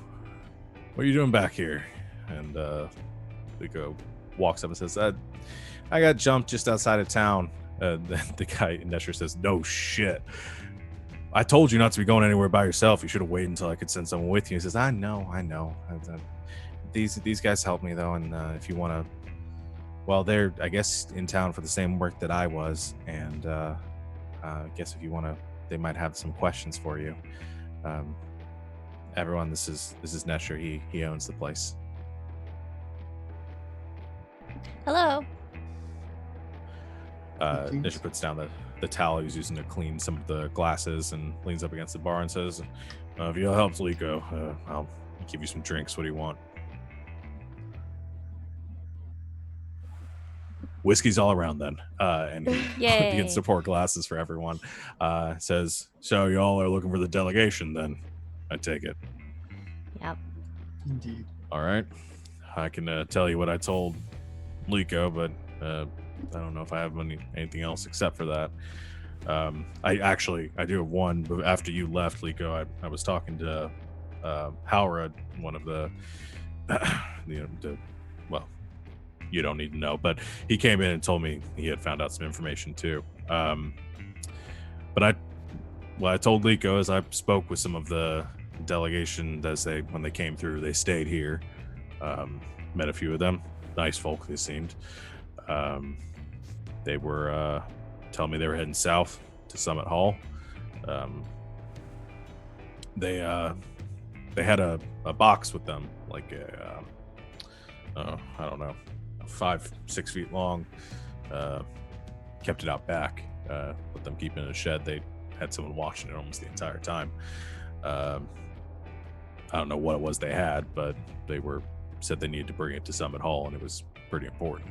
what are you doing back here? And Liko walks up and says, I got jumped just outside of town. The guy, Nesher, says, no shit. I told you not to be going anywhere by yourself. You should have waited until I could send someone with you. He says, I know. These guys helped me, though, and if you want to... Well, they're, I guess, in town for the same work that I was, and I guess if you want to... They might have some questions for you. Everyone, this is Nesher. He owns the place. Hello. Nesher puts down the towel he's using to clean some of the glasses and leans up against the bar and says, if you'll help Liko, I'll give you some drinks. What do you want? Whiskey's all around then. And he begins to pour glasses for everyone. Says, so y'all are looking for the delegation then? I take it. Yep. Indeed. All right. I can tell you what I told Liko, but I don't know if I have anything else except for that. I do have one, but after you left, Liko, I was talking to Howard, one of the, well, you don't need to know, but he came in and told me he had found out some information too. But what I told Liko is I spoke with some of the delegation when they came through, they stayed here. Met a few of them. Nice folk they seemed. They were telling me they were heading south to Summit Hall. They had a box with them, like I don't know, 5-6 feet long. Kept it out back. Let them keep it in a shed. They had someone watching it almost the entire time. I don't know what it was they had, but they said they needed to bring it to Summit Hall, and it was pretty important.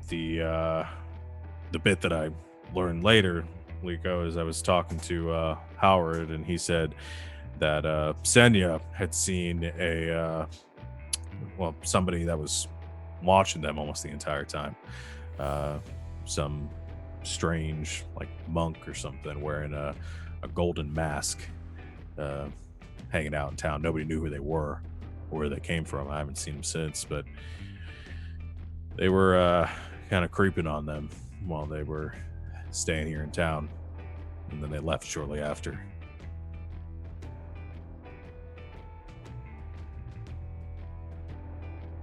The bit that I learned later, Liko, is I was talking to Howard, and he said that Senya had seen somebody that was watching them almost the entire time. Some strange, like, monk or something wearing a golden mask, hanging out in town. Nobody knew who they were or where they came from. I haven't seen them since, but they were kind of creeping on them while they were staying here in town, and then they left shortly after.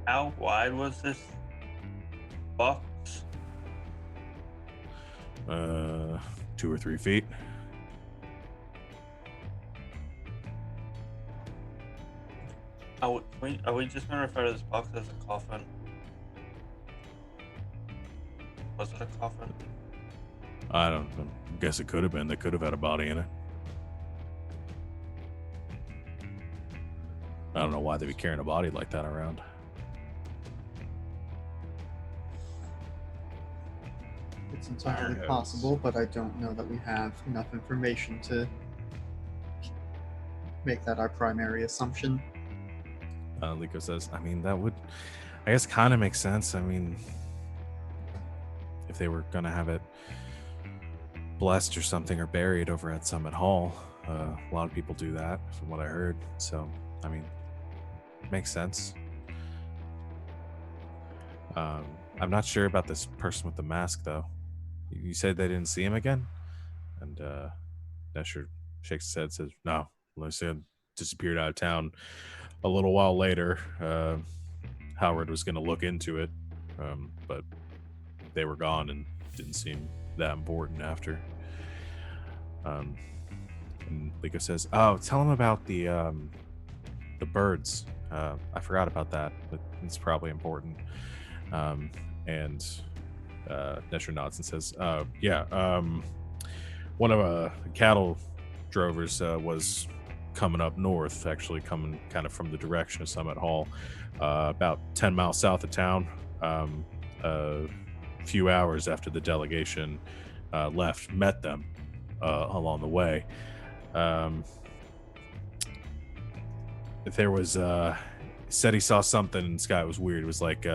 How wide was this box? 2 or 3 feet. Are we just going to refer to this box as a coffin? Was it a coffin? I don't guess it could have been. They could have had a body in it. I don't know why they'd be carrying a body like that around. It's entirely knows? possible, but I don't know that we have enough information to make that our primary assumption. Liko says, I mean, that would, I guess, kind of make sense. I mean, if they were going to have it blessed or something or buried over at Summit Hall, a lot of people do that from what I heard. So, I mean, makes sense. I'm not sure about this person with the mask, though. You said they didn't see him again? And Nesher shakes his head, says, no, Lucia disappeared out of town a little while later. Howard was going to look into it, but they were gone and didn't seem that important after. And Liko says, oh, tell him about the birds. I forgot about that, but it's probably important. And Nesher nods and says, yeah, one of the cattle drovers was coming up north, actually coming kind of from the direction of Summit Hall, about 10 miles south of town. A few hours after the delegation left, met them along the way. There was said he saw something in the sky. It was weird. It was like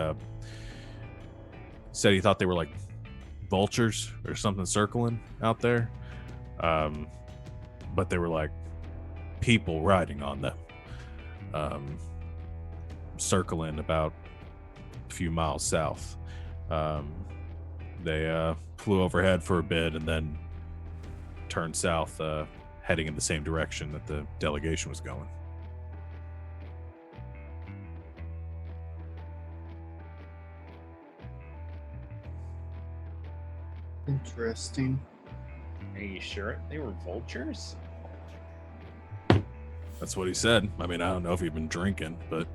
said he thought they were like vultures or something circling out there, but they were like people riding on them, circling about a few miles south. They flew overhead for a bit and then turned south, heading in the same direction that the delegation was going. Interesting. Are you sure they were vultures? That's what he said. I mean, I don't know if he'd been drinking, but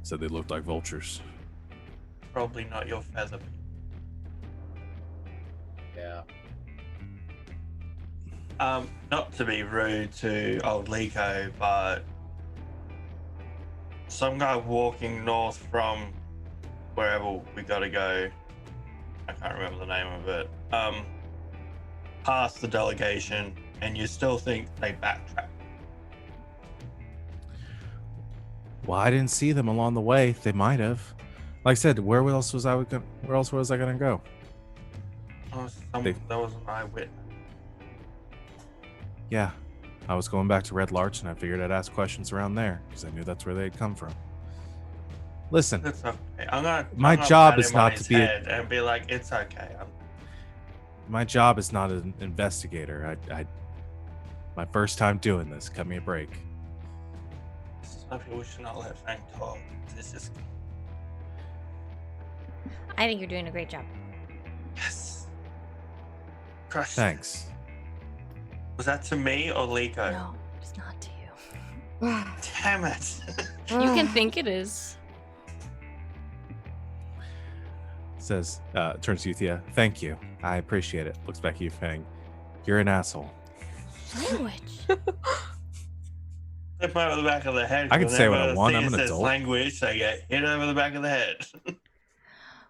said they looked like vultures. Probably not your feather. Yeah. Not to be rude to old Liko, but some guy walking north from wherever we gotta go, I can't remember the name of it, past the delegation, and you still think they backtrack. Well, I didn't see them along the way. They might have. Like I said, where else was I gonna go? There was an eyewitness. Yeah, I was going back to Red Larch, and I figured I'd ask questions around there because I knew that's where they'd come from. Listen, It's okay. My I'm gonna job pat is him not on to his be a- head and be like, it's okay. my job is not an investigator. My first time doing this. Cut me a break. Some people should not let Frank talk. This is I think you're doing a great job. yes. Crush. Thanks. Was that to me or Liko? No, it's not to you. Damn it. You can think it is. Says, turns to you, Thea. Thank you. I appreciate it. Looks back at you, Fang. You're an asshole. Language. Hit over the back of the head. I can say what I whenever want. Thea I'm an says adult. language, they get hit over the back of the head.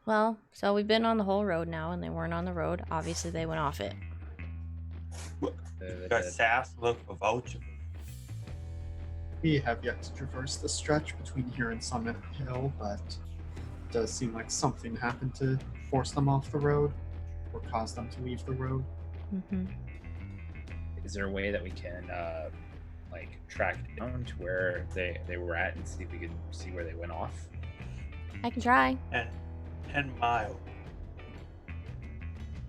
Well, so we've been on the whole road now, and they weren't on the road. Obviously, they went off it. Go south, look for vulture. We have yet to traverse the stretch between here and Summit Hill, but it does seem like something happened to force them off the road or cause them to leave the road. Mm-hmm. Is there a way that we can like track down to where they were at and see if we can see where they went off? I can try. And 10 miles.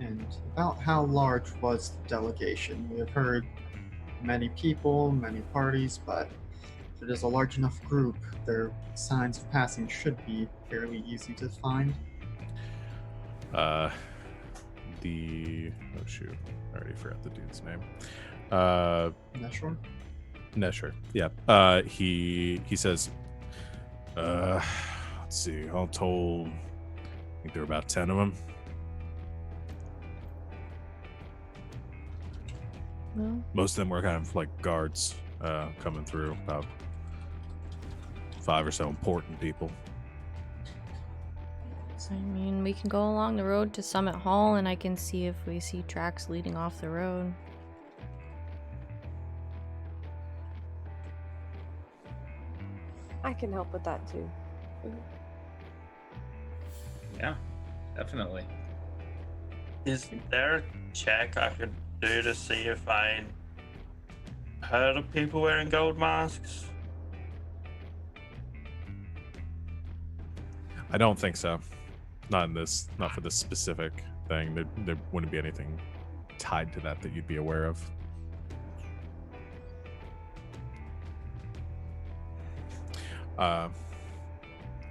And about how large was the delegation? We have heard many people, many parties, but If it is a large enough group, their signs of passing should be fairly easy to find. Oh shoot, I already forgot the dude's name. Neshor? Nesher. Yeah. He says, let's see, all told, I think there were about 10 of them. Well, Most of them were kind of like guards coming through, about 5 or so important people. so, I mean, we can go along the road to Summit Hall, and I can see if we see tracks leading off the road. I can help with that too. Yeah, definitely. Is there a check I could do to see if I heard of people wearing gold masks? I don't think so. Not for this specific thing. There wouldn't be anything tied to that you'd be aware of.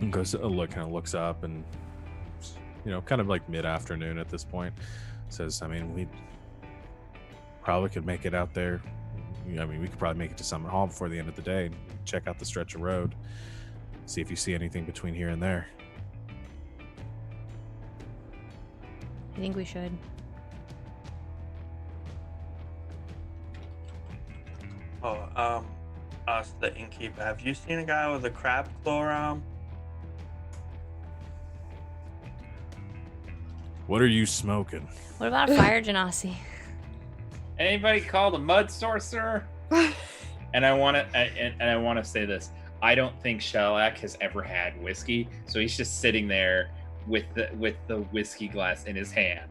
Goes kind of looks up and, kind of like mid-afternoon at this point, says, I mean, we probably could make it out there. I mean, we could probably make it to Summit Hall before the end of the day and check out the stretch of road, see if you see anything between here and there. I think we should. Ask the innkeeper, have you seen a guy with a crab claw arm? What are you smoking? What about a fire genasi? Anybody called a mud sorcerer? And I want to say this. I don't think Shellac has ever had whiskey, so he's just sitting there with the whiskey glass in his hand.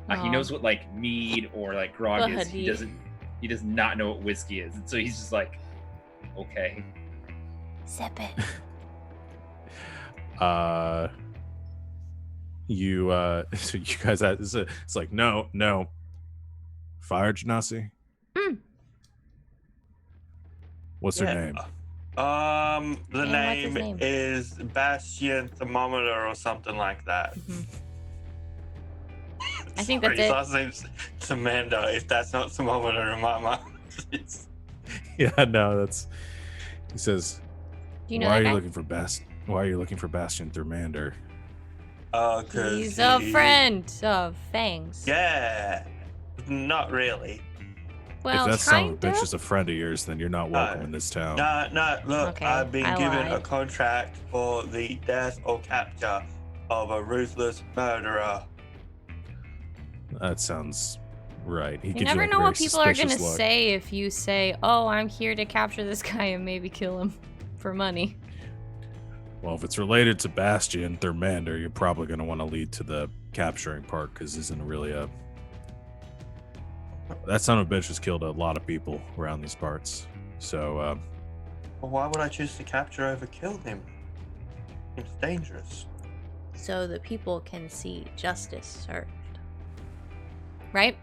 He Aw. knows what like mead or like grog is. Buddy. He does not know what whiskey is, and so he's just like, okay. Sip it. So you guys it's like no fire genasi. What's her name? The And what's his name name? is Bastion Thermometer or something like that. I think Sorry, that's his it. last name's Thermometer, if that's not thermometer in my mind. Yeah, no, that's. He says, Do you know Why that are guy? you looking for Bastion Thermander? Oh, cause He's a friend of Fang's. Yeah, not really. Well, if that son of a kind bitch of. is a friend of yours, then you're not welcome in this town. No, look, Okay, I've been I given a lied. contract for the death or capture of a ruthless murderer. That sounds right. He You gives never like a know very what people are gonna suspicious look. say if you say, "Oh, I'm here to capture this guy and maybe kill him for money." Well, if it's related to Bastion Thermander, you're probably going to want to lead to the capturing part, because isn't really a. That son of a bitch has killed a lot of people around these parts. So, Well, why would I choose to capture over kill him? It's dangerous. So the people can see justice served. Right?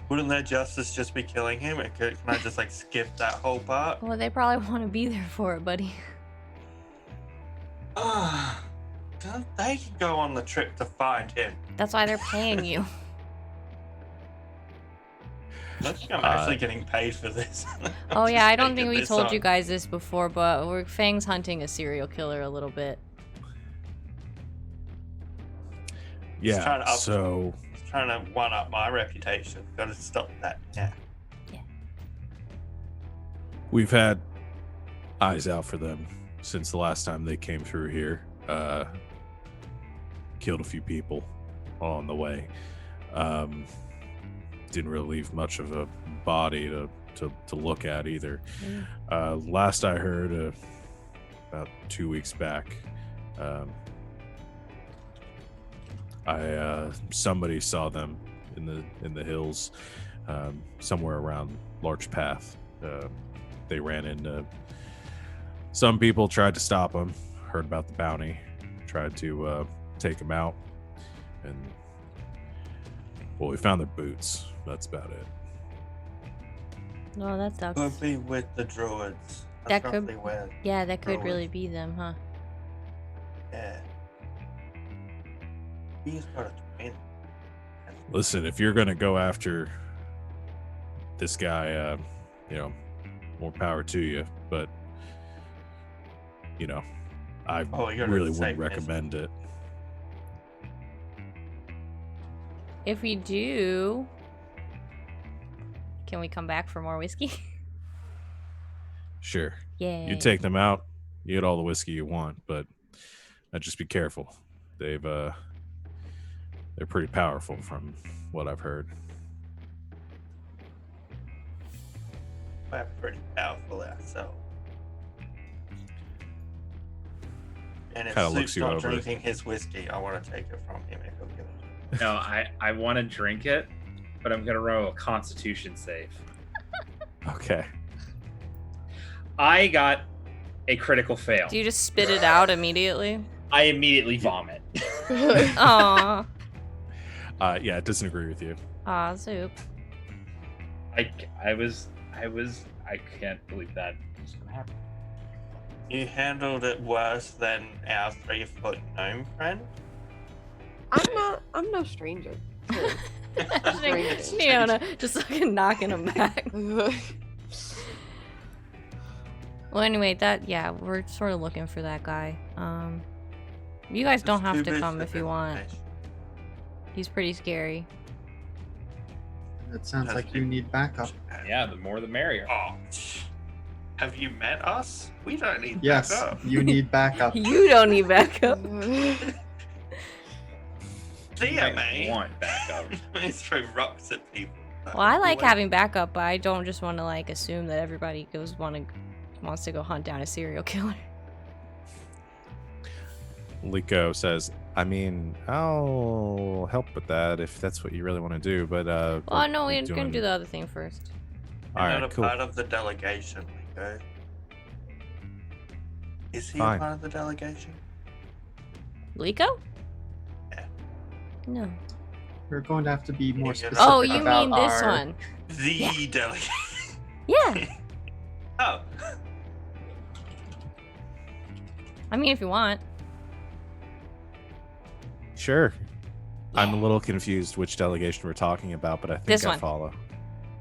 Wouldn't their justice just be killing him? Can I just like skip that whole part? Well, they probably want to be there for it, buddy. They can go on the trip to find him. That's why they're paying you. I think I'm actually getting paid for this. Oh I'm yeah, just I don't think taking we this told on. you guys this before, but we're Fang's hunting a serial killer a little bit. Just trying yeah. to up- So, Trying to one up my reputation. Gotta stop that. Yeah. we've had eyes out for them since the last time they came through here. Killed a few people on the way. Didn't really leave much of a body to look at either. Last I heard, about 2 weeks back, somebody saw them in the hills, somewhere around Larch Path. They ran into some people, tried to stop them, heard about the bounty, tried to take them out, and well, we found their boots. That's about it. No, that sucks. Could be with the druids. That That's could- roughly where. Yeah, that could Druids. really be them, huh? Yeah. He's got a twin. Listen, if you're gonna go after this guy, more power to you. But I Oh, you're really the wouldn't same recommend it. If we do, can we come back for more whiskey? Sure, Yeah. you take them out, you get all the whiskey you want, but just be careful. They're pretty powerful, from what I've heard. We're pretty powerful ourselves. And if Kinda looks Soup's you not over. drinking his whiskey, I want to take it from him if he'll give it. No, I want to drink it, but I'm gonna roll a Constitution save. Okay. I got a critical fail. Do you just spit it out immediately? I immediately vomit. Aw. Yeah, it doesn't agree with you. Aw, Soup. I can't believe that was gonna happen. You handled it worse than our 3-foot gnome friend. I'm no stranger. to- Fiona just fucking knocking him back. Well, anyway, we're sort of looking for that guy. You guys don't have to come if you want. He's pretty scary. It sounds like you need backup. Yeah, the more the merrier. Oh, have you met us? We don't need Yes, backup. you need backup. You don't need backup. DMA. Want backup. We throw rocks at people. Well, I like having backup, but I don't just want to assume that everybody wants to go hunt down a serial killer. Liko says, I mean, I'll help with that if that's what you really want to do, but Oh no, we're gonna do the other thing first. You're All not right, a cool. part of the delegation, Liko. Is he Fine. a part of the delegation? Liko? Yeah. No. We're going to have to be more Oh, specific. Oh, you about mean this our- one? The Yeah. delegation. Yeah. Oh. I mean, if you want. Sure. I'm a little confused which delegation we're talking about, but I think This I one. follow.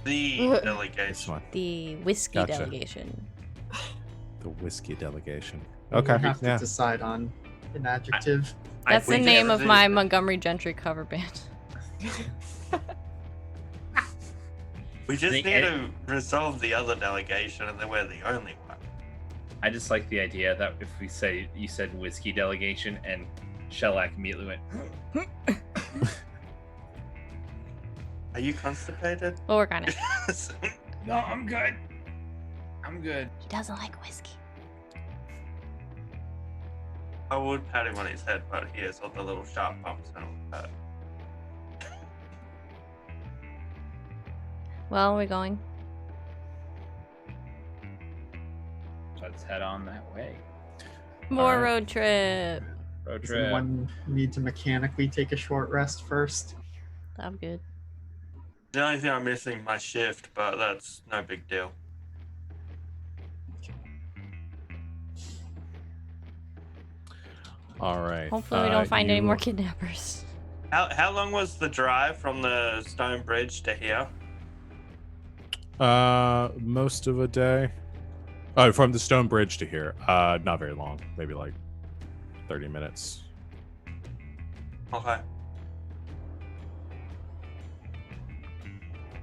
The This delegation. one. The whiskey Gotcha. delegation. The whiskey delegation. We Okay. have to Yeah. decide on an adjective. That's the think name of everything- my Montgomery Gentry cover band. We just Think need it- to resolve the other delegation, and then we're the only one. I just like the idea that if you said whiskey delegation and Shellac immediately went, Are you constipated? We'll work on it. no, I'm good. I'm good. He doesn't like whiskey. I would pat him on his head, but he has all the little sharp bumps and all that. Well, we're going. Let's head on that way. More Alright. road trip. Road Does trip. anyone need to mechanically take a short rest first? I'm good. The only thing I'm missing is my shift, but that's no big deal. All right. Hopefully we don't find any you- more kidnappers. How long was the drive from the stone bridge to here? Most of a day. Oh, from the stone bridge to here. Not very long. Maybe like 30 minutes. Okay.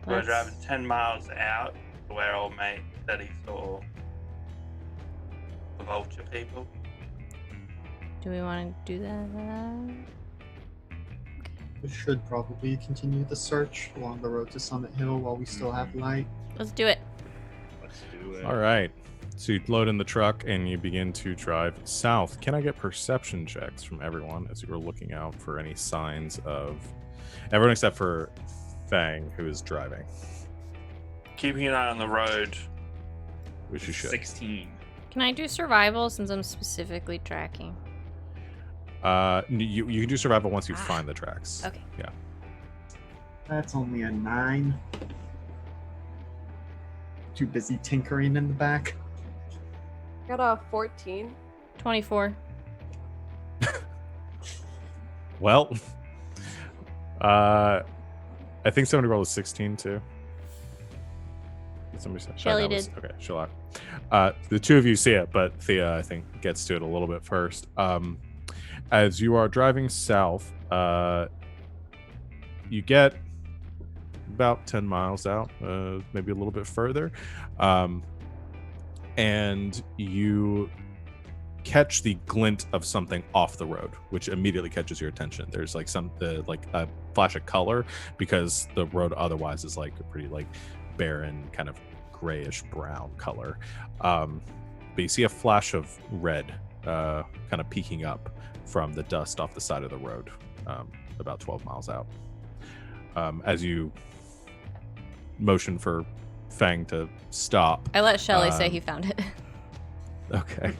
We're Let's- driving 10 miles out to where old mate said he saw the vulture people. Do we want to do that? We should probably continue the search along the road to Summit Hill while we still have light. Let's do it. Let's do it. All right. So you load in the truck and you begin to drive south. Can I get perception checks from everyone as you are looking out for any signs of everyone except for Fang, who is driving? Keeping an eye on the road. Which you should. 16. Can I do survival since I'm specifically tracking? You can do survival once you find the tracks. Okay. Yeah. That's only a 9. too busy tinkering in the back. Got a 14. 24. Well, I think somebody rolled a 16 too. Somebody said Shelly that was, did. okay, Shelly. The two of you see it, but Thea, I think, gets to it a little bit first. As you are driving south, you get about 10 miles out, maybe a little bit further, and you catch the glint of something off the road, which immediately catches your attention. There's like like a flash of color, because the road otherwise is like a pretty like barren kind of grayish brown color. But you see a flash of red kind of peeking up from the dust off the side of the road, about 12 miles out. As you motion for Fang to stop, I let Shelly say he found it. okay.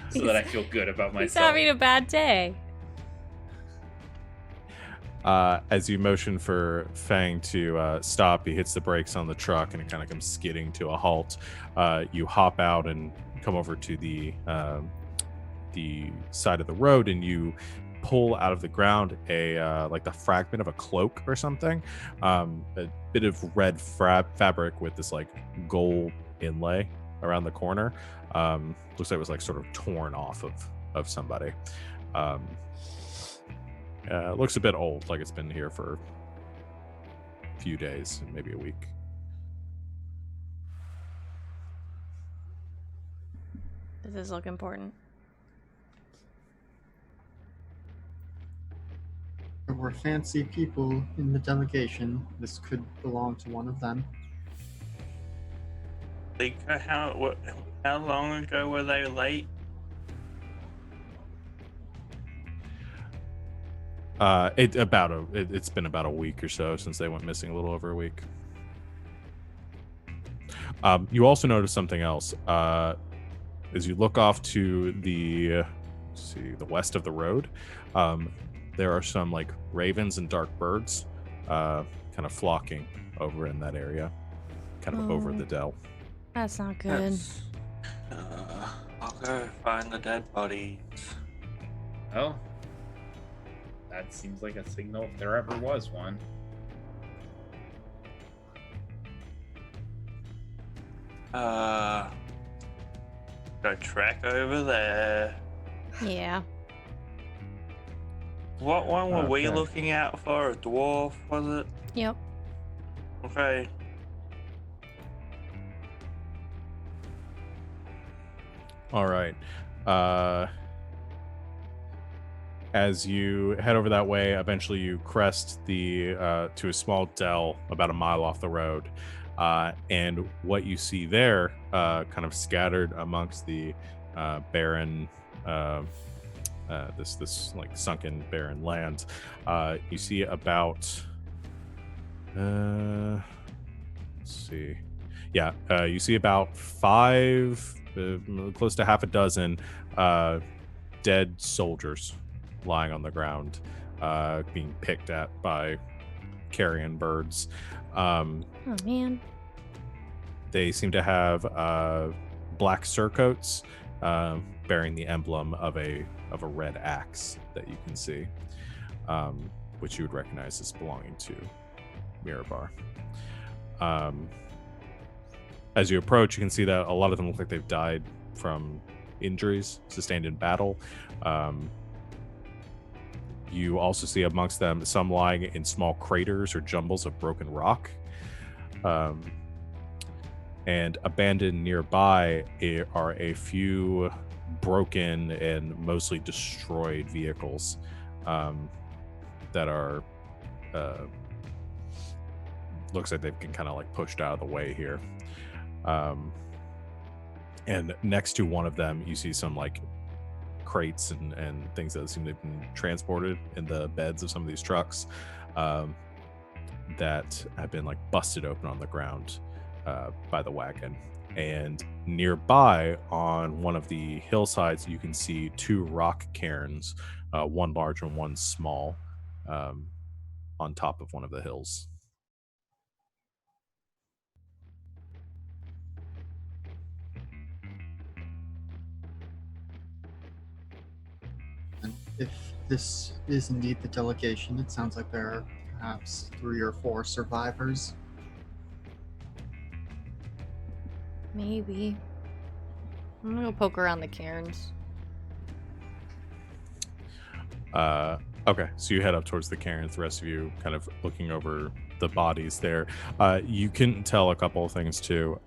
So that I feel good about He's myself. having a bad day. As you motion for Fang to stop, he hits the brakes on the truck and it kind of comes skidding to a halt. You hop out and come over to the side of the road, and you pull out of the ground a like the fragment of a cloak or something, a bit of red fabric with this like gold inlay around the corner. Looks like it was like sort of torn off of somebody. Looks a bit old, like it's been here for a few days, maybe a week. Does this look important? There were fancy people in the delegation. This could belong to one of them. Like, how long ago were they late? It's been about a week or so since they went missing, a little over a week. You also notice something else. As you look off to the west of the road, there are some like ravens and dark birds kind of flocking over in that area, kind of over the dell. That's not good. I'll go find the dead bodies. Oh, that seems like a signal if there ever was one. Go track over there. Yeah. What one were we Okay. looking out for? A dwarf, was it? Yep. Okay. All right. As you head over that way, eventually you crest the to a small dell about a mile off the road, and what you see there, kind of scattered amongst the barren, this like sunken barren land, you see about let's see, yeah, you see about five, close to half a dozen dead soldiers lying on the ground, being picked at by carrion birds. Oh man. They seem to have black surcoats bearing the emblem of a red axe that you can see, which you would recognize as belonging to Mirabar. As you approach, you can see that a lot of them look like they've died from injuries sustained in battle. You also see amongst them some lying in small craters or jumbles of broken rock. And abandoned nearby are a few broken and mostly destroyed vehicles that are looks like they've been kind of like pushed out of the way here. And next to one of them, you see some like crates and things that seem to have been transported in the beds of some of these trucks that have been like busted open on the ground by the wagon. And nearby on one of the hillsides, you can see two rock cairns, one large and one small, on top of one of the hills. if this is indeed the delegation, it sounds like there are perhaps 3 or 4 survivors. Maybe. I'm gonna go poke around the cairns. Okay, so you head up towards the cairns. The rest of you kind of looking over the bodies there. You can tell a couple of things too.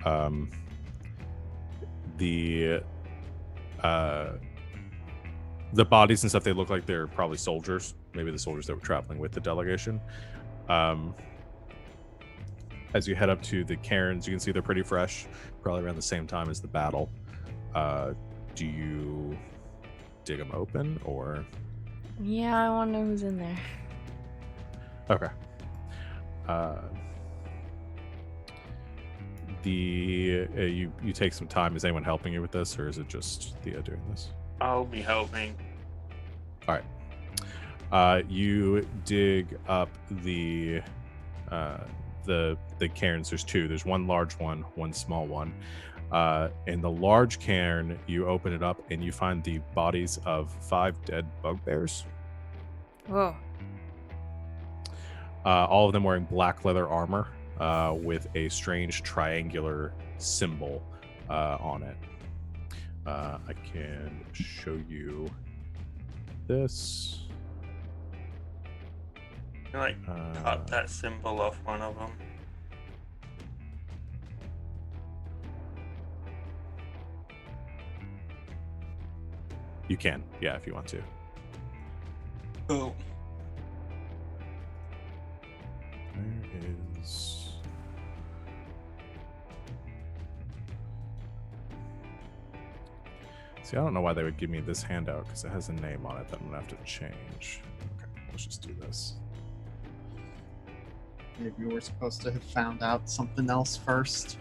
The bodies and stuff, they look like they're probably soldiers, maybe the soldiers that were traveling with the delegation. As you head up to the cairns, you can see they're pretty fresh, probably around the same time as the battle. Do you dig them open, or? Yeah, I want to know who's in there. Okay. You take some time. Is anyone helping you with this, or is it just Theo doing this? I'll be helping. All right. You dig up the cairns. There's 2. There's one large one, one small one. In the large cairn, you open it up and you find the bodies of 5 dead bugbears. Whoa. All of them wearing black leather armor with a strange triangular symbol on it. I can show you this. Can I cut that symbol off one of them? You can, yeah, if you want to. Cool. There is. See, I don't know why they would give me this handout because it has a name on it that I'm gonna have to change. Okay, let's just do this. Maybe we were supposed to have found out something else first.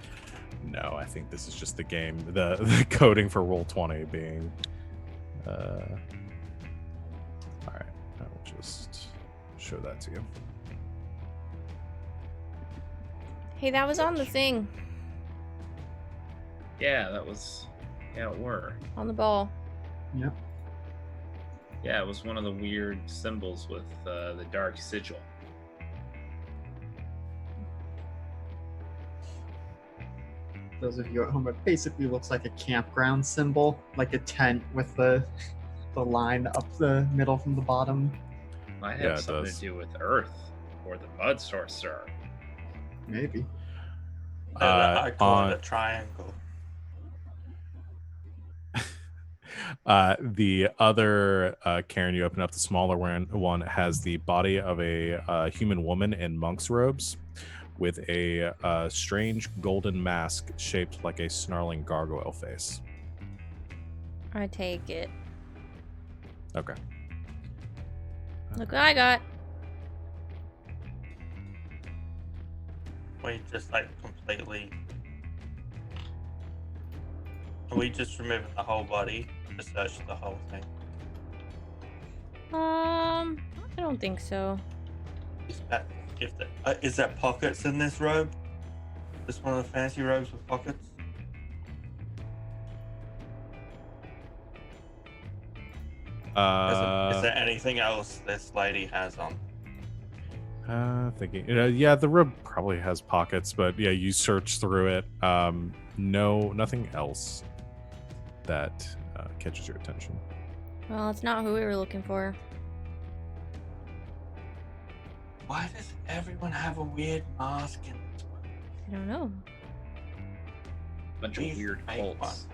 No, I think this is just the game. The coding for Roll20 being. All right, I will just show that to you. Hey, that was on the thing. Yeah, that was. Yeah, it were. On the ball. Yep. Yeah, it was one of the weird symbols with the dark sigil. Those of you at home, it basically looks like a campground symbol, like a tent with the line up the middle from the bottom. Might Yeah, have it something does. to do with Earth or the Mud Sorcerer. Maybe. I call on it a triangle. the other cairn you open up, the smaller one has the body of a human woman in monk's robes with a strange golden mask shaped like a snarling gargoyle face. I take it. Okay. Look what I got. We just like completely. Are we just removing the whole body to search the whole thing? I don't think so. Is there pockets in this robe? This one of the fancy robes with pockets? Is there anything else this lady has on? Thinking, yeah, the robe probably has pockets, but yeah, you search through it. No, nothing else that catches your attention. Well, it's not who we were looking for. Why does everyone have a weird mask in this one? I don't know. Bunch of These weird fake cults. ones.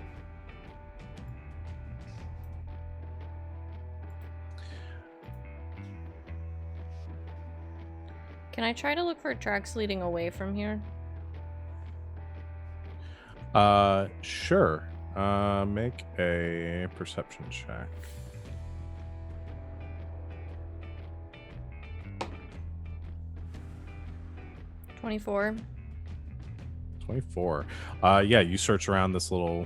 Can I try to look for tracks leading away from here? Sure. Make a perception check. 24. 24. Yeah, you search around this little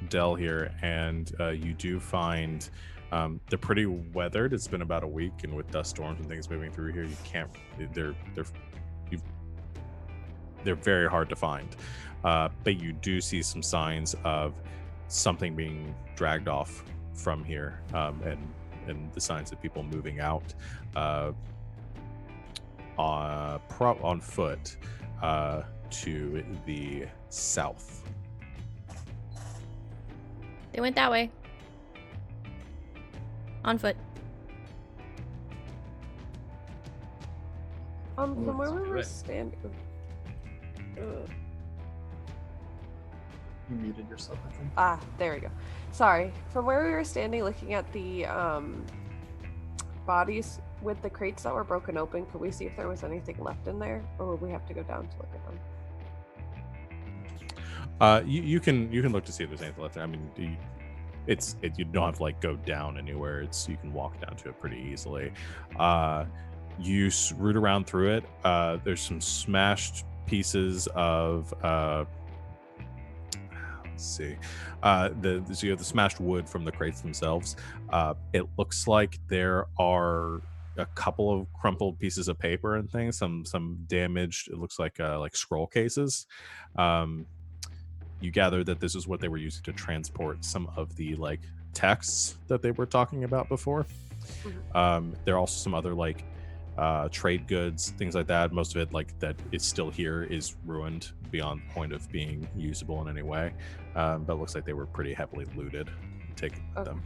dell here, and you do find they're pretty weathered. It's been about a week, and with dust storms and things moving through here, you can't. They're very hard to find. But you do see some signs of something being dragged off from here, and and the signs of people moving out on foot to the south. They went that way. On foot. From where we do were it. standing. You muted yourself, I think. There we go. Sorry. From where we were standing looking at the bodies with the crates that were broken open, could we see if there was anything left in there? Or would we have to go down to look at them? You can look to see if there's anything left there. I mean, you don't have to like go down anywhere. You can walk down to it pretty easily. You root around through it. There's some smashed pieces of let's see. So you have the smashed wood from the crates themselves. It looks like there are a couple of crumpled pieces of paper and things. Some damaged. It looks like scroll cases. You gather that this is what they were using to transport some of the like texts that they were talking about before. There are also some other like trade goods, things like that. Most of it like that is still here is ruined beyond the point of being usable in any way. But it looks like they were pretty heavily looted and taken with them.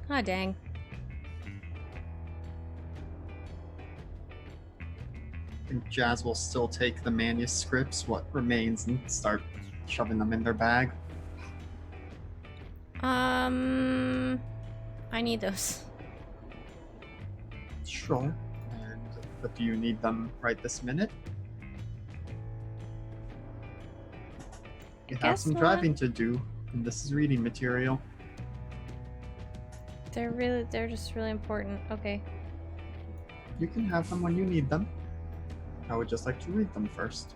Ah, dang. I think Jazz will still take the manuscripts, what remains, and start shoving them in their bag. I need those. Sure. But do you need them right this minute? You have guess some not. driving to do, and this is reading material. They're just really important. Okay. You can have them when you need them. I would just like to read them first.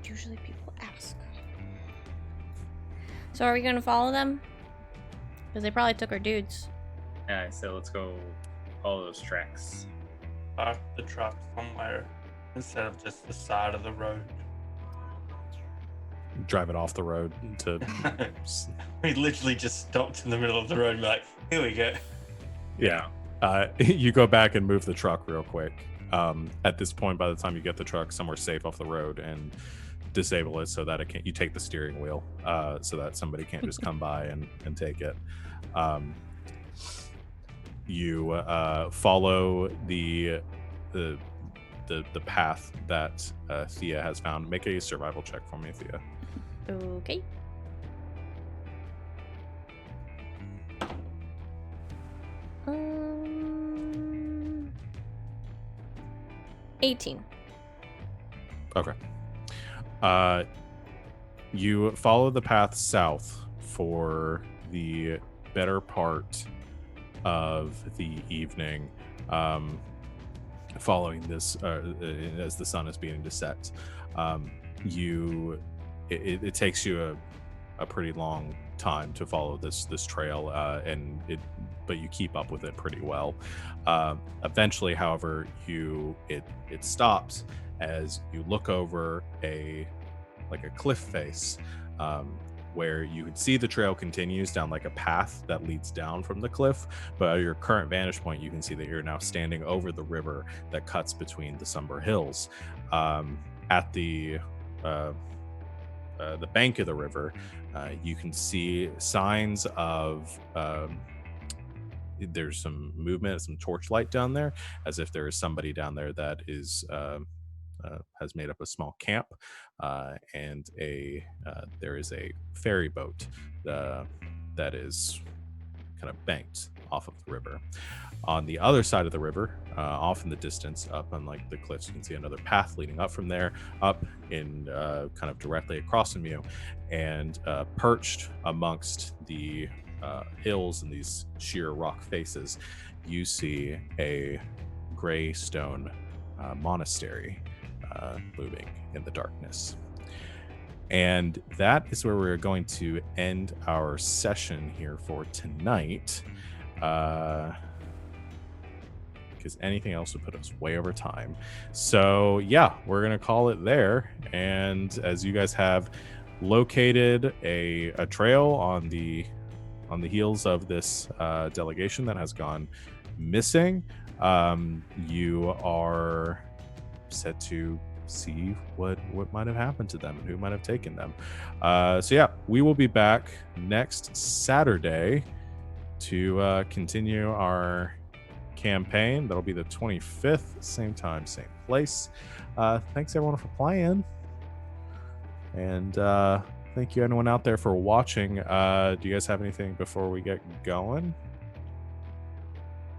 Usually people ask. So are we gonna follow them? Because they probably took our dudes. Yeah, so let's go follow those tracks. Park the truck somewhere instead of just the side of the road. Drive it off the road to We literally just stopped in the middle of the road and be like, here we go. yeah. You go back and move the truck real quick. At this point, by the time you get the truck somewhere safe off the road and disable it so that it can't, you take the steering wheel so that somebody can't just come by and take it. You follow the path that Thea has found. Make a survival check for me, Thea. Okay. Um, 18. Okay. You follow the path south for the better part of the evening, following this as the sun is beginning to set. It takes you a pretty long time to follow this trail, but you keep up with it pretty well. Eventually, however, it stops as you look over a cliff face, where you can see the trail continues down like a path that leads down from the cliff, but at your current vantage point you can see that you're now standing over the river that cuts between the Somber Hills. At the bank of the river, you can see signs of there's some movement, some torchlight down there, as if there is somebody down there that is has made up a small camp, and there is a ferry boat that is kind of banked off of the river. On the other side of the river, off in the distance, up on like the cliffs, you can see another path leading up from there, up in kind of directly across from you, and perched amongst the hills and these sheer rock faces, you see a gray stone monastery moving in the darkness. And that is where we're going to end our session here for tonight. Give because anything else would put us way over time. So yeah, we're gonna call it there. And as you guys have located a trail on the heels of this delegation that has gone missing, you are set to see what might have happened to them and who might have taken them. So yeah, we will be back next Saturday to continue our campaign. That'll be the 25th, same time, same place. Thanks everyone for playing, and thank you anyone out there for watching. Do you guys have anything before we get going?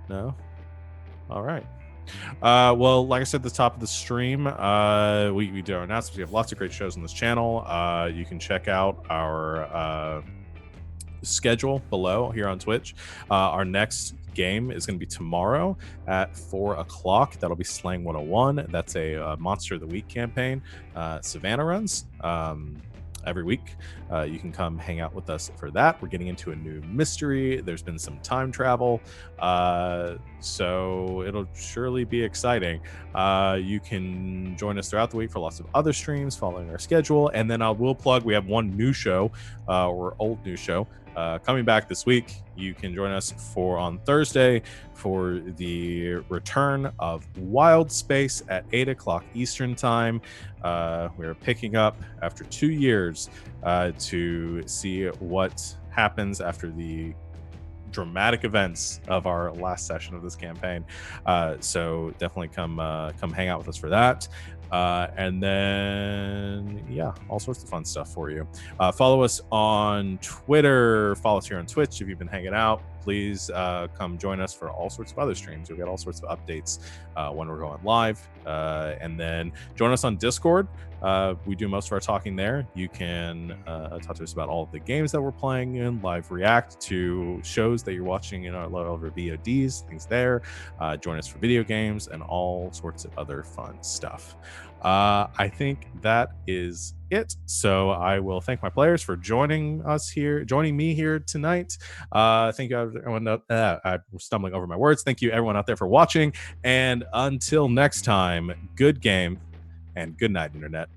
No? All right. Well, like I said at the top of the stream, we do our announcements. We have lots of great shows on this channel. You can check out our schedule below here on Twitch. Our next game is going to be tomorrow at 4:00. That'll be Slang 101. That's a Monster of the Week campaign. Savannah runs every week. You can come hang out with us for that. We're getting into a new mystery. There's been some time travel, so it'll surely be exciting. You can join us throughout the week for lots of other streams following our schedule. And then I will plug, we have one new show, or old new show, coming back this week. You can join us on Thursday for the return of Wild Space at 8:00 Eastern time. We're picking up after 2 years to see what happens after the dramatic events of our last session of this campaign. So definitely come hang out with us for that. And then yeah, all sorts of fun stuff for you. Follow us on Twitter, follow us here on Twitch. If you've been hanging out, please come join us for all sorts of other streams. We've got all sorts of updates when we're going live. And then join us on Discord. We do most of our talking there. You can talk to us about all of the games that we're playing in, live react to shows that you're watching in our VODs, things there. Join us for video games and all sorts of other fun stuff. I think that is it. So I will thank my players for joining me here tonight. Thank you everyone. I'm stumbling over my words. Thank you everyone out there for watching. And until next time, good game and good night, Internet.